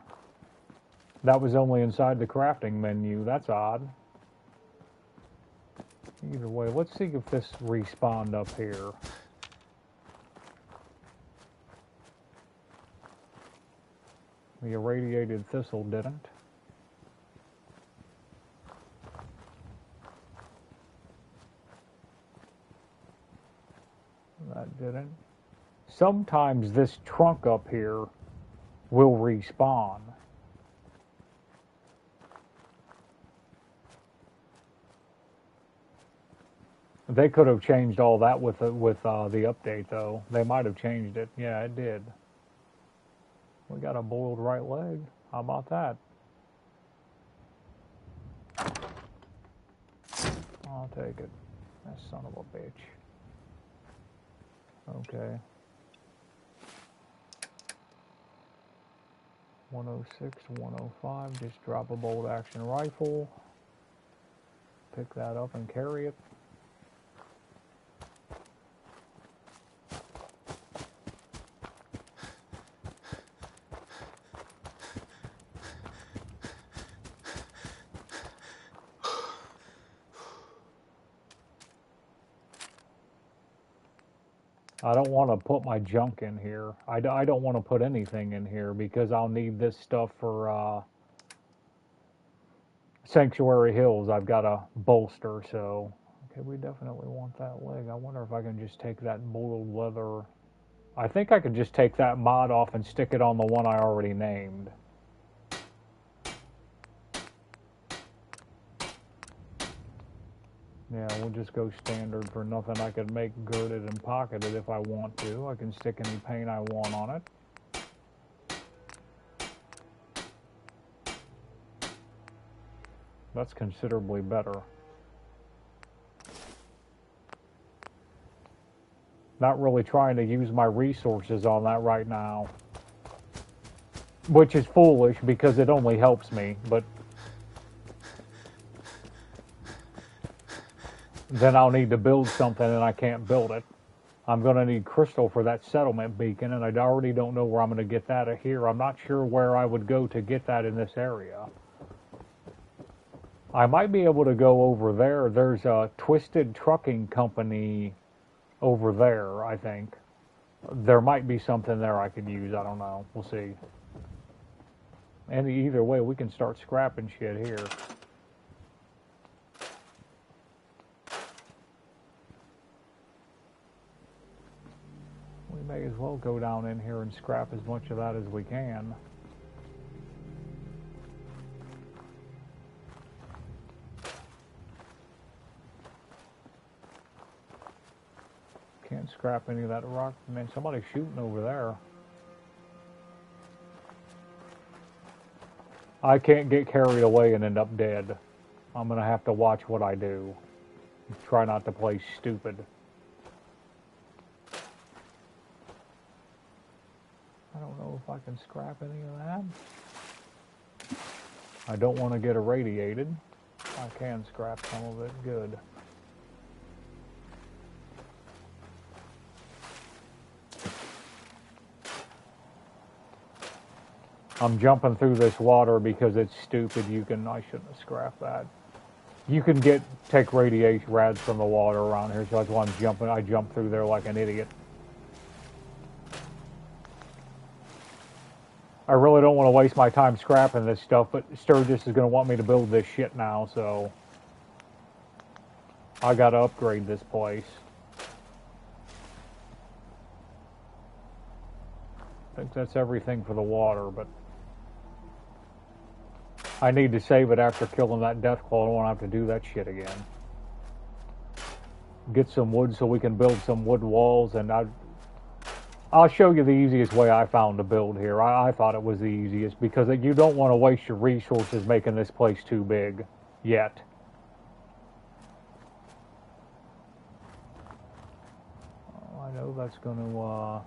That was only inside the crafting menu. That's odd. Either way, let's see if this respawned up here. The irradiated thistle didn't. That didn't. Sometimes this trunk up here will respawn. They could have changed all that with the update, though. They might have changed it. Yeah, it did. We got a boiled right leg. How about that? I'll take it. That son of a bitch. Okay. 106, 105. Just drop a bolt action rifle. Pick that up and carry it. I don't want to put my junk in here. I don't want to put anything in here because I'll need this stuff for Sanctuary Hills. I've got a bolster, so... Okay, we definitely want that leg. I wonder if I can just take that boiled leather... I think I could just take that mod off and stick it on the one I already named. Yeah, we'll just go standard for nothing. I could make girded and pocketed if I want to. I can stick any paint I want on it. That's considerably better. Not really trying to use my resources on that right now. Which is foolish because it only helps me, but... then I'll need to build something and I can't build it. I'm going to need crystal for that settlement beacon, and I already don't know where I'm going to get that here. I'm not sure where I would go to get that in this area. I might be able to go over there. There's a Twisted Trucking Company over there, I think. There might be something there I could use. I don't know. We'll see. And either way, we can start scrapping shit here. We may as well go down in here and scrap as much of that as we can. Can't scrap any of that rock. Man, somebody's shooting over there. I can't get carried away and end up dead. I'm gonna have to watch what I do. Try not to play stupid. I don't know if I can scrap any of that. I don't want to get irradiated. I can scrap some of it. Good. I'm jumping through this water because it's stupid. I shouldn't have scrapped that. You can take radiation rads from the water around here, so that's why I'm jumping. I jump through there like an idiot. I really don't want to waste my time scrapping this stuff, but Sturgis is going to want me to build this shit now, so I got to upgrade this place. I think that's everything for the water, but I need to save it after killing that Deathclaw. I don't want to have to do that shit again. Get some wood so we can build some wood walls, and I'll show you the easiest way I found to build here. I thought it was the easiest because you don't want to waste your resources making this place too big yet. Oh, I know that's going to...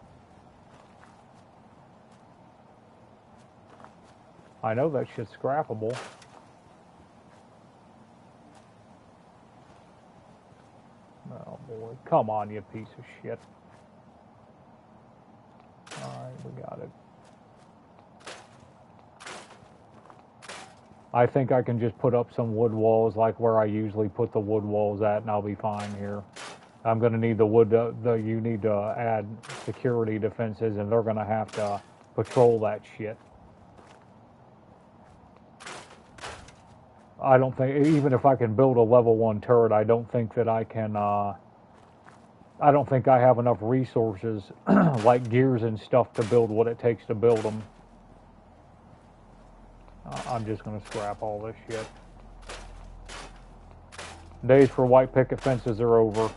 I know that shit's scrappable. Oh boy, come on, you piece of shit. Got it. I think I can just put up some wood walls like where I usually put the wood walls at, and I'll be fine here. I'm going to need the wood, you need to add security defenses, and they're going to have to patrol that shit. I don't think, even if I can build a level 1 turret, I don't think that I can, I don't think I have enough resources, like gears and stuff, to build what it takes to build them. I'm just going to scrap all this shit. Days for white picket fences are over.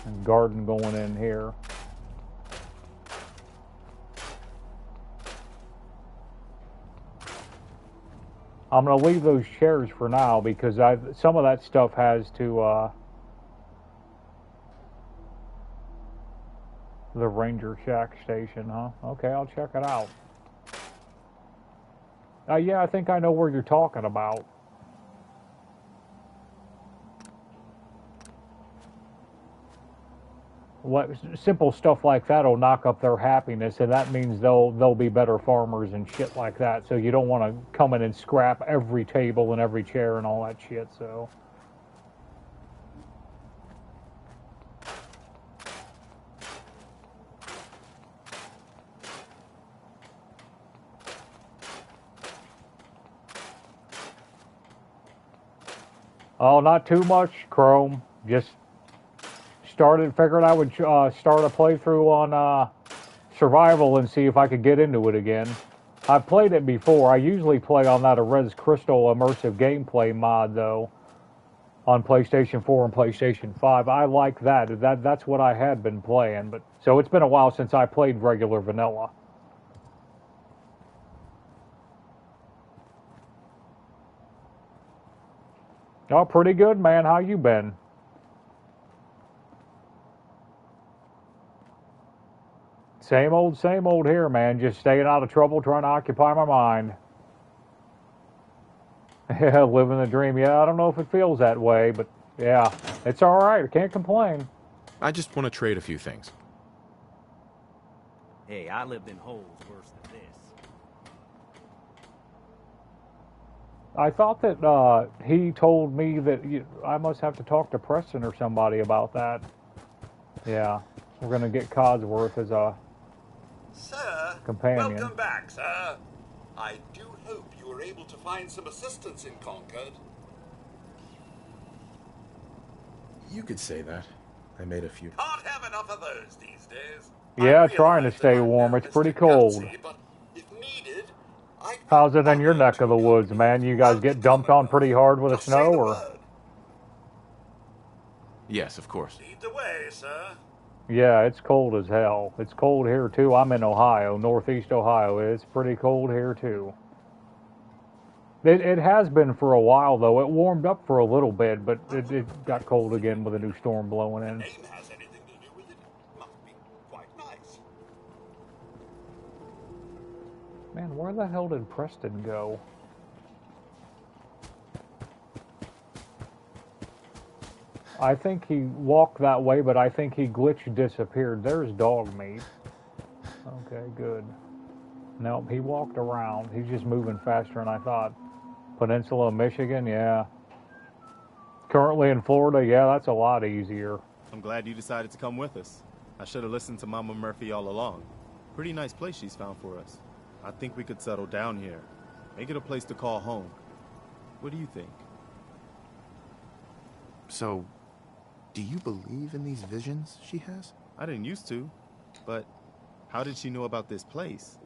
And garden going in here. I'm going to leave those chairs for now because some of that stuff has to, the Ranger Shack station, huh? Okay, I'll check it out. Yeah, I think I know where you're talking about. Simple stuff like that will knock up their happiness, and that means they'll be better farmers and shit like that. So you don't want to come in and scrap every table and every chair and all that shit. So. Oh, not too much, Chrome. Just figured I would start a playthrough on survival and see if I could get into it again. I've played it before. I usually play on that Res Crystal immersive gameplay mod, though, on PlayStation 4 and PlayStation 5. I like that. That's what I had been playing. But so it's been a while since I played regular vanilla. Oh, pretty good, man. How you been? Same old here, man. Just staying out of trouble, trying to occupy my mind. Yeah, living the dream. Yeah, I don't know if it feels that way, but yeah, it's all right. I can't complain. I just want to trade a few things. Hey, I lived in holes worse than this. I thought that he told me that I must have to talk to Preston or somebody about that. Yeah, we're going to get Codsworth as a companion. Welcome back, sir. I do hope you were able to find some assistance in Concord. You could say that. I made a few. Can't have enough of those these days. Yeah, trying to stay warm. It's pretty cold. But if needed, how's it in your neck of the woods, man? You guys get dumped on pretty hard with the snow, or? Yes, of course. Lead the way, sir. Yeah, it's cold as hell. It's cold here, too. I'm in Ohio, northeast Ohio. It's pretty cold here, too. It has been for a while, though. It warmed up for a little bit, but it got cold again with a new storm blowing in. Name has anything to do with it. Must be quite nice. Man, where the hell did Preston go? I think he walked that way, but I think he glitched disappeared. There's dog meat. Okay, good. Nope, he walked around. He's just moving faster than I thought. Peninsula of Michigan, yeah. Currently in Florida, yeah, that's a lot easier. I'm glad you decided to come with us. I should have listened to Mama Murphy all along. Pretty nice place she's found for us. I think we could settle down here. Make it a place to call home. What do you think? So, do you believe in these visions she has? I didn't used to, but how did she know about this place?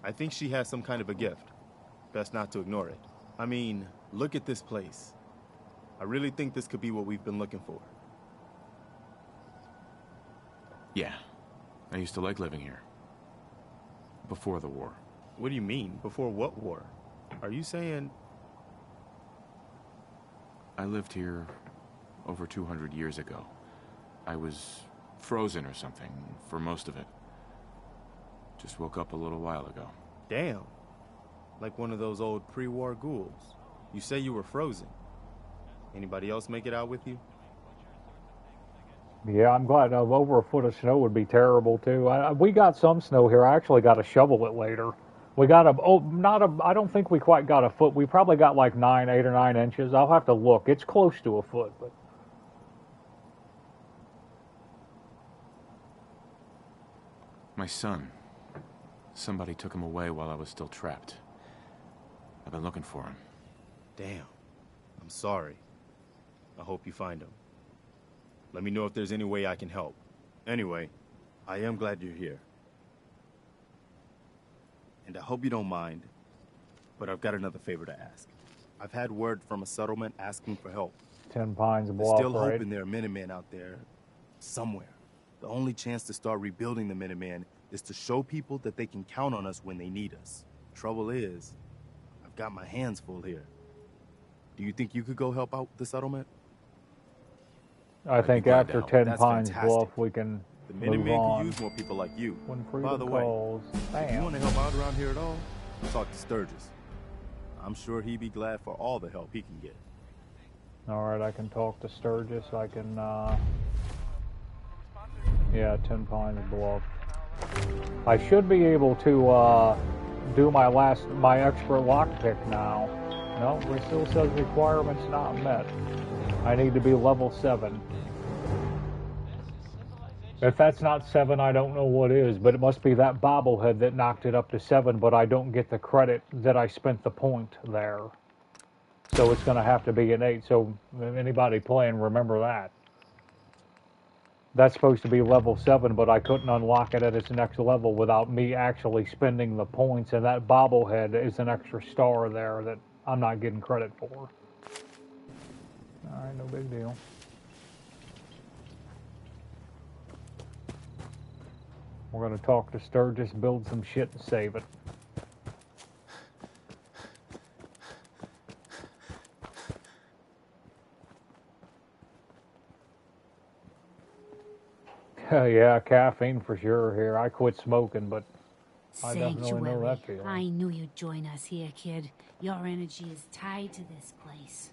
I think she has some kind of a gift. Best not to ignore it. I mean, look at this place. I really think this could be what we've been looking for. Yeah, I used to like living here. Before the war. What do you mean? Before what war? Are you saying... I lived here over 200 years ago. I was frozen or something for most of it. Just woke up a little while ago. Damn. Like one of those old pre-war ghouls. You say you were frozen. Anybody else make it out with you? Yeah, I'm glad. Over a foot of snow would be terrible too. We got some snow here. I actually got to shovel it later. We got I don't think we quite got a foot. We probably got like 8 or 9 inches. I'll have to look. It's close to a foot, but. My son. Somebody took him away while I was still trapped. I've been looking for him. Damn. I'm sorry. I hope you find him. Let me know if there's any way I can help. Anyway, I am glad you're here. And I hope you don't mind, but I've got another favor to ask. I've had word from a settlement asking for help. 10 Pines They're Bluff, still right? hoping there are Minutemen out there somewhere. The only chance to start rebuilding the Minutemen is to show people that they can count on us when they need us. Trouble is, I've got my hands full here. Do you think you could go help out the settlement? I think after 10 That's Pines fantastic. Bluff, we can The move Minutemen on. could use more people like you. When By freedom the way, calls. if you Bam. want to help out around here at all, talk to Sturgis. I'm sure he'd be glad for all the help he can get. All right, I can talk to Sturgis. I can, yeah, 10 Pines Bluff. I should be able to do my expert lockpick now. No, it still says requirements not met. I need to be level 7. If that's not 7, I don't know what is, but it must be that bobblehead that knocked it up to 7, but I don't get the credit that I spent the point there. So it's going to have to be an 8, so anybody playing, remember that. That's supposed to be level 7, but I couldn't unlock it at its next level without me actually spending the points, and that bobblehead is an extra star there that I'm not getting credit for. Alright, no big deal. We're going to talk to Sturgis, build some shit, and save it. Yeah, caffeine for sure here. I quit smoking, but I definitely know that feeling. I knew you'd join us here, kid. Your energy is tied to this place.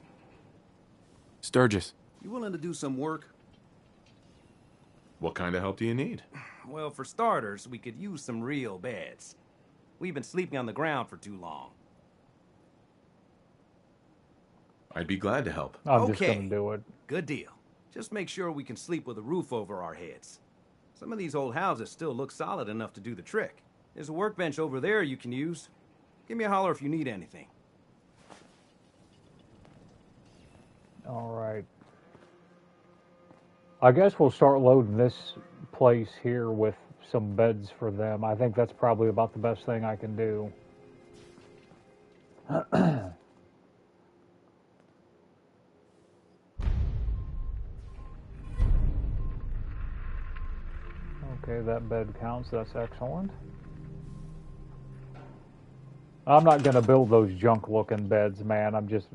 Sturgis. You willing to do some work? What kind of help do you need? Well, for starters, we could use some real beds. We've been sleeping on the ground for too long. I'd be glad to help. I'm just going to do it. Good deal. Just make sure we can sleep with a roof over our heads. Some of these old houses still look solid enough to do the trick. There's a workbench over there you can use. Give me a holler if you need anything. All right. I guess we'll start loading this place here with some beds for them. I think that's probably about the best thing I can do. Okay, that bed counts. That's excellent. I'm not going to build those junk-looking beds, man. I'm just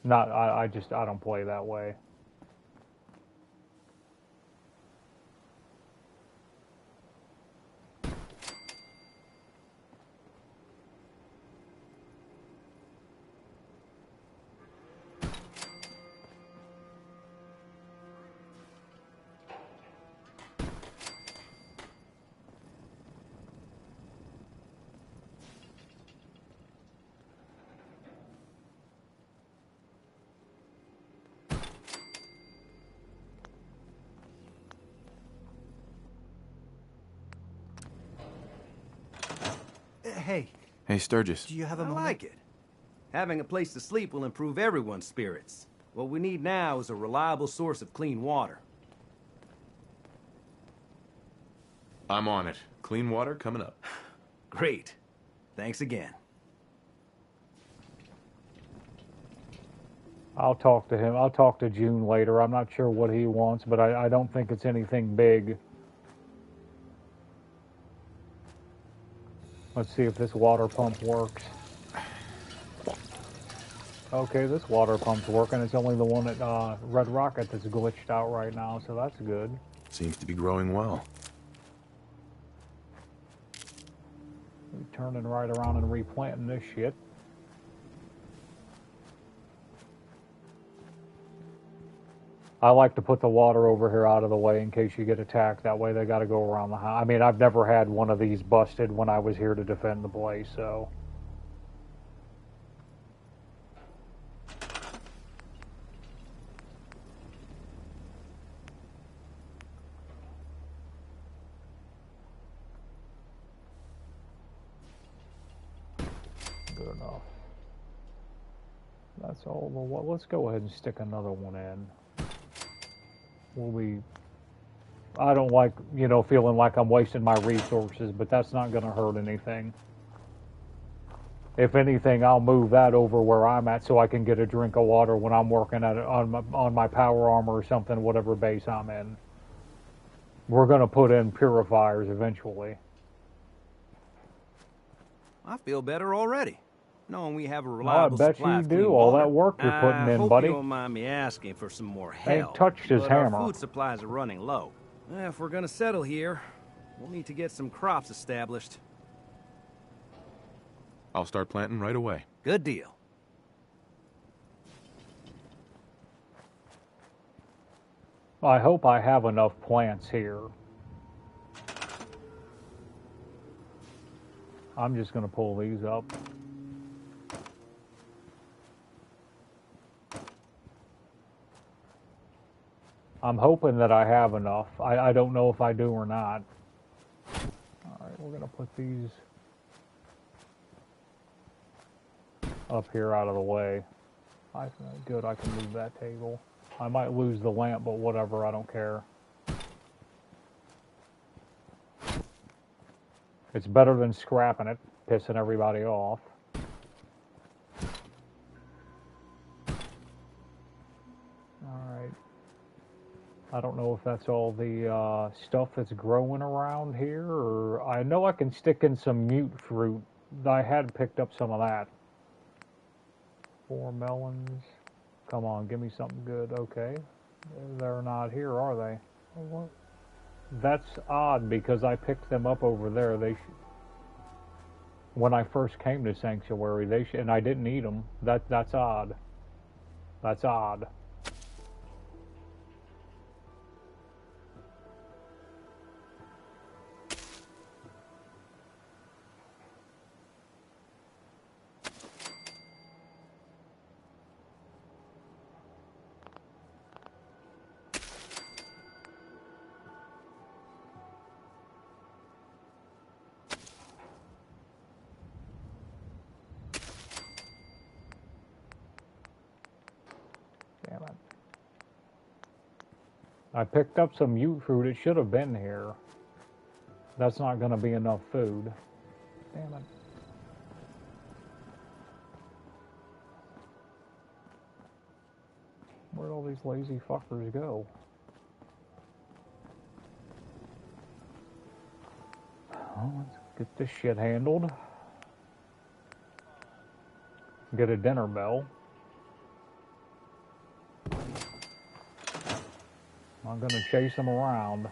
not. I don't play that way. Hey. Hey, Sturgis. Do you have a I moment? like it. Having a place to sleep will improve everyone's spirits. What we need now is a reliable source of clean water. I'm on it. Clean water coming up. Great. Thanks again. I'll talk to him. I'll talk to June later. I'm not sure what he wants, but I don't think it's anything big. Let's see if this water pump works. Okay, this water pump's working. It's only the one at Red Rocket that's glitched out right now, so that's good. Seems to be growing well. We're turning right around and replanting this shit. I like to put the water over here out of the way in case you get attacked. That way they got to go around the house. I mean, I've never had one of these busted when I was here to defend the place, so... Good enough. That's all. Well, let's go ahead and stick another one in. I don't like, feeling like I'm wasting my resources, but that's not going to hurt anything. If anything, I'll move that over where I'm at so I can get a drink of water when I'm working at it on my power armor or something, whatever base I'm in. We're going to put in purifiers eventually. I feel better already, knowing we have a reliable I bet supply you of do. clean All water. that work you're putting in, Hope buddy. you don't mind me asking for some more help. Ain't touched his but hammer. Our food supplies are running low. If we're gonna settle here, we'll need to get some crops established. I'll start planting right away. Good deal. I hope I have enough plants here. I'm just going to pull these up. I'm hoping that I have enough. I don't know if I do or not. Alright, we're going to put these up here out of the way. Good, I can move that table. I might lose the lamp, but whatever, I don't care. It's better than scrapping it, pissing everybody off. Alright. I don't know if that's all the stuff that's growing around here, or... I know I can stick in some mute fruit. I had picked up some of that. 4 melons. Come on, give me something good. Okay. They're not here, are they? What? That's odd, because I picked them up over there. When I first came to Sanctuary, and I didn't eat them. That's odd. That's odd. Damn it. I picked up some mute fruit. It should have been here. That's not going to be enough food. Damn it. Where'd all these lazy fuckers go? Well, let's get this shit handled. Get a dinner bell. I'm going to chase them around.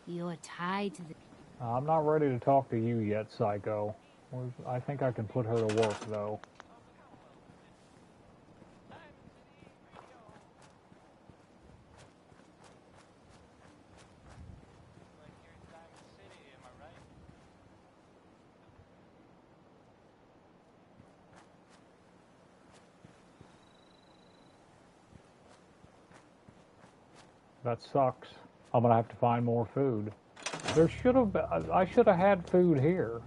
You're tied to the... I'm not ready to talk to you yet, Psycho. I think I can put her to work, though. That sucks. I'm gonna have to find more food. There should have been, I should have had food here.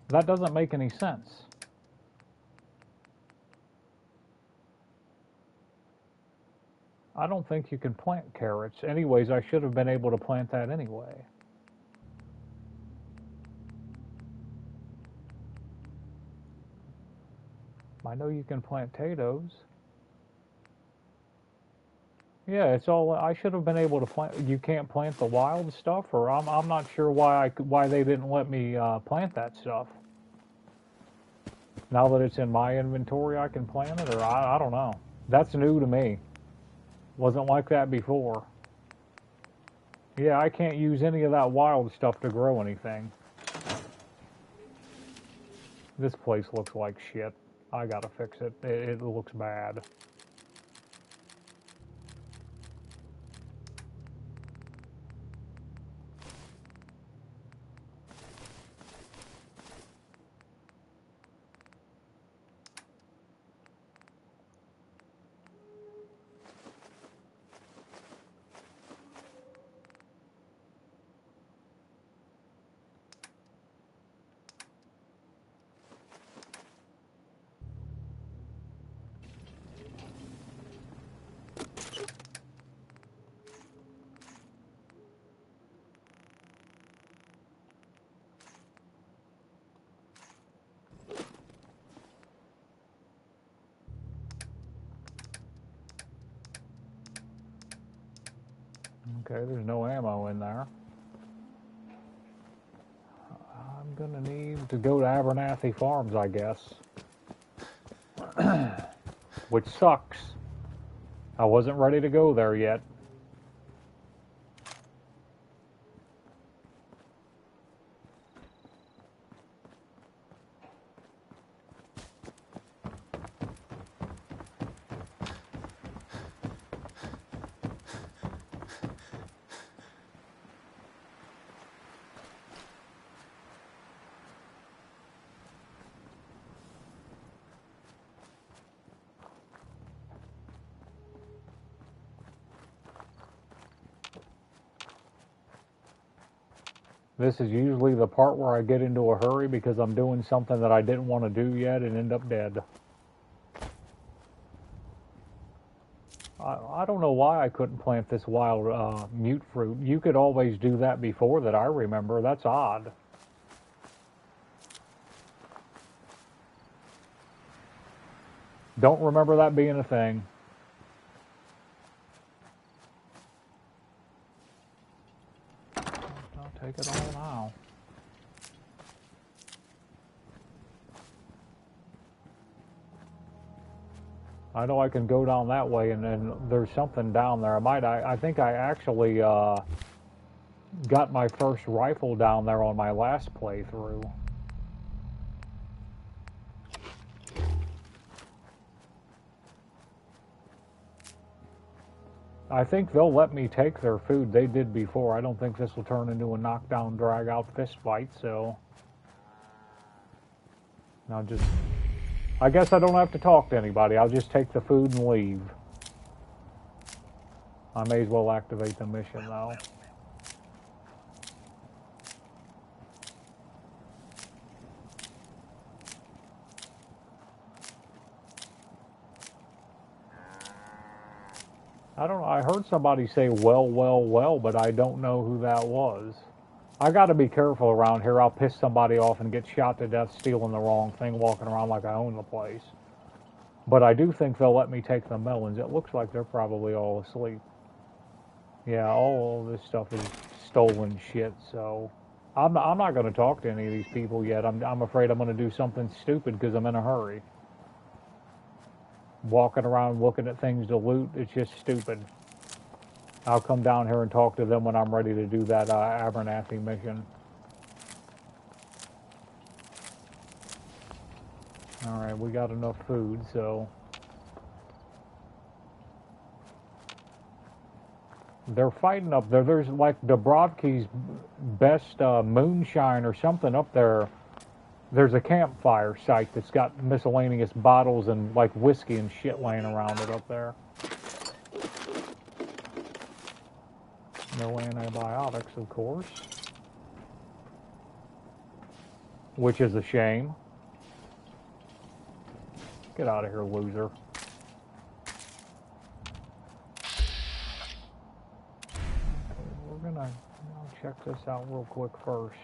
That doesn't make any sense. I don't think you can plant carrots. Anyways, I should have been able to plant that anyway. I know you can plant potatoes. Yeah, it's all. I should have been able to plant. You can't plant the wild stuff, or I'm not sure why they didn't let me plant that stuff. Now that it's in my inventory, I can plant it, or I don't know. That's new to me. Wasn't like that before. Yeah, I can't use any of that wild stuff to grow anything. This place looks like shit. I gotta fix it. It looks bad. Okay, there's no ammo in there. I'm gonna need to go to Abernathy Farms, I guess. Which sucks. I wasn't ready to go there yet. This is usually the part where I get into a hurry because I'm doing something that I didn't want to do yet and end up dead. I don't know why I couldn't plant this wild mute fruit. You could always do that before that I remember. That's odd. Don't remember that being a thing. I'll take it all now. I know I can go down that way, and there's something down there. I think I actually got my first rifle down there on my last playthrough. I think they'll let me take their food. They did before. I don't think this will turn into a knockdown, drag-out fist fight, so... I'll just... I guess I don't have to talk to anybody. I'll just take the food and leave. I may as well activate the mission, though. I don't know. I heard somebody say, well, but I don't know who that was. I got to be careful around here. I'll piss somebody off and get shot to death stealing the wrong thing, walking around like I own the place. But I do think they'll let me take the melons. It looks like they're probably all asleep. Yeah, all this stuff is stolen shit, so... I'm not going to talk to any of these people yet. I'm afraid I'm going to do something stupid because I'm in a hurry. Walking around looking at things to loot, it's just stupid. I'll come down here and talk to them when I'm ready to do that Abernathy mission. Alright, we got enough food, so... They're fighting up there. There's like Dubrovki's best moonshine or something up there. There's a campfire site that's got miscellaneous bottles and like whiskey and shit laying around it up there. No antibiotics, of course. Which is a shame. Get out of here, loser. We're gonna check this out real quick first.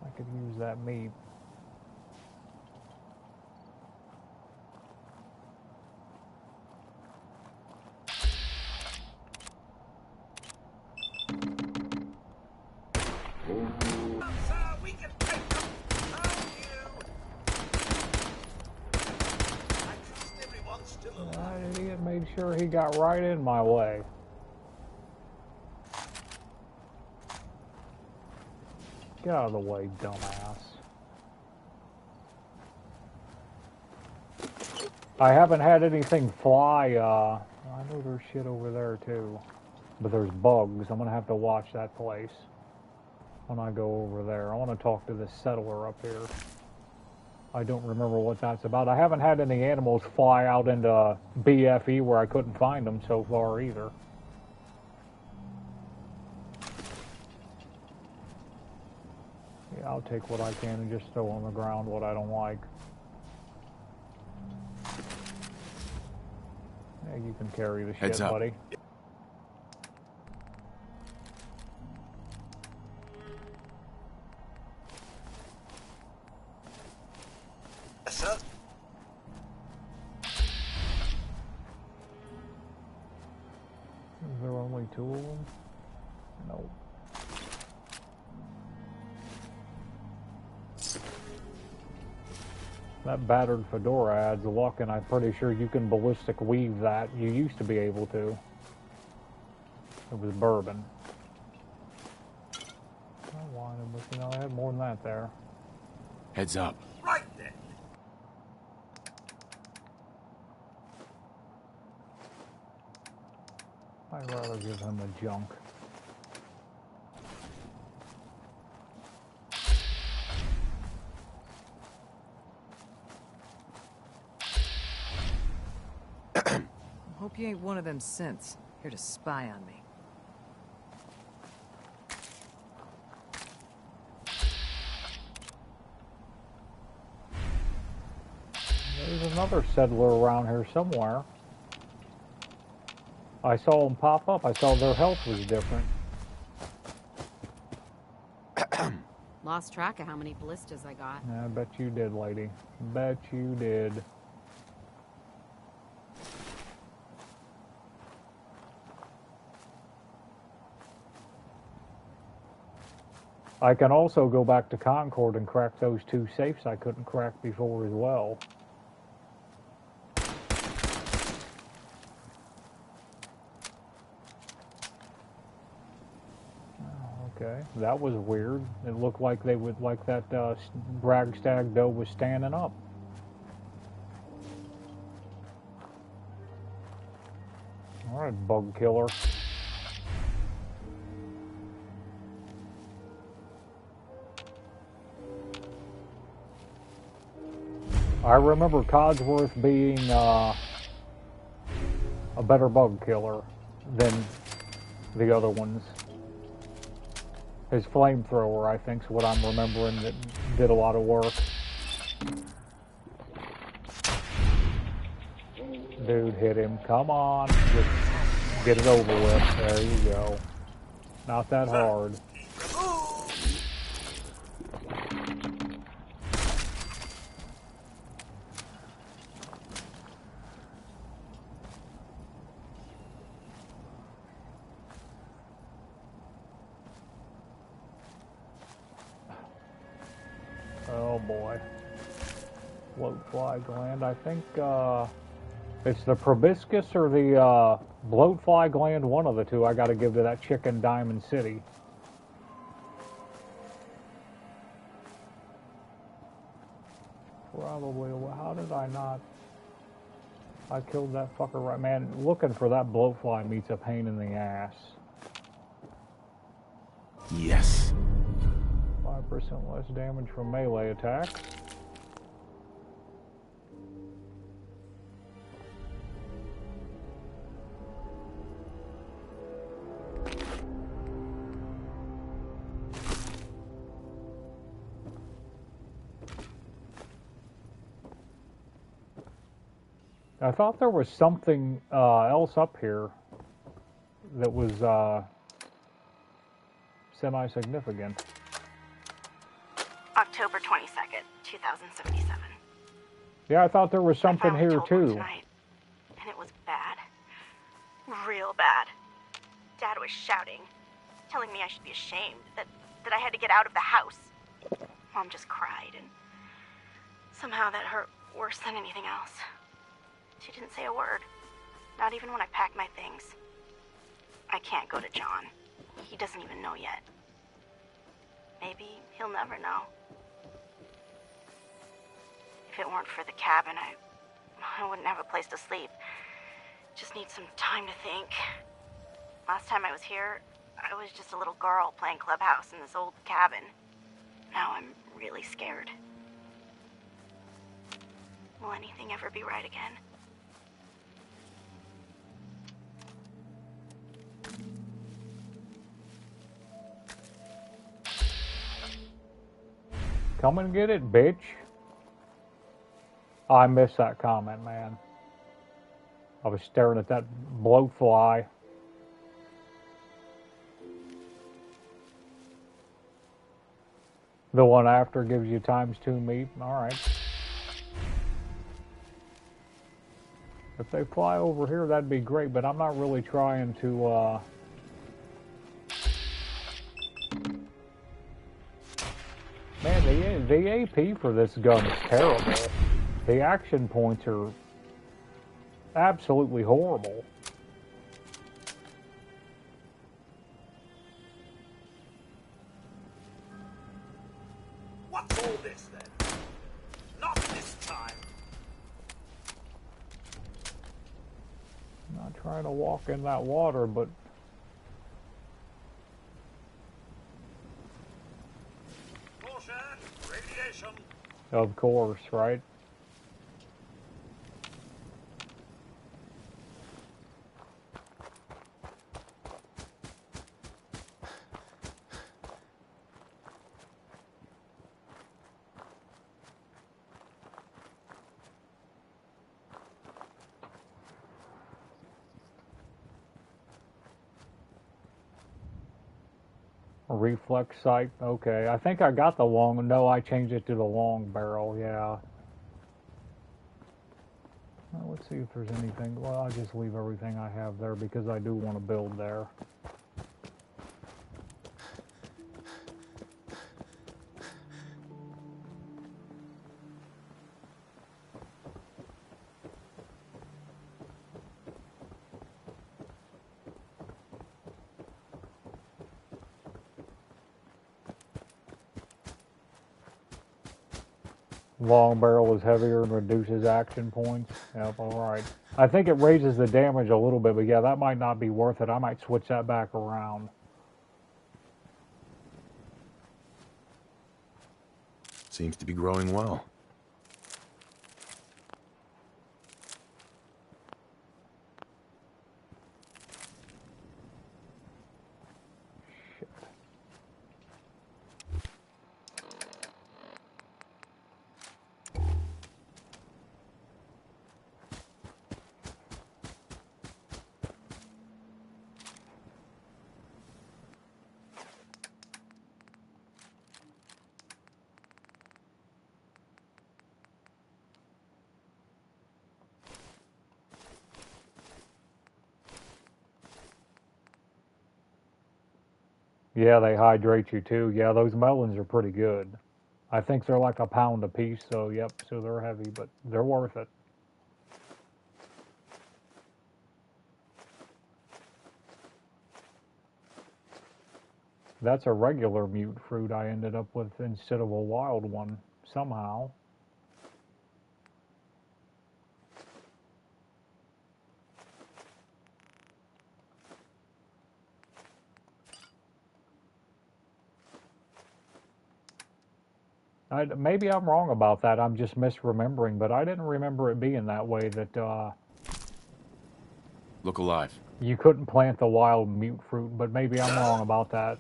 I could use that meat. That idiot made sure he got right in my way. Get out of the way, dumbass. I haven't had anything fly, I know there's shit over there too. But there's bugs. I'm gonna have to watch that place when I go over there. I want to talk to this settler up here. I don't remember what that's about. I haven't had any animals fly out into BFE where I couldn't find them so far either. Yeah, I'll take what I can and just throw on the ground what I don't like. Yeah, you can carry the shit, buddy. Is there only two of them? No. That battered fedora adds luck, and I'm pretty sure you can ballistic weave that. You used to be able to. It was bourbon. I wanted, but you know, I had more than that there. Heads up. Right then. I'd rather give him the junk. Hope you ain't one of them synths, here to spy on me. There's another settler around here somewhere. I saw them pop up. I saw their health was different. Lost track of how many ballistas I got. Yeah, I bet you did, lady. Bet you did. I can also go back to Concord and crack those two safes I couldn't crack before as well. Okay, that was weird. It looked like they would, like that Ragstag doe was standing up. All right, bug killer. I remember Codsworth being a better bug killer than the other ones. His flamethrower, I think, is what I'm remembering, that did a lot of work. Dude, hit him. Come on. Just get it over with. There you go. Not that hard. Oh boy. Bloatfly gland. I think it's the proboscis or the bloatfly gland, one of the two I gotta give to that chick in Diamond City. Probably. How did I not? I killed that fucker right. Man, looking for that bloatfly meat's a pain in the ass. Yes. 5% less damage from melee attacks. I thought there was something else up here that was semi-significant. October 22nd, 2077. Yeah, I thought there was something here too. Tonight, and it was bad. Real bad. Dad was shouting, telling me I should be ashamed, that I had to get out of the house. Mom just cried, and somehow that hurt worse than anything else. She didn't say a word, not even when I packed my things. I can't go to John. He doesn't even know yet. maybe he'll never know. If it weren't for the cabin, I wouldn't have a place to sleep. Just need some time to think. Last time I was here, I was just a little girl playing clubhouse in this old cabin. Now I'm really scared. Will anything ever be right again? Come and get it, bitch. Oh, I missed that comment, man. I was staring at that blowfly. The one after gives you ×2 meat. Alright. If they fly over here, that'd be great, but I'm not really trying to, Man, the AP for this gun is terrible. The action points are absolutely horrible. What's all this, then? Not this time. I'm not trying to walk in that water, but... Caution! Radiation! Of course, right? Reflex sight, okay. I think I got the long, no, I changed it to the long barrel, yeah. Well, let's see if there's anything, well, I'll just leave everything I have there because I do want to build there. Long barrel is heavier and reduces action points. Yep, alright. I think it raises the damage a little bit, but yeah, that might not be worth it. I might switch that back around. Seems to be growing well. Yeah, they hydrate you too. Yeah, those melons are pretty good. I think they're like a pound a piece, so yep, so they're heavy, but they're worth it. That's a regular mute fruit I ended up with instead of a wild one, somehow. Maybe I'm wrong about that. I'm just misremembering, but I didn't remember it being that way, that Look alive. you couldn't plant the wild mute fruit, but maybe I'm wrong about that.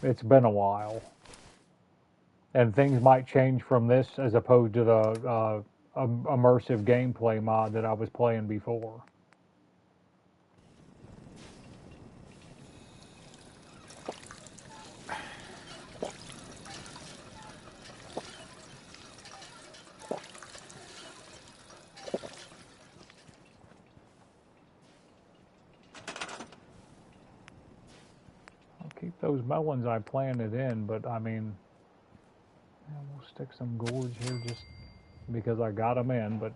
It's been a while. And things might change from this as opposed to the immersive gameplay mod that I was playing before. Keep those melons I planted in, but I mean, yeah, we'll stick some gourds here just because I got them in, but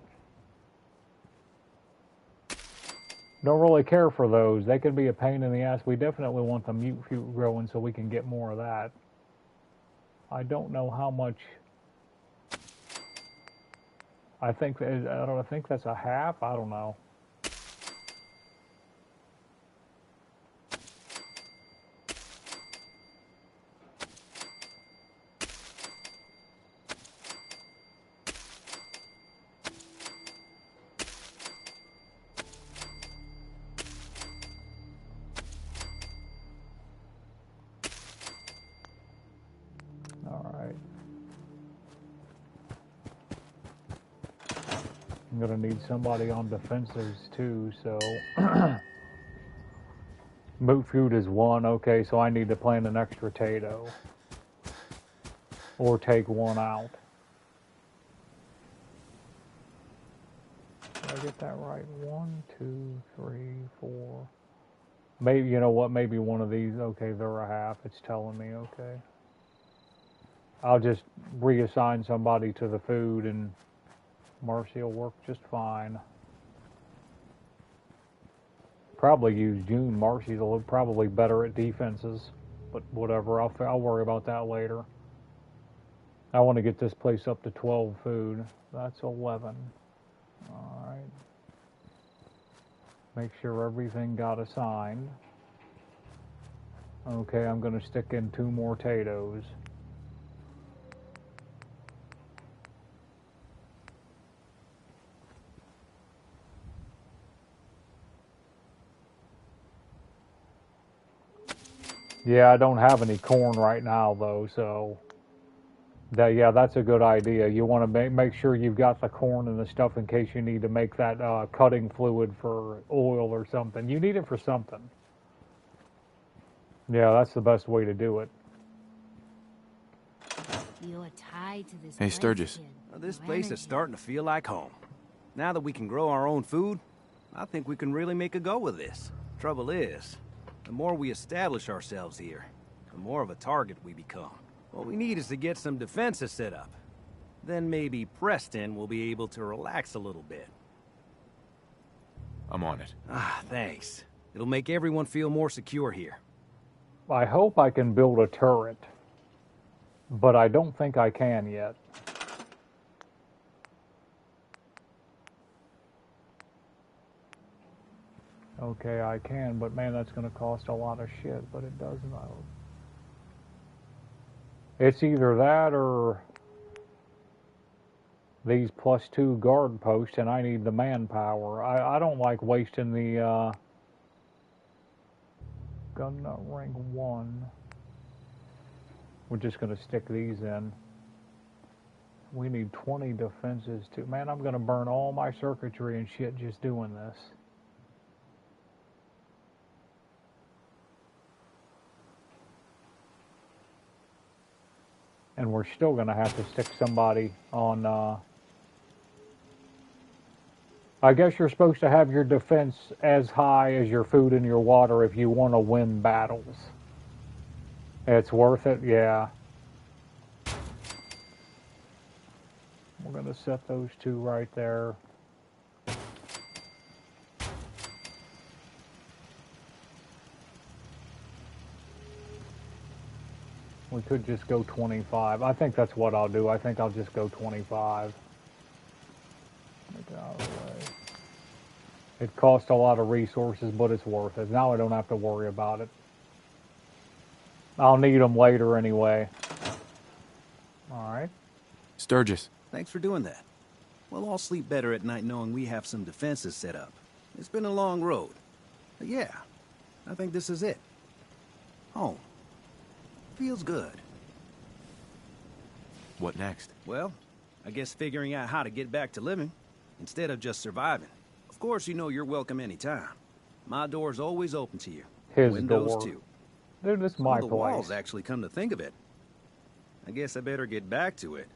Don't really care for those. They can be a pain in the ass. We definitely want the mute fruit growing so we can get more of that. I don't know how much. I think that's a half. I don't know. I'm gonna need somebody on defensives too, so moot food is 1, okay, so I need to plant an extra tato. Or take 1 out. Did I get that right? 1, 2, 3, 4. Maybe, you know what, maybe one of these, okay, they're a half, it's telling me, okay. I'll just reassign somebody to the food and Marcy will work just fine. Probably use June. Marcy's probably better at defenses, but whatever. I'll worry about that later. I want to get this place up to 12 food. That's 11. All right. Make sure everything got assigned. Okay, I'm going to stick in 2 more potatoes. Yeah, I don't have any corn right now though, so yeah, that's a good idea. You want to make sure you've got the corn and the stuff in case you need to make that cutting fluid for oil or something. You need it for something. Yeah, that's the best way to do it. You're tied to this Hey, Sturgis. Well, this place is starting to feel like home. Now that we can grow our own food, I think we can really make a go with this. Trouble is, the more we establish ourselves here, the more of a target we become. What we need is to get some defenses set up. Then maybe Preston will be able to relax a little bit. I'm on it. Ah, thanks. It'll make everyone feel more secure here. I hope I can build a turret, but I don't think I can yet. Okay, I can, but man, that's going to cost a lot of shit, but it does not. It's either that or these +2 guard posts, and I need the manpower. I don't like wasting the gun nut ring 1. We're just going to stick these in. We need 20 defenses too. Man, I'm going to burn all my circuitry and shit just doing this. And we're still going to have to stick somebody on, I guess you're supposed to have your defense as high as your food and your water if you want to win battles. It's worth it, yeah. We're going to set those 2 right there. We could just go 25. I think that's what I'll do. I think I'll just go 25. Get out of the way. It costs a lot of resources, but it's worth it. Now I don't have to worry about it. I'll need them later anyway. All right. Sturgis. Thanks for doing that. We'll all sleep better at night knowing we have some defenses set up. It's been a long road. But yeah, I think this is it. Home. Feels good. What next? Well, I guess figuring out how to get back to living, instead of just surviving. Of course, you know you're welcome anytime. My door's always open to you. His Windows door. too. Dude, this is my the place. walls, actually, come to think of it. I guess I better get back to it.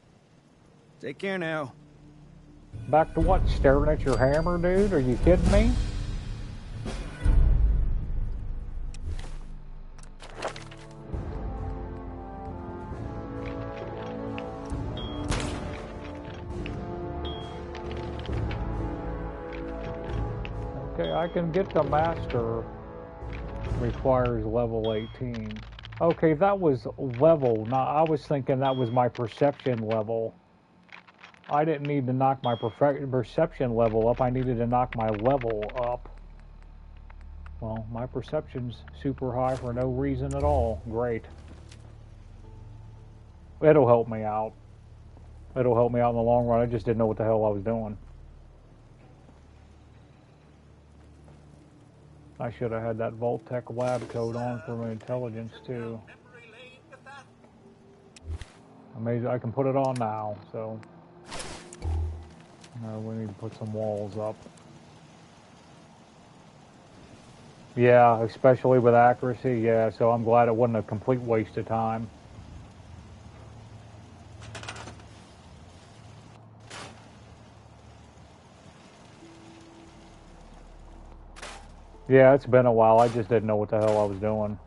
Take care now. Back to what? Staring at your hammer, dude? Are you kidding me? I can get the master. Requires level 18. Okay, that was level. Now, I was thinking that was my perception level. I didn't need to knock my perception level up. I needed to knock my level up. Well, my perception's super high for no reason at all. Great. It'll help me out. It'll help me out in the long run. I just didn't know what the hell I was doing. I should have had that Vault-Tec lab coat on for my intelligence, too. Amazing. I can put it on now, so... we need to put some walls up. Yeah, especially with accuracy, yeah, so I'm glad it wasn't a complete waste of time. Yeah, it's been a while. I just didn't know what the hell I was doing.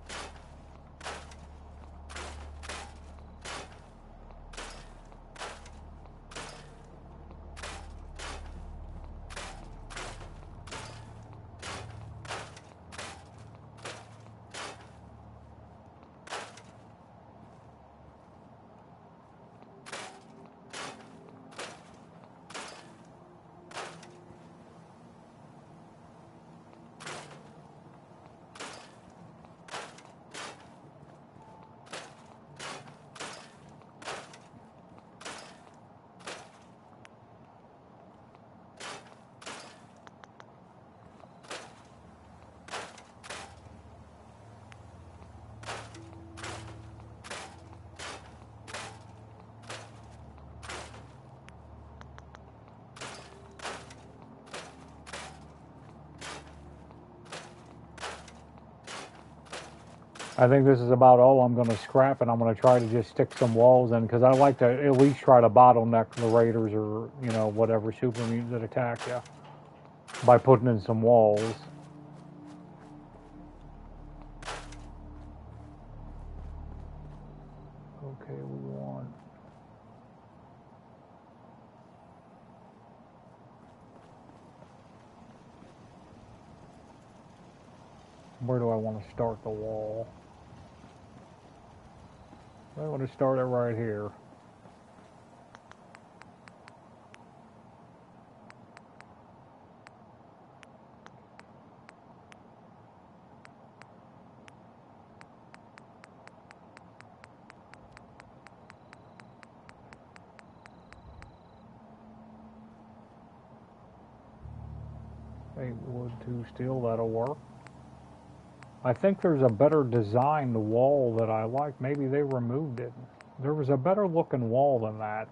I think this is about all I'm going to scrap, and I'm going to try to just stick some walls in, because I like to at least try to bottleneck the raiders or, you know, whatever super mutants that attack you by putting in some walls. Okay, we want... Where do I want to start the wall? I want to start it right here. Wood, 2 steel, that'll work. I think there's a better designed wall that I like. Maybe they removed it. There was a better looking wall than that.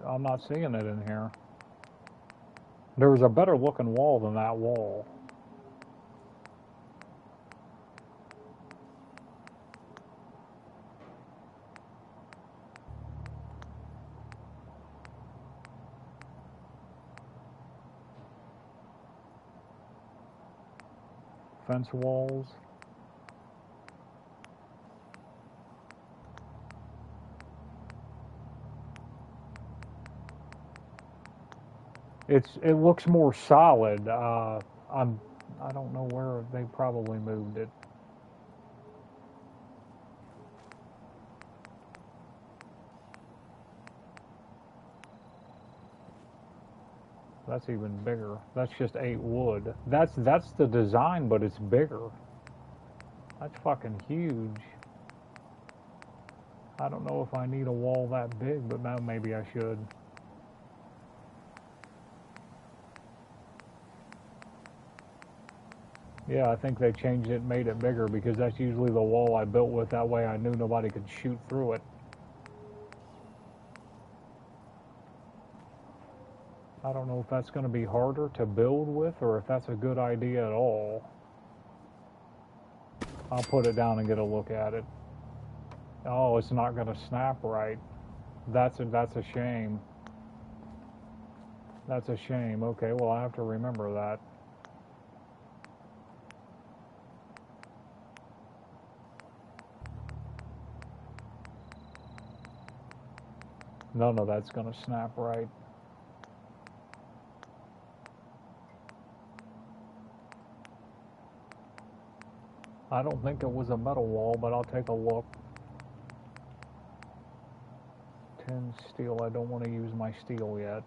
I'm not seeing it in here. There was a better looking wall than that wall. Fence walls. It looks more solid. I don't know where they probably moved it. That's even bigger. That's just 8 wood. That's the design, but it's bigger. That's fucking huge. I don't know if I need a wall that big, but now maybe I should. Yeah, I think they changed it and made it bigger, because that's usually the wall I built with. That way I knew nobody could shoot through it. I don't know if that's going to be harder to build with, or if that's a good idea at all. I'll put it down and get a look at it. Oh, it's not going to snap right. That's a shame. That's a shame. Okay, well, I have to remember that. None of that's gonna snap right. I don't think it was a metal wall, but I'll take a look. 10 steel. I don't want to use my steel yet.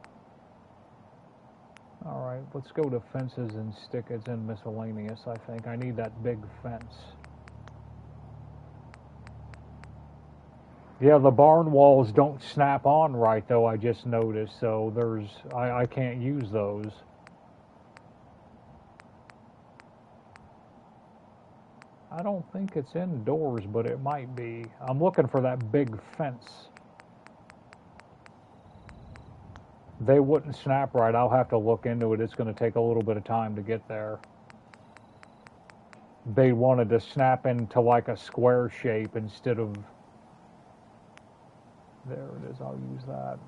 Alright, let's go to fences and stick it in miscellaneous, I think. I need that big fence. Yeah, the barn walls don't snap on right, though, I just noticed. So I can't use those. I don't think it's indoors, but it might be. I'm looking for that big fence. They wouldn't snap right. I'll have to look into it. It's going to take a little bit of time to get there. They wanted to snap into like a square shape instead of... There it is. I'll use that.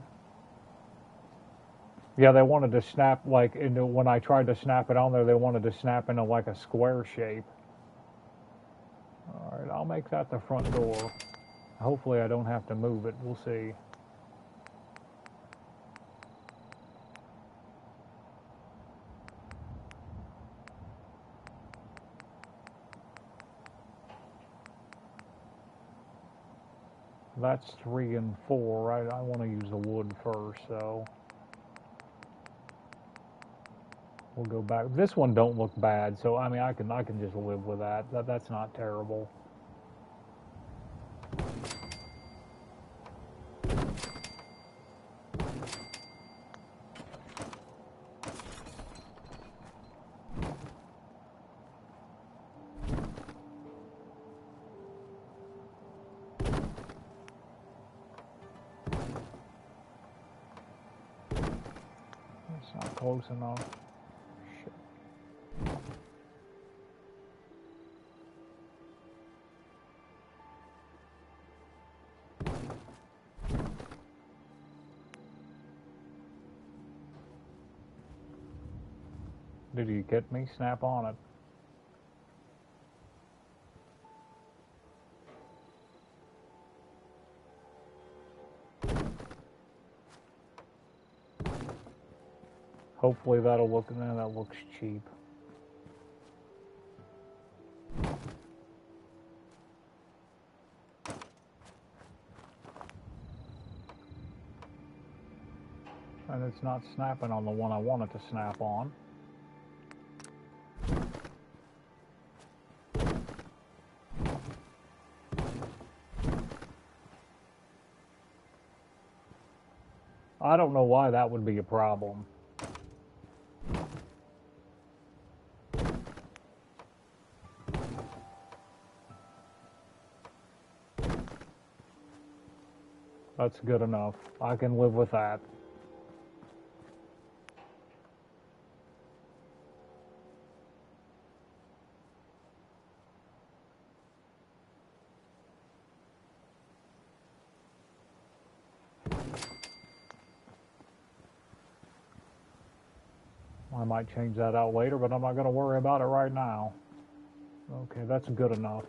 Yeah, they wanted to snap like into... When I tried to snap it on there, they wanted to snap into like a square shape. Alright, I'll make that the front door. Hopefully I don't have to move it. We'll see. That's 3 and 4, right? I want to use the wood first, so we'll go back. This one don't look bad, so I mean I can just live with that. That's not terrible. Not close enough. Shit. Did you get me? Snap on it. Hopefully that'll look, that looks cheap. And it's not snapping on the one I want it to snap on. I don't know why that would be a problem. That's good enough. I can live with that. I might change that out later, but I'm not going to worry about it right now. Okay, that's good enough.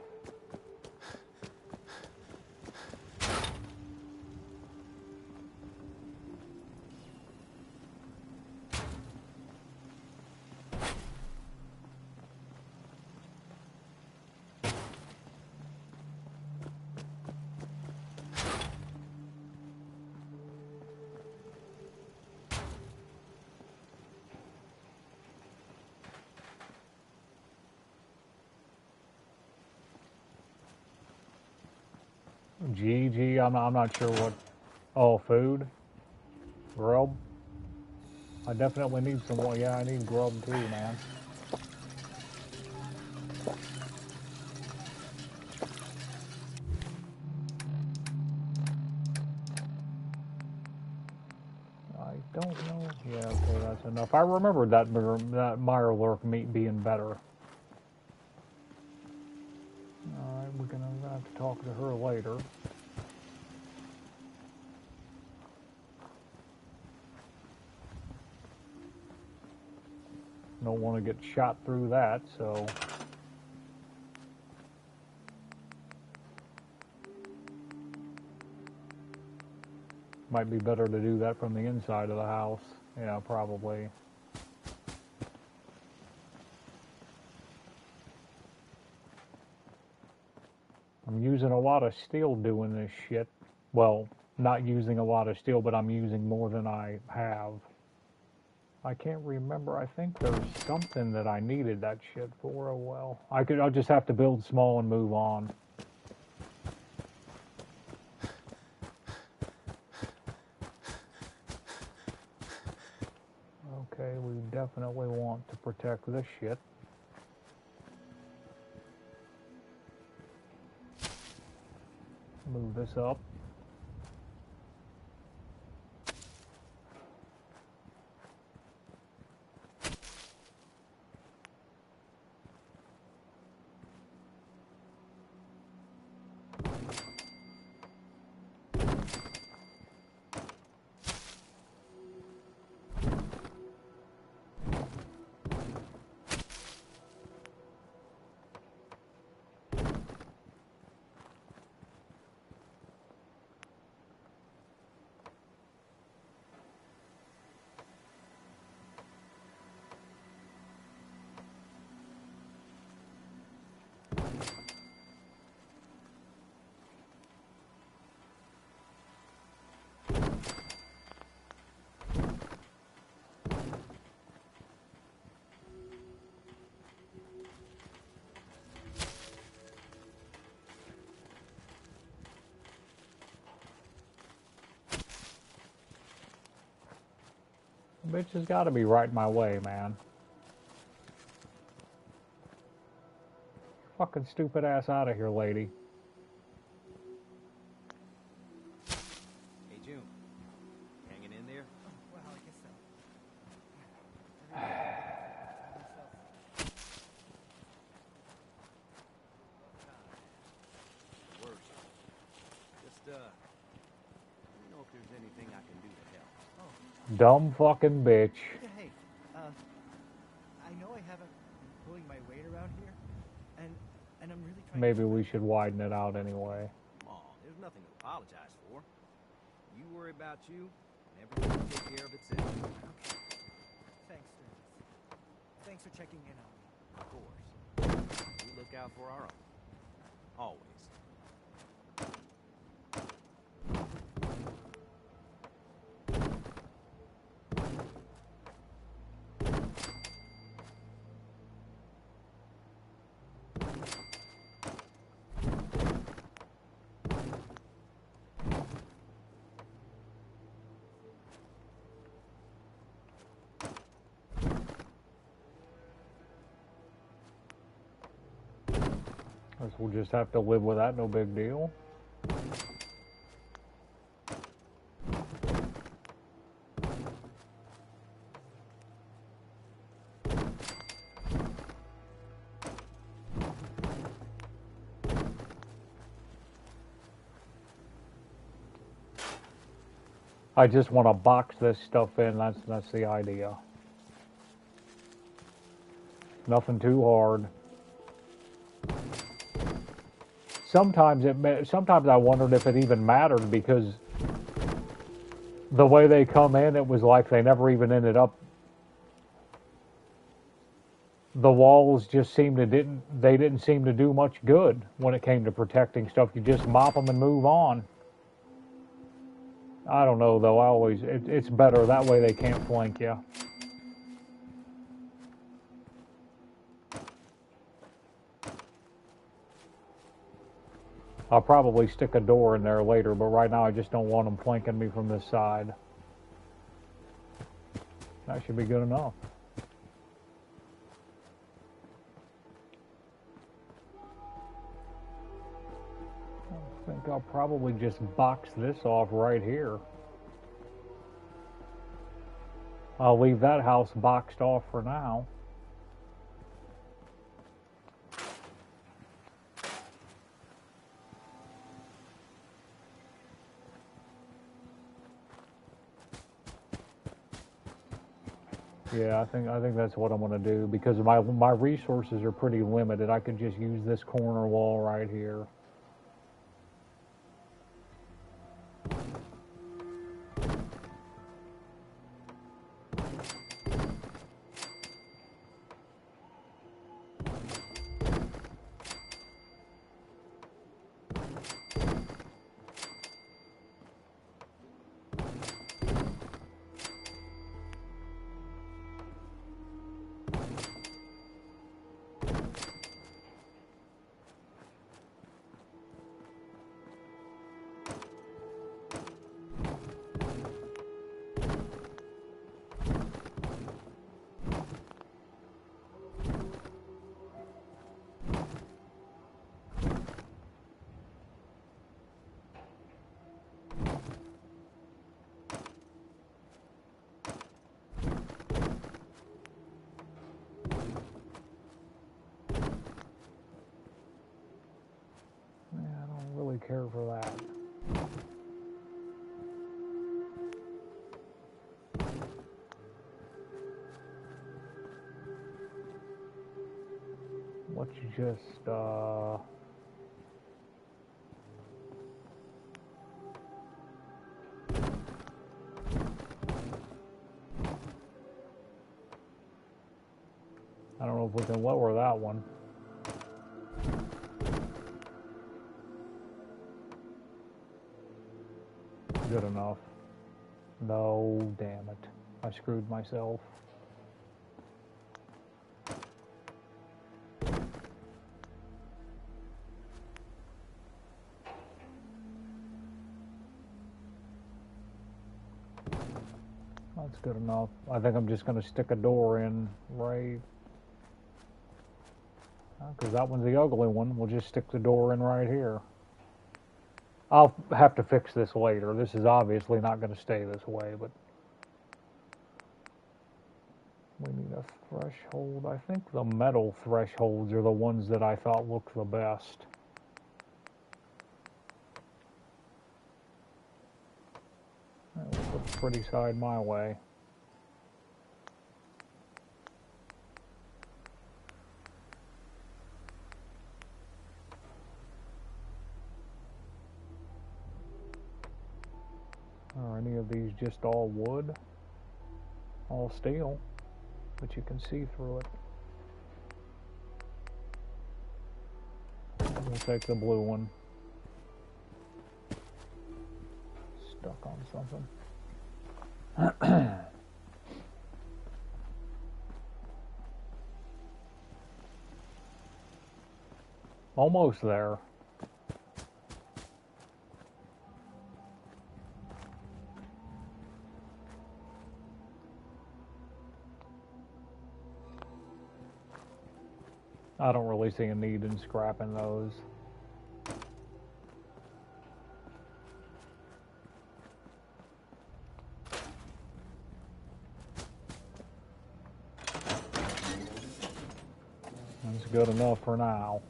GG, I'm not sure what... Oh, food? Grub? I definitely need some more. Yeah, I need grub too, man. I don't know. Yeah, okay, that's enough. I remembered that Mirelurk meat being better. Alright, we're gonna have to talk to her later. Don't want to get shot through that, so... Might be better to do that from the inside of the house. Yeah, probably. I'm using a lot of steel doing this shit. Well, not using a lot of steel, but I'm using more than I have. I can't remember. I think there's something that I needed that shit for. Oh well. I'll just have to build small and move on. Okay, we definitely want to protect this shit. Move this up. Bitch has got to be right my way, man. Fucking stupid ass out of here, lady. Hey, June. Hanging in there? Oh, well, I guess so. Worse. Just, let me know if there's anything I can do to help. Oh. Dumb fucking bitch. Yeah, hey, I know I haven't been pulling my weight around here, and I'm really trying. Maybe we should widen it out anyway. Come on, there's nothing to apologize for. You worry about you, and everything will take care of itself. Okay. Thanks, Sturgis. Thanks for checking in on me. Of course. We look out for our own. Always. Guess we'll just have to live with that, no big deal. I just want to box this stuff in, that's the idea. Nothing too hard. Sometimes I wondered if it even mattered, because the way they come in, it was like they never even ended up. The walls just didn't seem to do much good when it came to protecting stuff. You just mop them and move on. I don't know though. It's better that way. They can't flank you. I'll probably stick a door in there later, but right now I just don't want them flanking me from this side. That should be good enough. I think I'll probably just box this off right here. I'll leave that house boxed off for now. Yeah, I think that's what I'm going to do, because my resources are pretty limited. I could just use this corner wall right here. care for that. Let's just, I don't know if we can lower that one. Good enough. No, damn it. I screwed myself. That's good enough. I think I'm just going to stick a door in right... Because that one's the ugly one. We'll just stick the door in right here. I'll have to fix this later. This is obviously not going to stay this way, but... We need a threshold. I think the metal thresholds are the ones that I thought looked the best. We'll put the pretty side my way. Are any of these just all wood? All steel, but you can see through it. We'll take the blue one. Stuck on something. Almost there. I don't really see a need in scrapping those. That's good enough for now.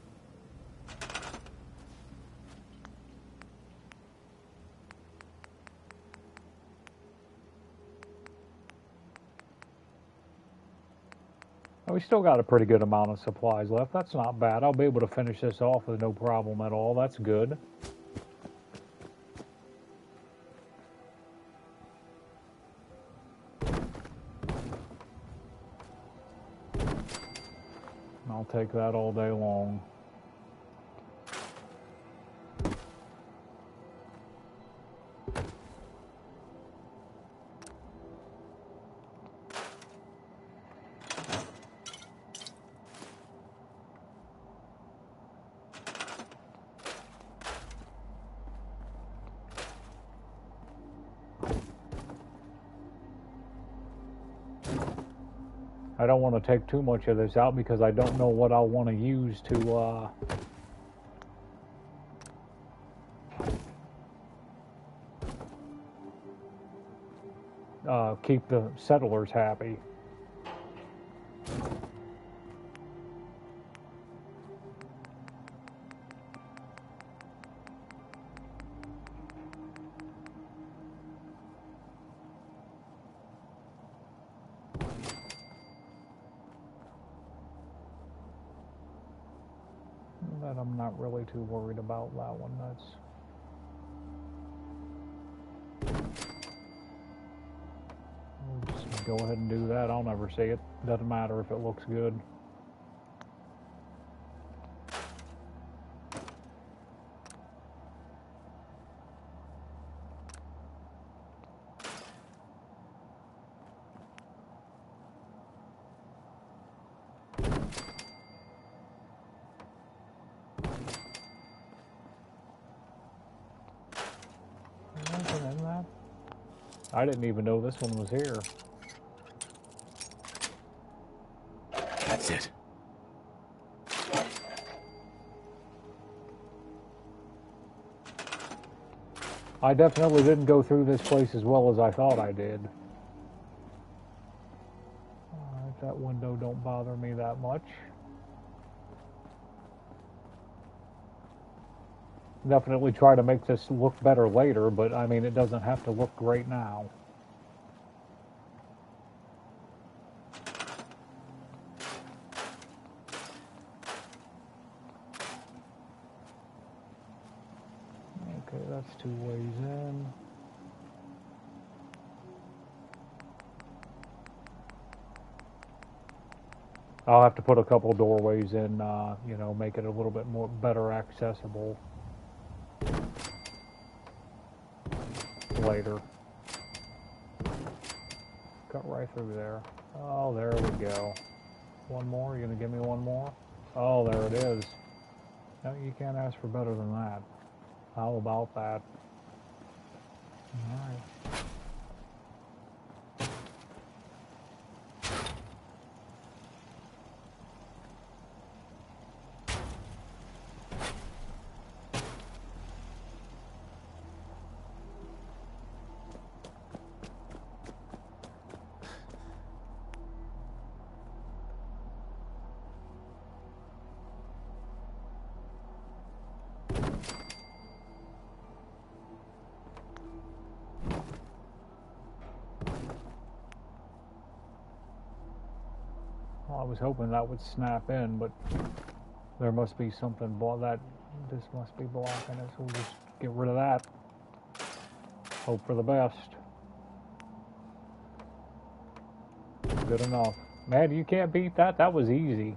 We still got a pretty good amount of supplies left. That's not bad. I'll be able to finish this off with no problem at all. That's good. I'll take that all day long. I don't want to take too much of this out because I don't know what I'll want to use to keep the settlers happy. That I'm not really too worried about that one. We'll just go ahead and do that. I'll never see it. Doesn't matter if it looks good. I didn't even know this one was here. That's it. I definitely didn't go through this place as well as I thought I did. Alright, that window don't bother me that much. definitely try to make this look better later, but I mean, it doesn't have to look great now. Okay, that's 2 ways in. I'll have to put a couple doorways in, you know, make it a little bit more better accessible later. Cut right through there. Oh, there we go. One more? You gonna give me one more? Oh, there it is. No, you can't ask for better than that. How about that? All right. Well, I was hoping that would snap in, but there must be something that this must be blocking it, so we'll just get rid of that. Hope for the best. Good enough. Man, you can't beat that. That was easy.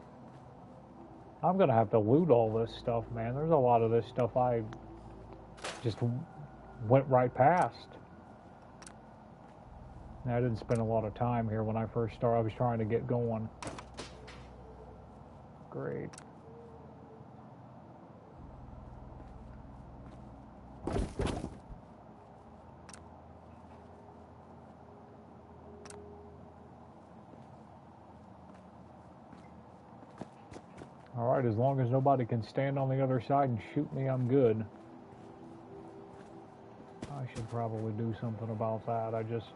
I'm gonna have to loot all this stuff, man. There's a lot of this stuff I just went right past. Now, I didn't spend a lot of time here when I first started. I was trying to get going. Great. Alright, as long as nobody can stand on the other side and shoot me, I'm good. I should probably do something about that. I just...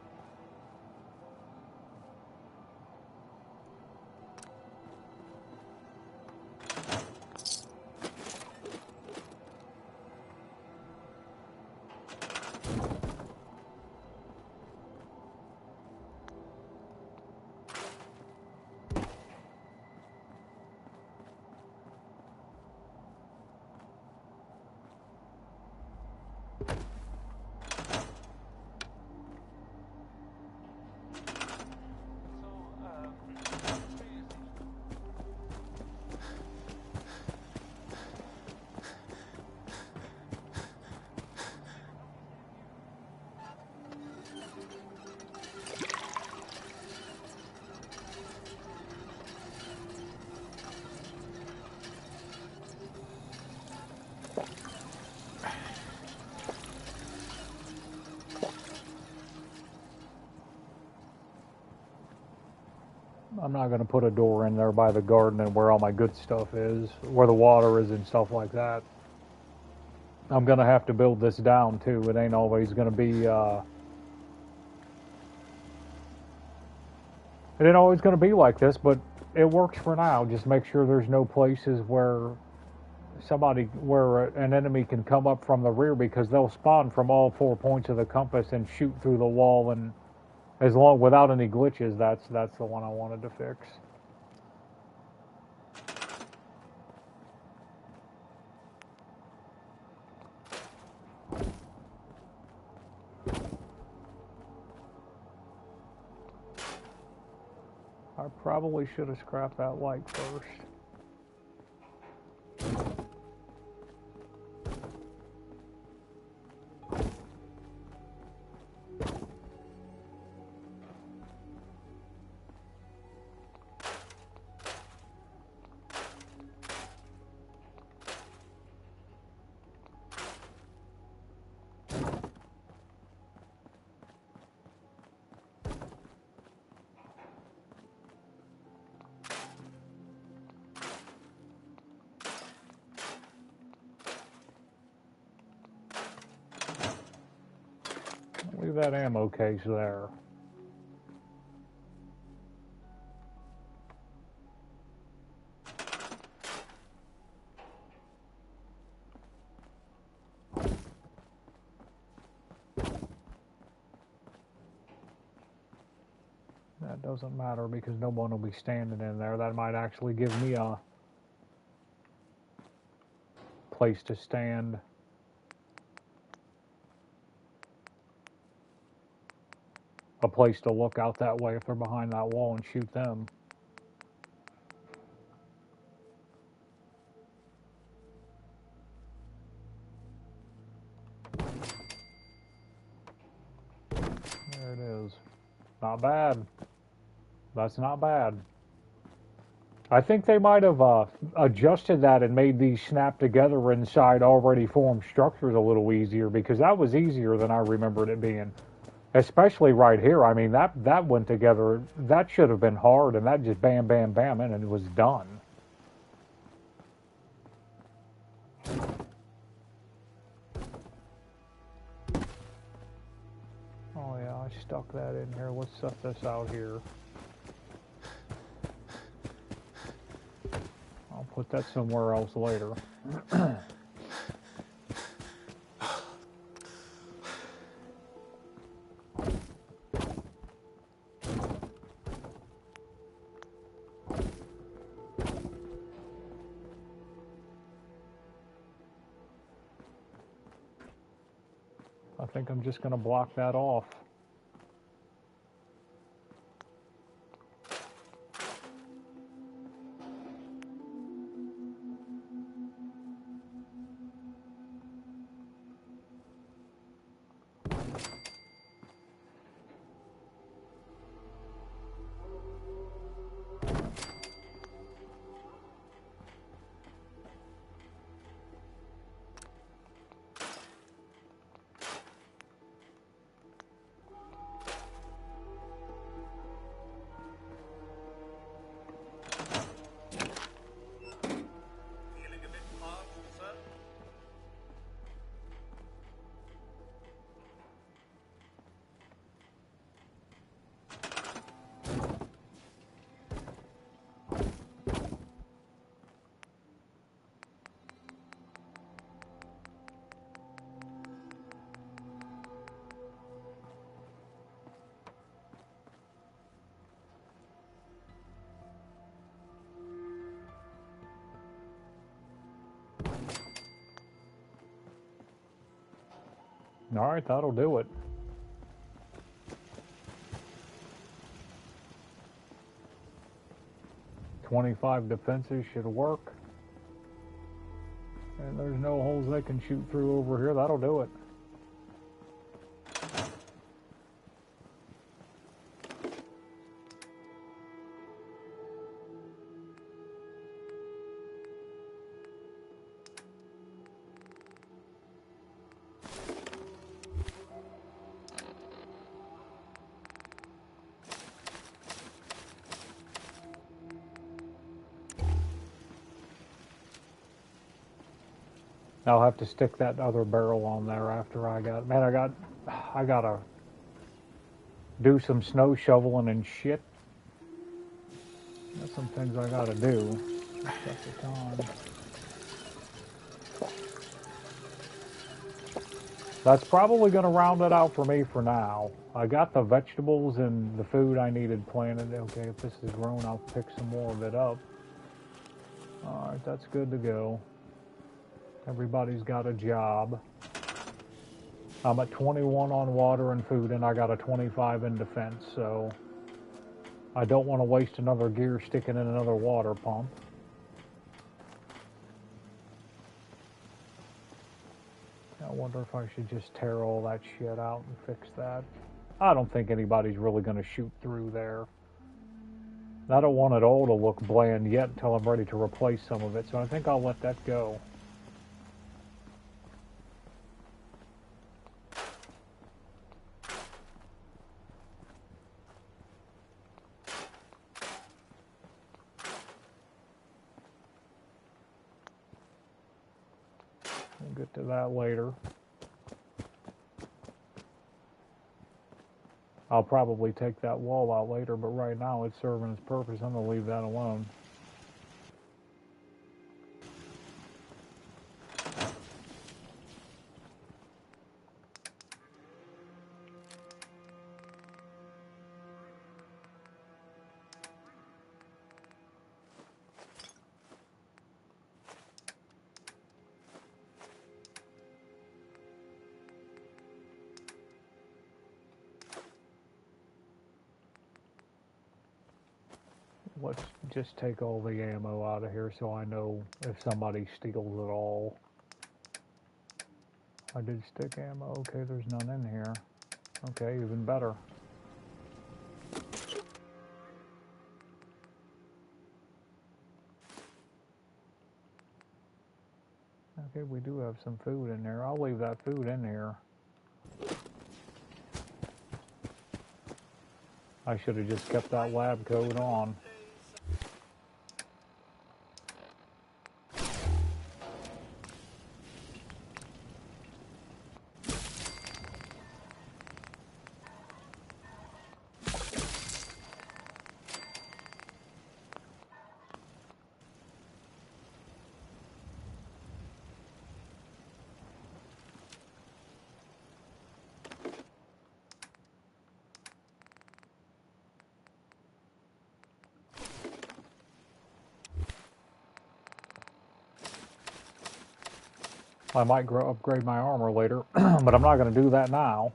I'm not going to put a door in there by the garden and where all my good stuff is, where the water is and stuff like that. I'm going to have to build this down too. It ain't always going to be, it ain't always going to be like this, but it works for now. Just make sure there's no places where where an enemy can come up from the rear, because they'll spawn from all 4 points of the compass and shoot through the wall, and as long without any glitches. That's the one I wanted to fix. I probably should have scrapped that light first. Leave that ammo case there. doesn't matter because no one will be standing in there. That might actually give me a place to stand. A place to look out that way if they're behind that wall and shoot them. There it is. Not bad. That's not bad. I think they might have adjusted that and made these snap together inside already formed structures a little easier, because that was easier than I remembered it being. Especially right here. I mean, that went together. That should have been hard, and that just bam, bam, bam, and it was done. Oh yeah, I stuck that in here. Let's set this out here. I'll put that somewhere else later. I think I'm just going to block that off. All right, that'll do it. .25 defenses should work. And there's no holes they can shoot through over here. That'll do it. I'll have to stick that other barrel on there after I got... Man, I gotta do some snow shoveling and shit. That's some things I gotta do. At the time. That's probably gonna round it out for me for now. I got the vegetables and the food I needed planted. Okay, if this is grown, I'll pick some more of it up. Alright, that's good to go. Everybody's got a job. I'm at 21 on water and food, and I got a 25 in defense, so I don't want to waste another gear sticking in another water pump. I wonder if I should just tear all that shit out and fix that. I don't think anybody's really going to shoot through there. I don't want it all to look bland yet until I'm ready to replace some of it, so I think I'll let that go. We'll get to that later. I'll probably take that wall out later, but right now it's serving its purpose. I'm going to leave that alone. let's just take all the ammo out of here so I know if somebody steals it all. I did stick ammo. Okay, there's none in here. Okay, even better. Okay, we do have some food in there. I'll leave that food in here. I should have just kept that lab coat on. I might upgrade my armor later, but I'm not going to do that now.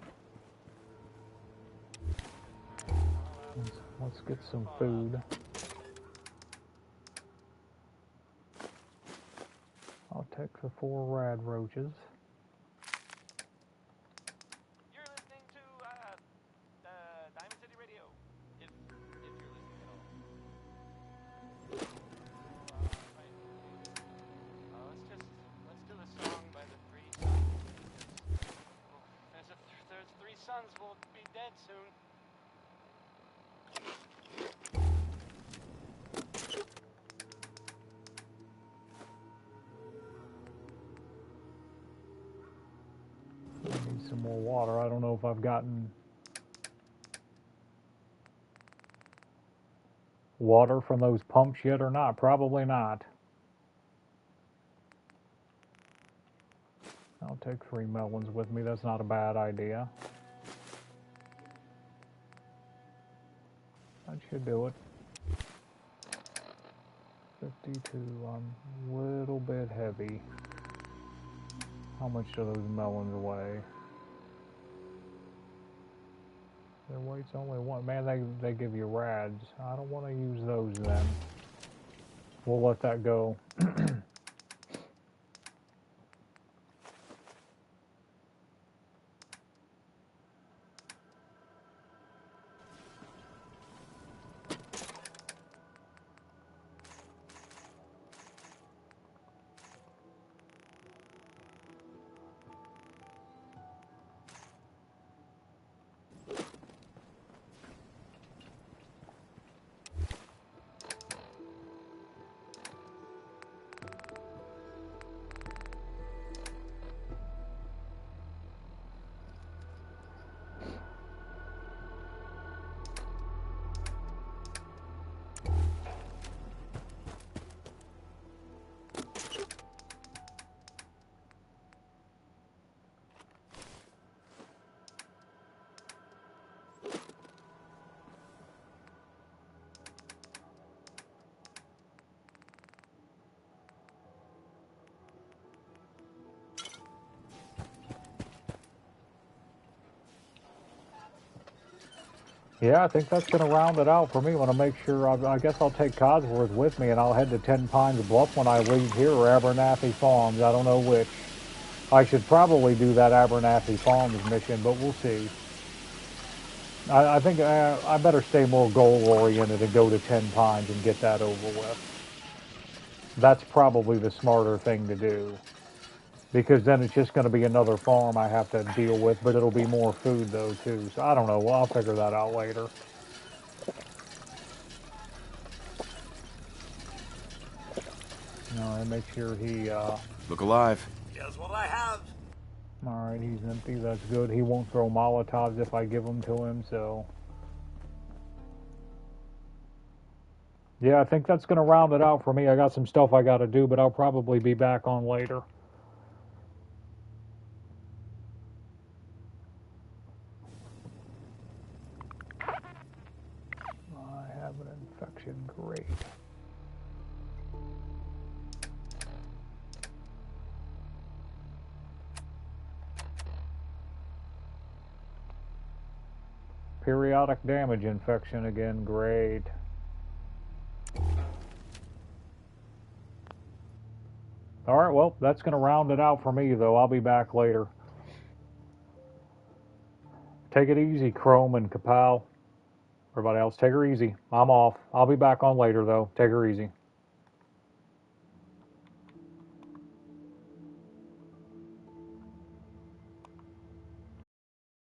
Let's get some food. I'll take the 4 rad roaches. You're listening to Diamond City Radio, if you're listening at all. Let's do a song by the Three Sons. There's 3 sons will be dead soon. I need some more water. I don't know if I've gotten water from those pumps yet or not. Probably not. I'll take 3 melons with me. That's not a bad idea. That should do it. 52. I'm a little bit heavy. How much do those melons weigh? Their weight's only 1. Man, they give you rads. I don't want to use those then. We'll let that go. Yeah, I think that's going to round it out for me. I want to make sure, I guess I'll take Codsworth with me and I'll head to 10 Pines Bluff when I leave here, or Abernathy Farms. I don't know which. I should probably do that Abernathy Farms mission, but we'll see. I think I better stay more goal-oriented and go to 10 Pines and get that over with. That's probably the smarter thing to do. Because then it's just going to be another farm I have to deal with, but it'll be more food though too. So I don't know. Well, I'll figure that out later. All right, make sure he look alive. Here's what I have. All right, he's empty. That's good. He won't throw Molotovs if I give them to him. So yeah, I think that's going to round it out for me. I got some stuff I got to do, but I'll probably be back on later. I have an infection. Great. Periodic damage infection again. Great. All right, well, that's going to round it out for me, though. I'll be back later. Take it easy, Chrome and Kapow. Everybody else, take her easy. I'm off. I'll be back on later, though. Take her easy.